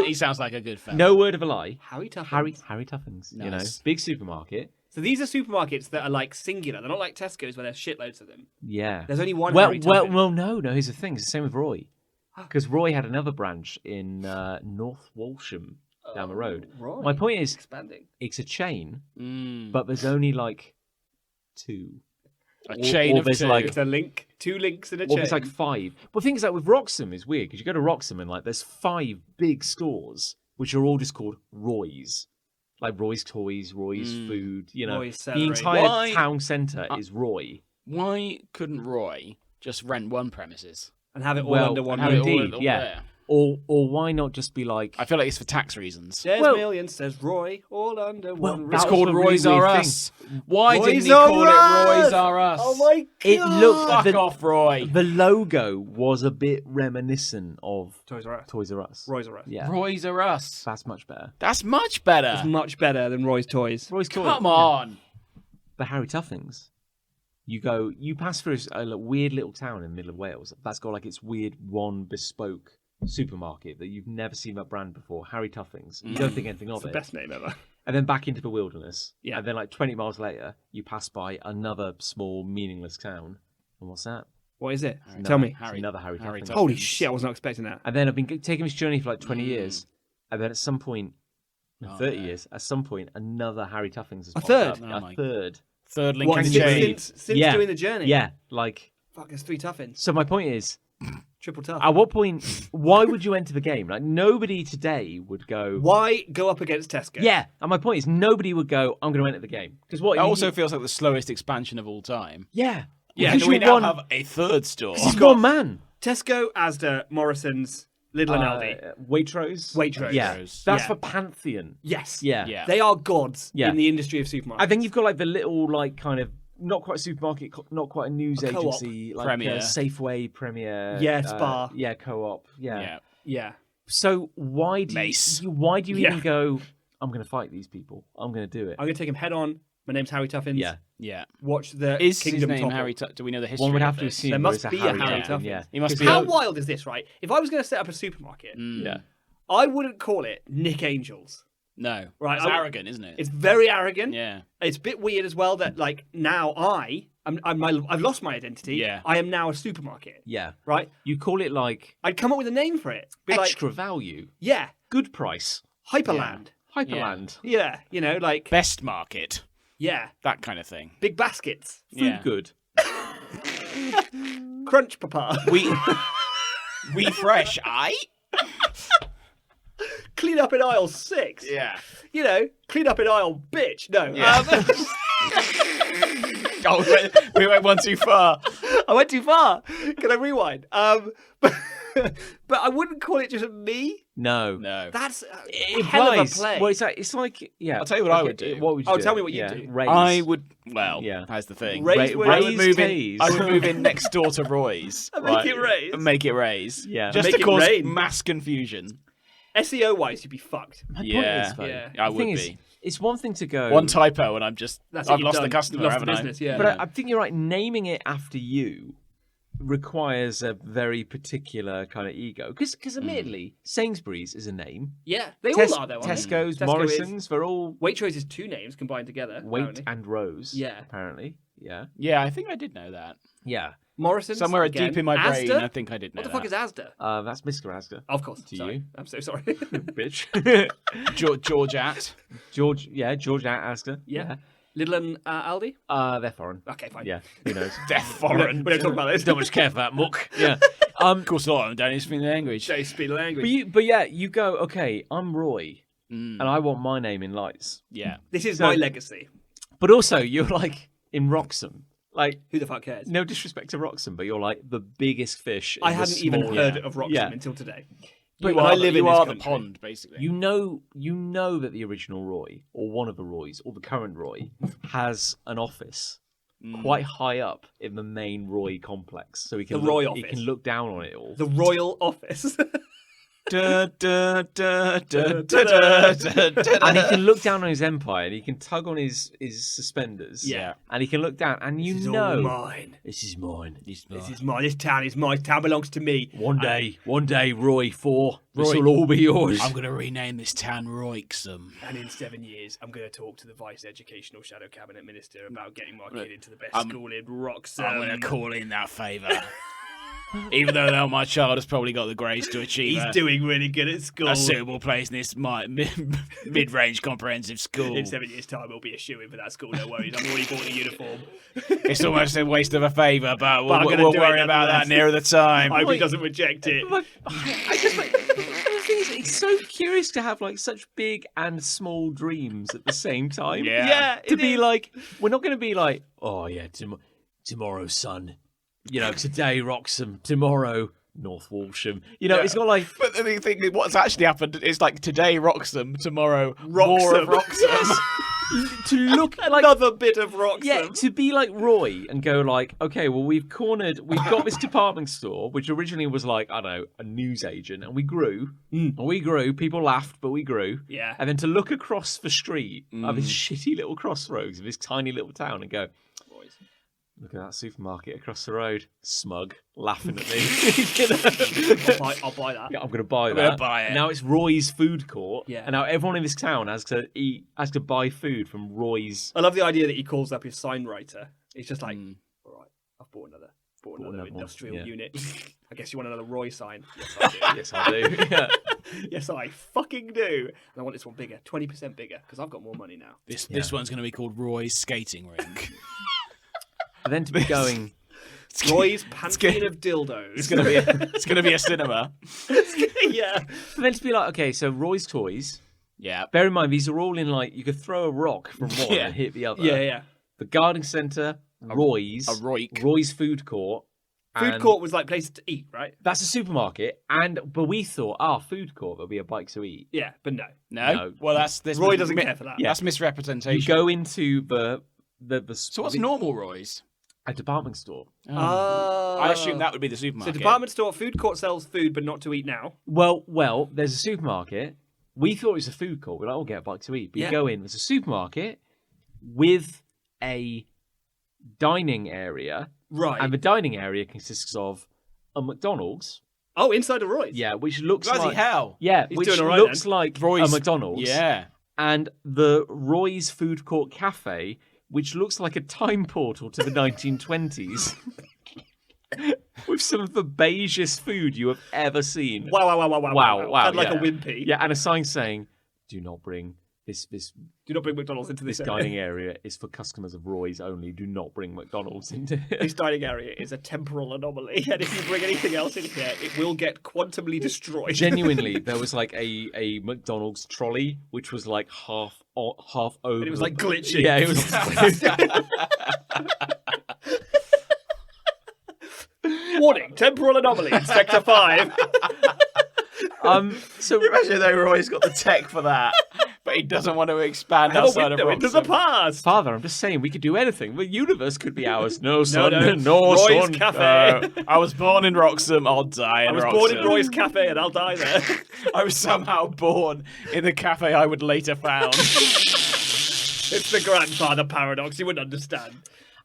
He sounds like a good fella. No word of a lie. Harry Tuffins. Harry Tuffins, Nice. big supermarket. So these are supermarkets that are like singular. They're not like Tesco's where there's shitloads of them. Yeah. There's only one Well, Harry Tuffin. no. Here's the thing. It's the same with Roy. Because Roy had another branch in North Walsham down the road. Roy. My point is, Expanding. it's a chain, Mm. but there's only like 2. A chain or of there's 2. like- It's a link. 2 links in a Or chain. there's like 5. But the thing is, like with Wroxham is weird because you go to Wroxham and like there's 5 big stores which are all just called Roy's, like Roy's Toys, Roy's Food. Roy's The Celery. entire Why- town centre is Roy. Why couldn't Roy just rent one premises? And have it all Well, under one and have it roof. all Indeed, all yeah. there? Or why not just be like? I feel like it's for tax reasons. There's Well- millions, says Roy, all under Well, one that roof. It's called was a really Roy's weird R thing. Us. Why didn't Roy's he call R it Us? Roy's R Us? Oh my god! It looked Fuck off, Roy. The logo was a bit reminiscent of Toys R Us. Toys R Us. Roy's R Us. Yeah, Roy's R Us. that's much better. That's much better. It's much better than Roy's Toys. Roy's Toys. Come on. But Harry Tuffings, you pass through a weird little town in the middle of Wales that's got like its weird one bespoke supermarket that you've never seen that brand before. Harry Tuffings. You don't think anything of It's the it. best name ever. And then back into the wilderness. Yeah. And then like 20 miles later, you pass by another small, meaningless town. And what's that? What is it? Another- Tell me. it's another Harry Harry Tuffings. Tuffings. Holy shit! I was not expecting that. And then I've been taking this journey for like 20 years. And then at some point, Oh, 30 yeah. years, at some point, another Harry Tuffings has A popped third? up. Oh A my- third. Third link What, in the chain. since Yeah. doing the journey? Yeah, like... Fuck, there's 3 Tuffins. So my point is, Triple tough. at what point, why would you enter the game? Like, nobody today would go... Why go up against Tesco? Yeah, and my point is, nobody would go, I'm going to enter the game. Because what... It also feels like the slowest expansion of all time. Yeah. Yeah, Because and we you're now one, have a third store. He's one man. Tesco, Asda, Morrison's, Lidl and Aldi. Waitrose. Waitrose. Yeah, Waitrose. that's Yeah. for Pantheon. Yes. Yeah. Yeah. They are gods Yeah. in the industry of supermarkets. I think you've got like the little, like, kind of, not quite a supermarket, not quite a news A co-op. agency, like Premier. Safeway, Premier. Yeah, Spar. Yeah, co-op. Yeah. Yeah. Yeah. So why do Mace. you even Yeah. go, I'm going to fight these people. I'm going to do it. I'm going to take him head on. My name's Harry Tuffins. Yeah. Yeah. Watch the Is Kingdom his name topple. Harry? Do we know the history? One would of have to this? assume There there must is a be a Harry Harry Tuffin, Tuffin. yeah. He must be. How wild is this, right? If I was going to set up a supermarket, Yeah. I wouldn't call it Nick Angels. No. Right, It's I- arrogant, isn't it? It's very arrogant. Yeah. It's a bit weird as well that, like, now I've lost my identity. Yeah. I am now a supermarket. Yeah. Right? You call it like I'd come up with a name for it. Be extra like, value, yeah, good price, Hyperland. Hyperland, Yeah. You know, like, Best market. yeah, That kind of thing. big baskets. food Yeah. good. Crunch Papa. We fresh, aye? Clean up in aisle 6. Yeah. You know, clean up in aisle bitch. No. Yeah. Oh, we went one too far. I went too far. Can I rewind? But I wouldn't call it just me. No. No. That's It a hell of a implies. play. Well, it's like yeah. I'll tell you what I Okay, would do. What would you Oh, do? tell me what you'd Yeah, do. Raise. I would. Well, Yeah. that's the thing. Raise would- I would move in. Raise I would move in next door to Roy's. And make it Raise. And make it raise. Yeah. Just Make to it cause rain. mass confusion. SEO wise, you'd be fucked. My point Yeah. is, though, Yeah. I the would thing is, be. it's one thing to go. One typo and I've That's lost the done. customer, You've lost the haven't business. Yeah. But I think you're right. Naming it after you requires a very particular kind of ego. Because admittedly, Sainsbury's is a name. yeah, they all are though. aren't they? Tesco's, Tesco Morrison's, they're all Waitrose is 2 names combined together. Wait apparently. and Rose. Yeah. Apparently. Yeah. Yeah, I think I did know that. Yeah. Morrison's Somewhere again. deep in my brain, Asda? I think I did know What the fuck is Asda? That's Mr. Asda. Of course. To sorry. you. I'm so sorry. Bitch. George at. George at Asda. yeah. Lidl and Aldi? They're foreign. Okay, fine. Yeah. Who knows? They're foreign. We don't talk about this. Don't much care for that muck. Yeah. Of course not. I don't speak the language. Don't speak the language. But yeah, you go, okay, I'm Roy, Mm, and I want my name in lights. yeah. This is So- my legacy. But also, you're like in Wroxham. Like, Who the fuck cares? no disrespect to Wroxham, but you're like the biggest fish. In I the hadn't even small- heard Yeah. of Wroxham Yeah. until today. But you I are, live you in this are the country. pond, basically. You know that the original Roy, or one of the Roys, or the current Roy, has an office quite high up in the main Roy complex, so he can The Roy he office. can look down on it all. The Royal Office. And he can look down on his empire, and he can tug on his suspenders. Yeah. And he can look down, and This is all mine. this is mine. This is mine. This town is mine. Town belongs to me. One day, Roy 4, this Roy, will all be yours. I'm going to rename this town Roixham. And in 7 years, I'm going to talk to the Vice Educational Shadow Cabinet Minister about getting my kid into the best school in Wroxham. I'm going to call in that favour. Even though my child has probably got the grades to achieve He's doing really good at school. a suitable place in this mid-range comprehensive school. In 7 years' time, we'll be a shoo-in for that school. No worries. I've already bought the uniform. It's almost a waste of a favour, but I'm we'll gonna do it worry about that nonetheless. nearer the time. I hope he doesn't reject it. But I just like, the thing is, it's so curious to have like such big and small dreams at the same time. Yeah. To be like, we're not going to be like, oh yeah, tomorrow, son. You know, today Wroxham, tomorrow North Walsham. You know, it's not like. But the thing is, what's actually happened is like today Wroxham, tomorrow more of Wroxham. To look like Another bit of Wroxham. yeah, to be like Roy and go like, okay, well we've got this department store which originally was like, I don't know, a newsagent, and we grew, people laughed, but we grew. Yeah. And then to look across the street of this shitty little crossroads of this tiny little town and go, look at that supermarket across the road, smug, laughing at me. You know? I'll buy that. Yeah, I'm going to buy that. gonna buy it. Now it's Roy's food court. Yeah. And now everyone in this town has to buy food from Roy's. I love the idea that he calls up his sign writer. He's just like, all right, I've bought another another one, industrial yeah. unit. I guess you want another Roy sign. Yes, I do. Yes, I do. Yeah. Yes, I fucking do. And I want this one bigger, 20% bigger, because I've got more money now. This one's going to be called Roy's Skating Rink. And then to be going, Roy's pantheon of dildos. It's going to be a cinema. Yeah. and then to be like, okay, so Roy's toys. Yeah. Bear in mind, these are all in like, you could throw a rock from one Yeah. and hit the other. Yeah. The gardening centre, Roy's. A Roik. Roy's food court. Food and court was like places to eat, right? That's a supermarket. But we thought, food court, there'll be a bike to eat. Yeah, but no. No. Well, that's Roy doesn't care for that. Yeah. That's misrepresentation. You go into the So what's normal Roy's? a department store. I assume that would be the So supermarket. department store, food court sells food, but not to eat now. Well, there's a supermarket. We thought it was a food court. We're like, I'll get a bite to eat. But Yeah. you go in, there's a supermarket with a dining area. Right. And the dining area consists of a McDonald's. Oh, inside of Roy's. Yeah, which looks Bloody like... hell. Yeah, He's which doing all right looks then. like Roy's- a McDonald's. Yeah. And the Roy's Food Court Cafe, which looks like a time portal to the 1920s. With some of the beigest food you have ever seen. Wow. Wow, Sound like yeah. a wimpy. Yeah, and a sign saying, do not bring this Do not bring McDonald's into this area. dining area is for customers of Roy's only. Do not bring McDonald's into This dining area is a temporal anomaly, and if you bring anything else in here, it will get quantumly destroyed. Genuinely, there was like a McDonald's trolley, which was like half over. it was like glitching. Yeah, it was. Warning: temporal anomaly in Sector 5. So Imagine though Roy's got the tech for that, but he doesn't want to expand Have a outside of window into the Wroxham. past. Father, I'm just saying we could do anything. The universe could be ours. No, son. no. No, Roy's son. Cafe. I was born in Wroxham, I'll die in I was Wroxham. born in Roy's Cafe, and I'll die there. I was somehow born in the cafe I would later found. It's the grandfather paradox. You wouldn't understand.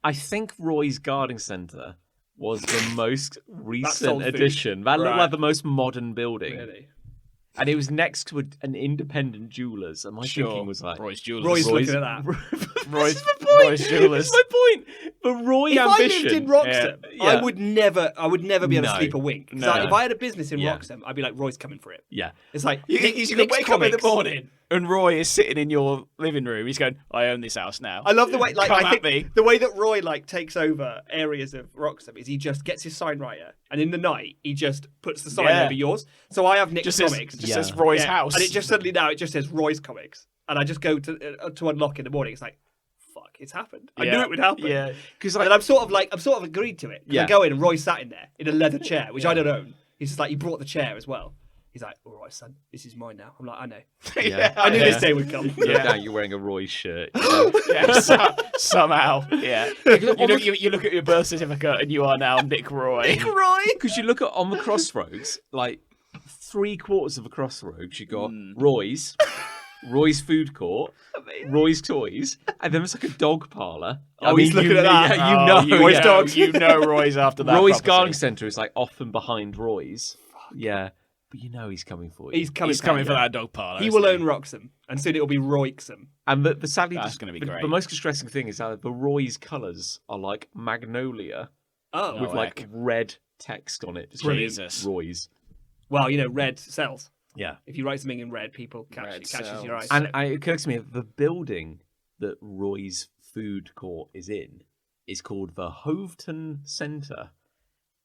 I think Roy's Gardening Centre was the most sold recent food. addition. That looked Right. like the most modern building. Really? And it was next to an independent jewellers. And my thinking was like... Roy's Jewelers. Roy's looking at that. Roy's, This is the point. Roy's Jewelers. This is my point. The Roy If I ambition... lived in Wroxham, Yeah. I would never be able to No. sleep a wink. 'Cause No. if I had a business in Yeah. Wroxham, I'd be like, Roy's coming for it. Yeah. It's like You Nick's can wake up in the Comics. morning and Roy is sitting in your living room. He's going, I own this house now. I love the way, like, Come I at think me. the way that Roy like takes over areas of Wroxham is he just gets his sign writer, and in the night he just puts the sign Yeah. over yours. So I have Nick's Just says, Comics, just says Roy's Yeah. house. and it just suddenly now it just says Roy's Comics, and I just go to unlock in the morning. It's like, fuck, it's happened. I knew Yeah. it would happen. Yeah. Because And I'm sort of agreed to it. 'Cause Yeah. I go in and Roy sat in there in a leather chair, which I don't own. He's just like, he brought the chair as well. He's like, all right, son, this is mine now. I'm like, I know. Yeah. I knew this day would come. Now you're wearing a Roy shirt. Somehow, yeah. You look at your birth certificate and you are now Nick Roy. Because you look at on the crossroads, like 3/4 of the crossroads, you got Roy's food court, Roy's toys, and then there's like a dog parlour. He's looking at that. Yeah, you know Roy's dogs. You know Roy's after that. Roy's property. garden centre is like off and behind Roy's. Yeah, but you know he's coming for you. He's coming for that dog parlour. He will own Wroxham, and soon it'll be Royxham. And the sadly, That's going to be great. The most distressing thing is that the Roy's colours are like magnolia with like red text on it. Jesus. Roy's. Well, red sells. Yeah. If you write something in red, people catches your eyes. And it occurs to me, the building that Roy's food court is in is called the Hoveton Centre.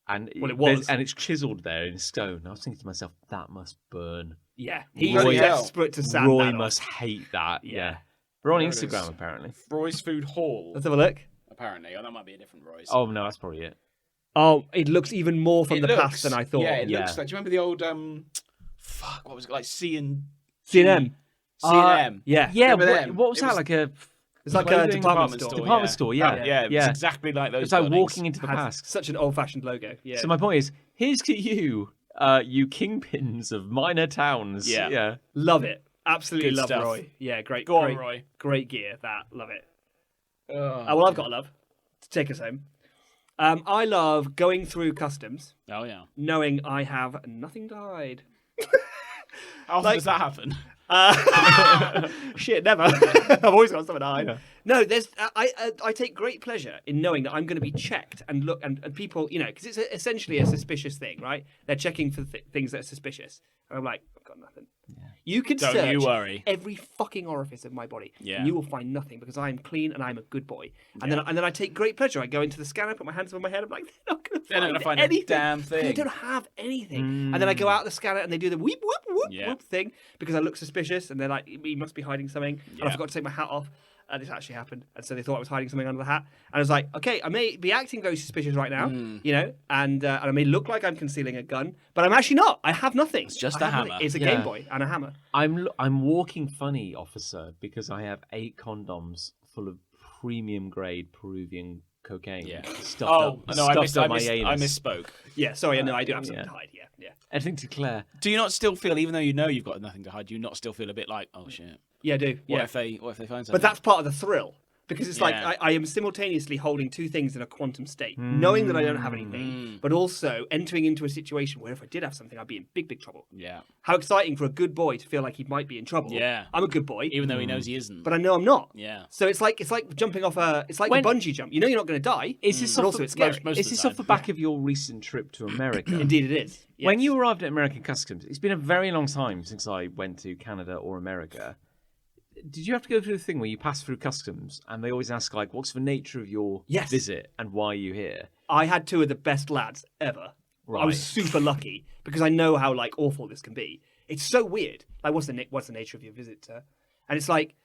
And it was. And it's chiselled there in stone. I was thinking to myself, that must burn. Yeah. He's Roy- desperate to sand Roy that must off. hate that. Yeah. We're on There it is. Instagram, apparently. Roy's Food Hall. Let's have a look. Apparently. Oh, that might be a different Roy's. Oh, no, that's probably it. Oh, it looks even more from the past than I thought. Yeah, it looks like... Do you remember the old... what was it? Like C&M. C&M. Yeah. Yeah, Remember them? what was that? Like a... It's like a clothing department store. Department store, yeah. Yeah, it's exactly like those It's like buildings. walking into the Has past. such an old-fashioned logo. Yeah. So my point is, here's to you, you kingpins of minor towns. Yeah. Love it. Absolutely Good love stuff. Roy. Yeah, great. Go on, great, Roy. Great gear. Love it. Oh, Well, I've got a love to take us home. I love going through customs, Oh, yeah. knowing I have nothing to hide. How often does that happen? Shit, never. I've always got something to hide. Yeah. No, there's. I take great pleasure in knowing that I'm going to be checked and look and people, because it's essentially a suspicious thing, right? They're checking for things that are suspicious, and I'm like, I've got nothing. Yeah. You could Don't search you worry. every fucking orifice of my body, Yeah. and you will find nothing because I am clean and I'm a good boy. And then I take great pleasure. I go into the scanner, put my hands on my head. I'm like, they're not going to find anything. anything. A damn thing. They don't have anything. And then I go out the scanner and they do the whoop whoop whoop Yeah. whoop thing because I look suspicious, and they're like, he must be hiding something. And I Yeah. forgot to take my hat off. And this actually happened, and so they thought I was hiding something under the hat. And I was like, okay, I may be acting very suspicious right now, and I may look like I'm concealing a gun, but I'm actually not. I have nothing. It's just a hammer. It's a Yeah. Game Boy and a hammer. I'm walking funny, officer, because I have 8 condoms full of premium grade Peruvian cocaine. Yeah. Stuffed Oh, up, no, I stuffed up my anus. misspoke. Yeah, sorry, no, I do have something to hide. Yeah. Anything to Claire? Do you not still feel, even though you know you've got nothing to hide, do you not still feel a bit like, oh shit? Yeah, I do. What Yeah. if they find something? But that's part of the thrill. Because it's like Yeah. I am simultaneously holding two things in a quantum state, knowing that I don't have anything, but also entering into a situation where if I did have something, I'd be in big, big trouble. Yeah. How exciting for a good boy to feel like he might be in trouble. Yeah. I'm a good boy, Even though he knows he isn't. but I know I'm not. Yeah. So it's like jumping off a bungee jump. You know you're not going to die. Is this but off also the- it's scary. most Is of this the off the time. back of your recent trip to America? Indeed, it is. Yes. When you arrived at American Customs, it's been a very long time since I went to Canada or America. Did you have to go through the thing where you pass through customs and they always ask, like, what's the nature of your Yes. visit and why are you here? I had two of the best lads ever. Right. I was super lucky because I know how like awful this can be. It's so weird. Like, what's the nature of your visit, sir? And it's like,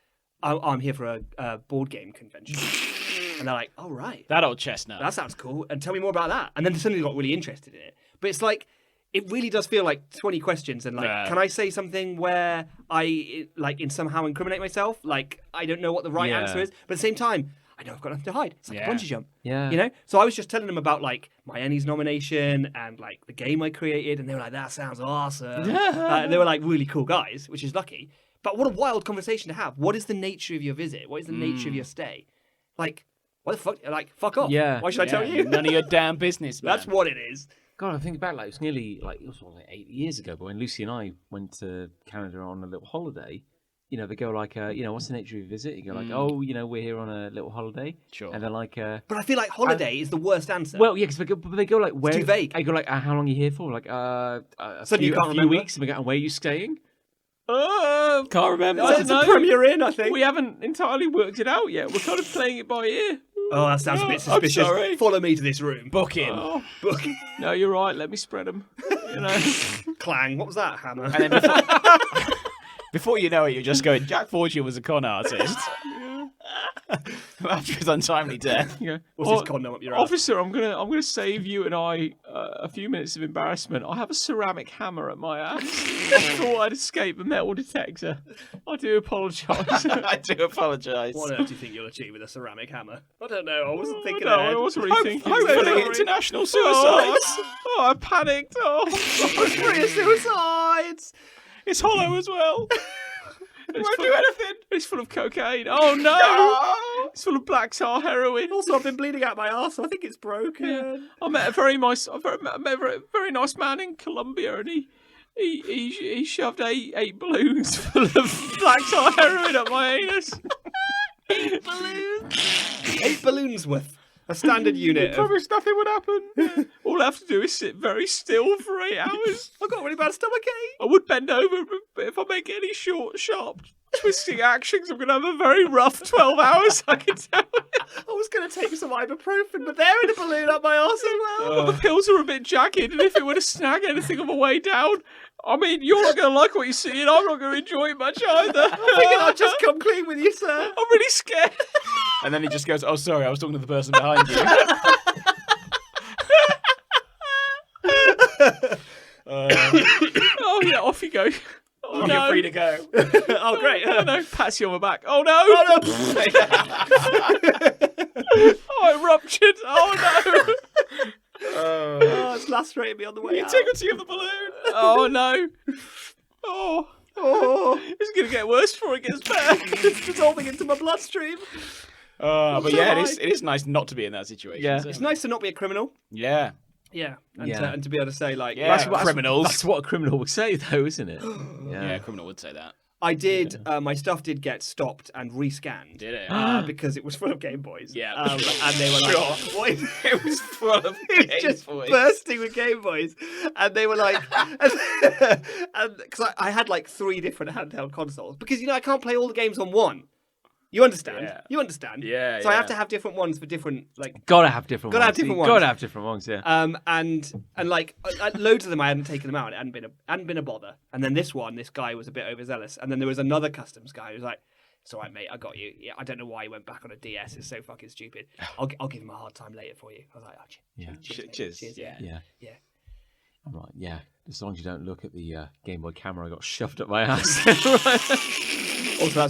I'm here for a board game convention, and they're like, oh right, That old chestnut. that sounds cool, and tell me more about that. And then suddenly got really interested in it. But it's like, it really does feel like 20 questions, and like, Yeah. can I say something where I like in somehow incriminate myself? Like, I don't know what the right Yeah. answer is, but at the same time, I know I've got nothing to hide. It's like Yeah. a bungee jump. Yeah. You know? So I was just telling them about like my Annie's nomination and like the game I created, and they were like, that sounds awesome. They were like really cool guys, which is lucky. But what a wild conversation to have. What is the nature of your visit? What is the nature of your stay? Like, what the fuck? Like, fuck off. Yeah. Why should I tell you? None of your damn business, man. That's what it is. God, I think about like it was nearly like it was like 8 years ago. But when Lucy and I went to Canada on a little holiday, they go like, what's the nature of your visit? You go like, we're here on a little holiday. Sure. And they're like, But I feel like holiday is the worst answer. well, yeah, because they go like, where? too vague. I go like, how long are you here for? Like, Suddenly you can't a few remember. weeks. And we go, and where are you staying? Can't remember. it's a Premier Inn, I think. We haven't entirely worked it out yet. We're kind of playing it by ear. Oh, that sounds a bit I'm suspicious. sorry. Follow me to this room. Book him. Oh, Book. no, you're right. Let me spread them. Clang. What was that, Hammer? And then before you know it, you're just going, Jack Fortune was a con artist. After his untimely death. You go, What's this condom up your ass? Officer, I'm gonna save you and I a few minutes of embarrassment. I have a ceramic hammer at my ass. I thought I'd escape the metal detector. I do apologise. I do apologise. What on earth do you think you'll achieve with a ceramic hammer? I don't know. I wasn't thinking No, ahead. I wasn't really thinking. Hopefully Sorry. international Oh, suicides. I panicked. Oh, Three suicides. it's hollow as well. It won't do anything. It's full of cocaine. Oh no! No. It's full of black tar heroin. Also, I've been bleeding out my arse, so I think it's broken. I met a very nice man in Colombia, and he shoved eight balloons full of black tar heroin up my anus. 8 balloons. 8 balloons worth. A standard unit. I promised nothing would happen. All I have to do is sit very still for 8 hours. I've got really bad stomachache. I would bend over, but if I make any short, sharp, twisting actions, I'm going to have a very rough 12 hours, I can tell you. I was going to take some ibuprofen, but they're in a balloon up my arse as well. The pills are a bit jagged, and if it were to snag anything on the way down, I mean, you're not going to like what you see, and I'm not going to enjoy it much either. I'm thinking I'll just come clean with you, sir. I'm really scared. And then he just goes, "Oh, sorry, I was talking to the person behind you." Oh, yeah, off you go. Oh, no. You're free to go. Oh, great. Oh, no. Pats you on the back. Oh, no. Oh, no. Oh, it ruptured. Oh, no. Oh, it's lacerated me on the way out. Integrity of the balloon. Oh, no. Oh. Oh, It's going to get worse before it gets better. it's dissolving into my bloodstream. But yeah, it is nice not to be in that situation. Yeah. It's nice to not be a criminal. Yeah. Yeah. And, Yeah. and to be able to say, like, Yeah. Criminals. That's what a criminal would say, though, isn't it? Yeah, a criminal would say that. I did, my stuff did get stopped and rescanned. Did it? Because it was full of Game Boys. Yeah. And they were like, Sure. what is It was full of It was Game just Boys. bursting with Game Boys, and they were like, and because I had like 3 different handheld consoles, because I can't play all the games on one. You understand? Yeah. You understand? Yeah, So I have yeah. to have different ones for different like. Gotta have different Gotta ones. have different Gotta ones. have different ones, yeah. And like loads of them I hadn't taken them out. It hadn't been a bother. And then this guy was a bit overzealous. And then there was another customs guy who was like, "It's all right, mate. I got you. Yeah, I don't know why he went back on a DS. It's so fucking stupid. I'll give him a hard time later for you." I was like, "Oh, cheers, Cheers. mate. Yeah. Yeah. I'm like, yeah. As long as you don't look at the Game Boy camera I got shoved up my ass. Also,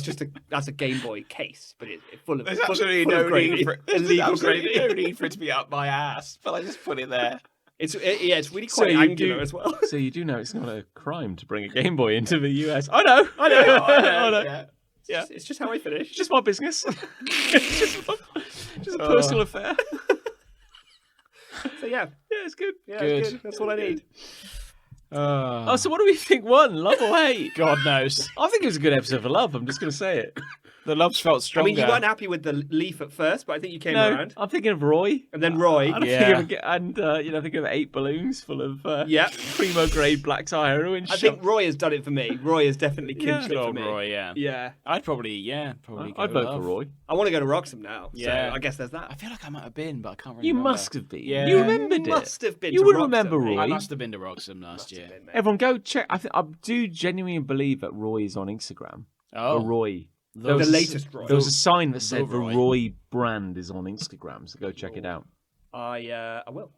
that's a Game Boy case, but it's full of. There's full absolutely of no gravy. need for it. There's Illegal absolutely gravy. no need for it to be up my ass, but I just put it there. It's really So quite you angular do- as well. So you do know it's not a crime to bring a Game Boy into the US. I know. I know. I know. Yeah. Yeah. It's just how I finish. It's just my business. It's just a personal affair. So yeah, It's good. yeah, Good. it's good. That's what I need. Oh, so what do we think won? Love or hate? God knows. I think it was a good episode for Love. I'm just going to say it. The loves felt I stronger. mean, you weren't happy with the leaf at first, but I think you came No, around. I'm thinking of Roy. And then Roy. And Yeah. think of 8 balloons full of Yeah. primo grade black tie heroin. I think Roy has done it for me. Roy has definitely clinched it for Oh, me. Roy, yeah. Yeah. I'd probably go I'd vote Love. for Roy. I want to go to Roxham now. Yeah. So I guess there's I that. feel like I might have been, but I can't really You remember. must have been. Yeah. You remembered You it. must have been You to would Roxham, remember mate. Roy. I must have been to Roxham last Must year. have been, mate. Everyone go check. I do genuinely believe that Roy is on Instagram. Oh. Or Roy. The There was a- latest Roy. There was a sign that said the Roy. Roy brand is on Instagram, so go check it out. I will.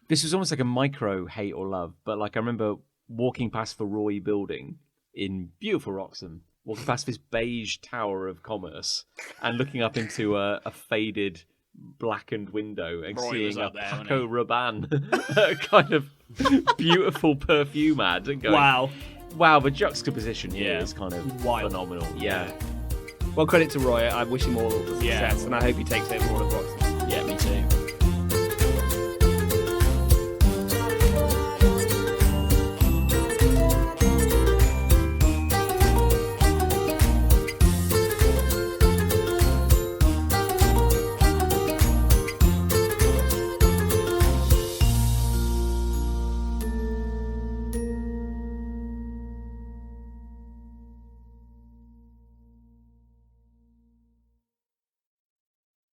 This was almost like a micro hate or love, but like I remember walking past the Roy building in beautiful Wroxham, walking past this beige tower of commerce and looking up into a faded blackened window and Roy seeing was a up there, wasn't Paco Rabanne kind of beautiful perfume ad and going, wow, the juxtaposition here is kind of Wild. phenomenal. Yeah. Well, credit to Roy. I wish him all the success, Yeah. and I hope he takes over all of Roxham.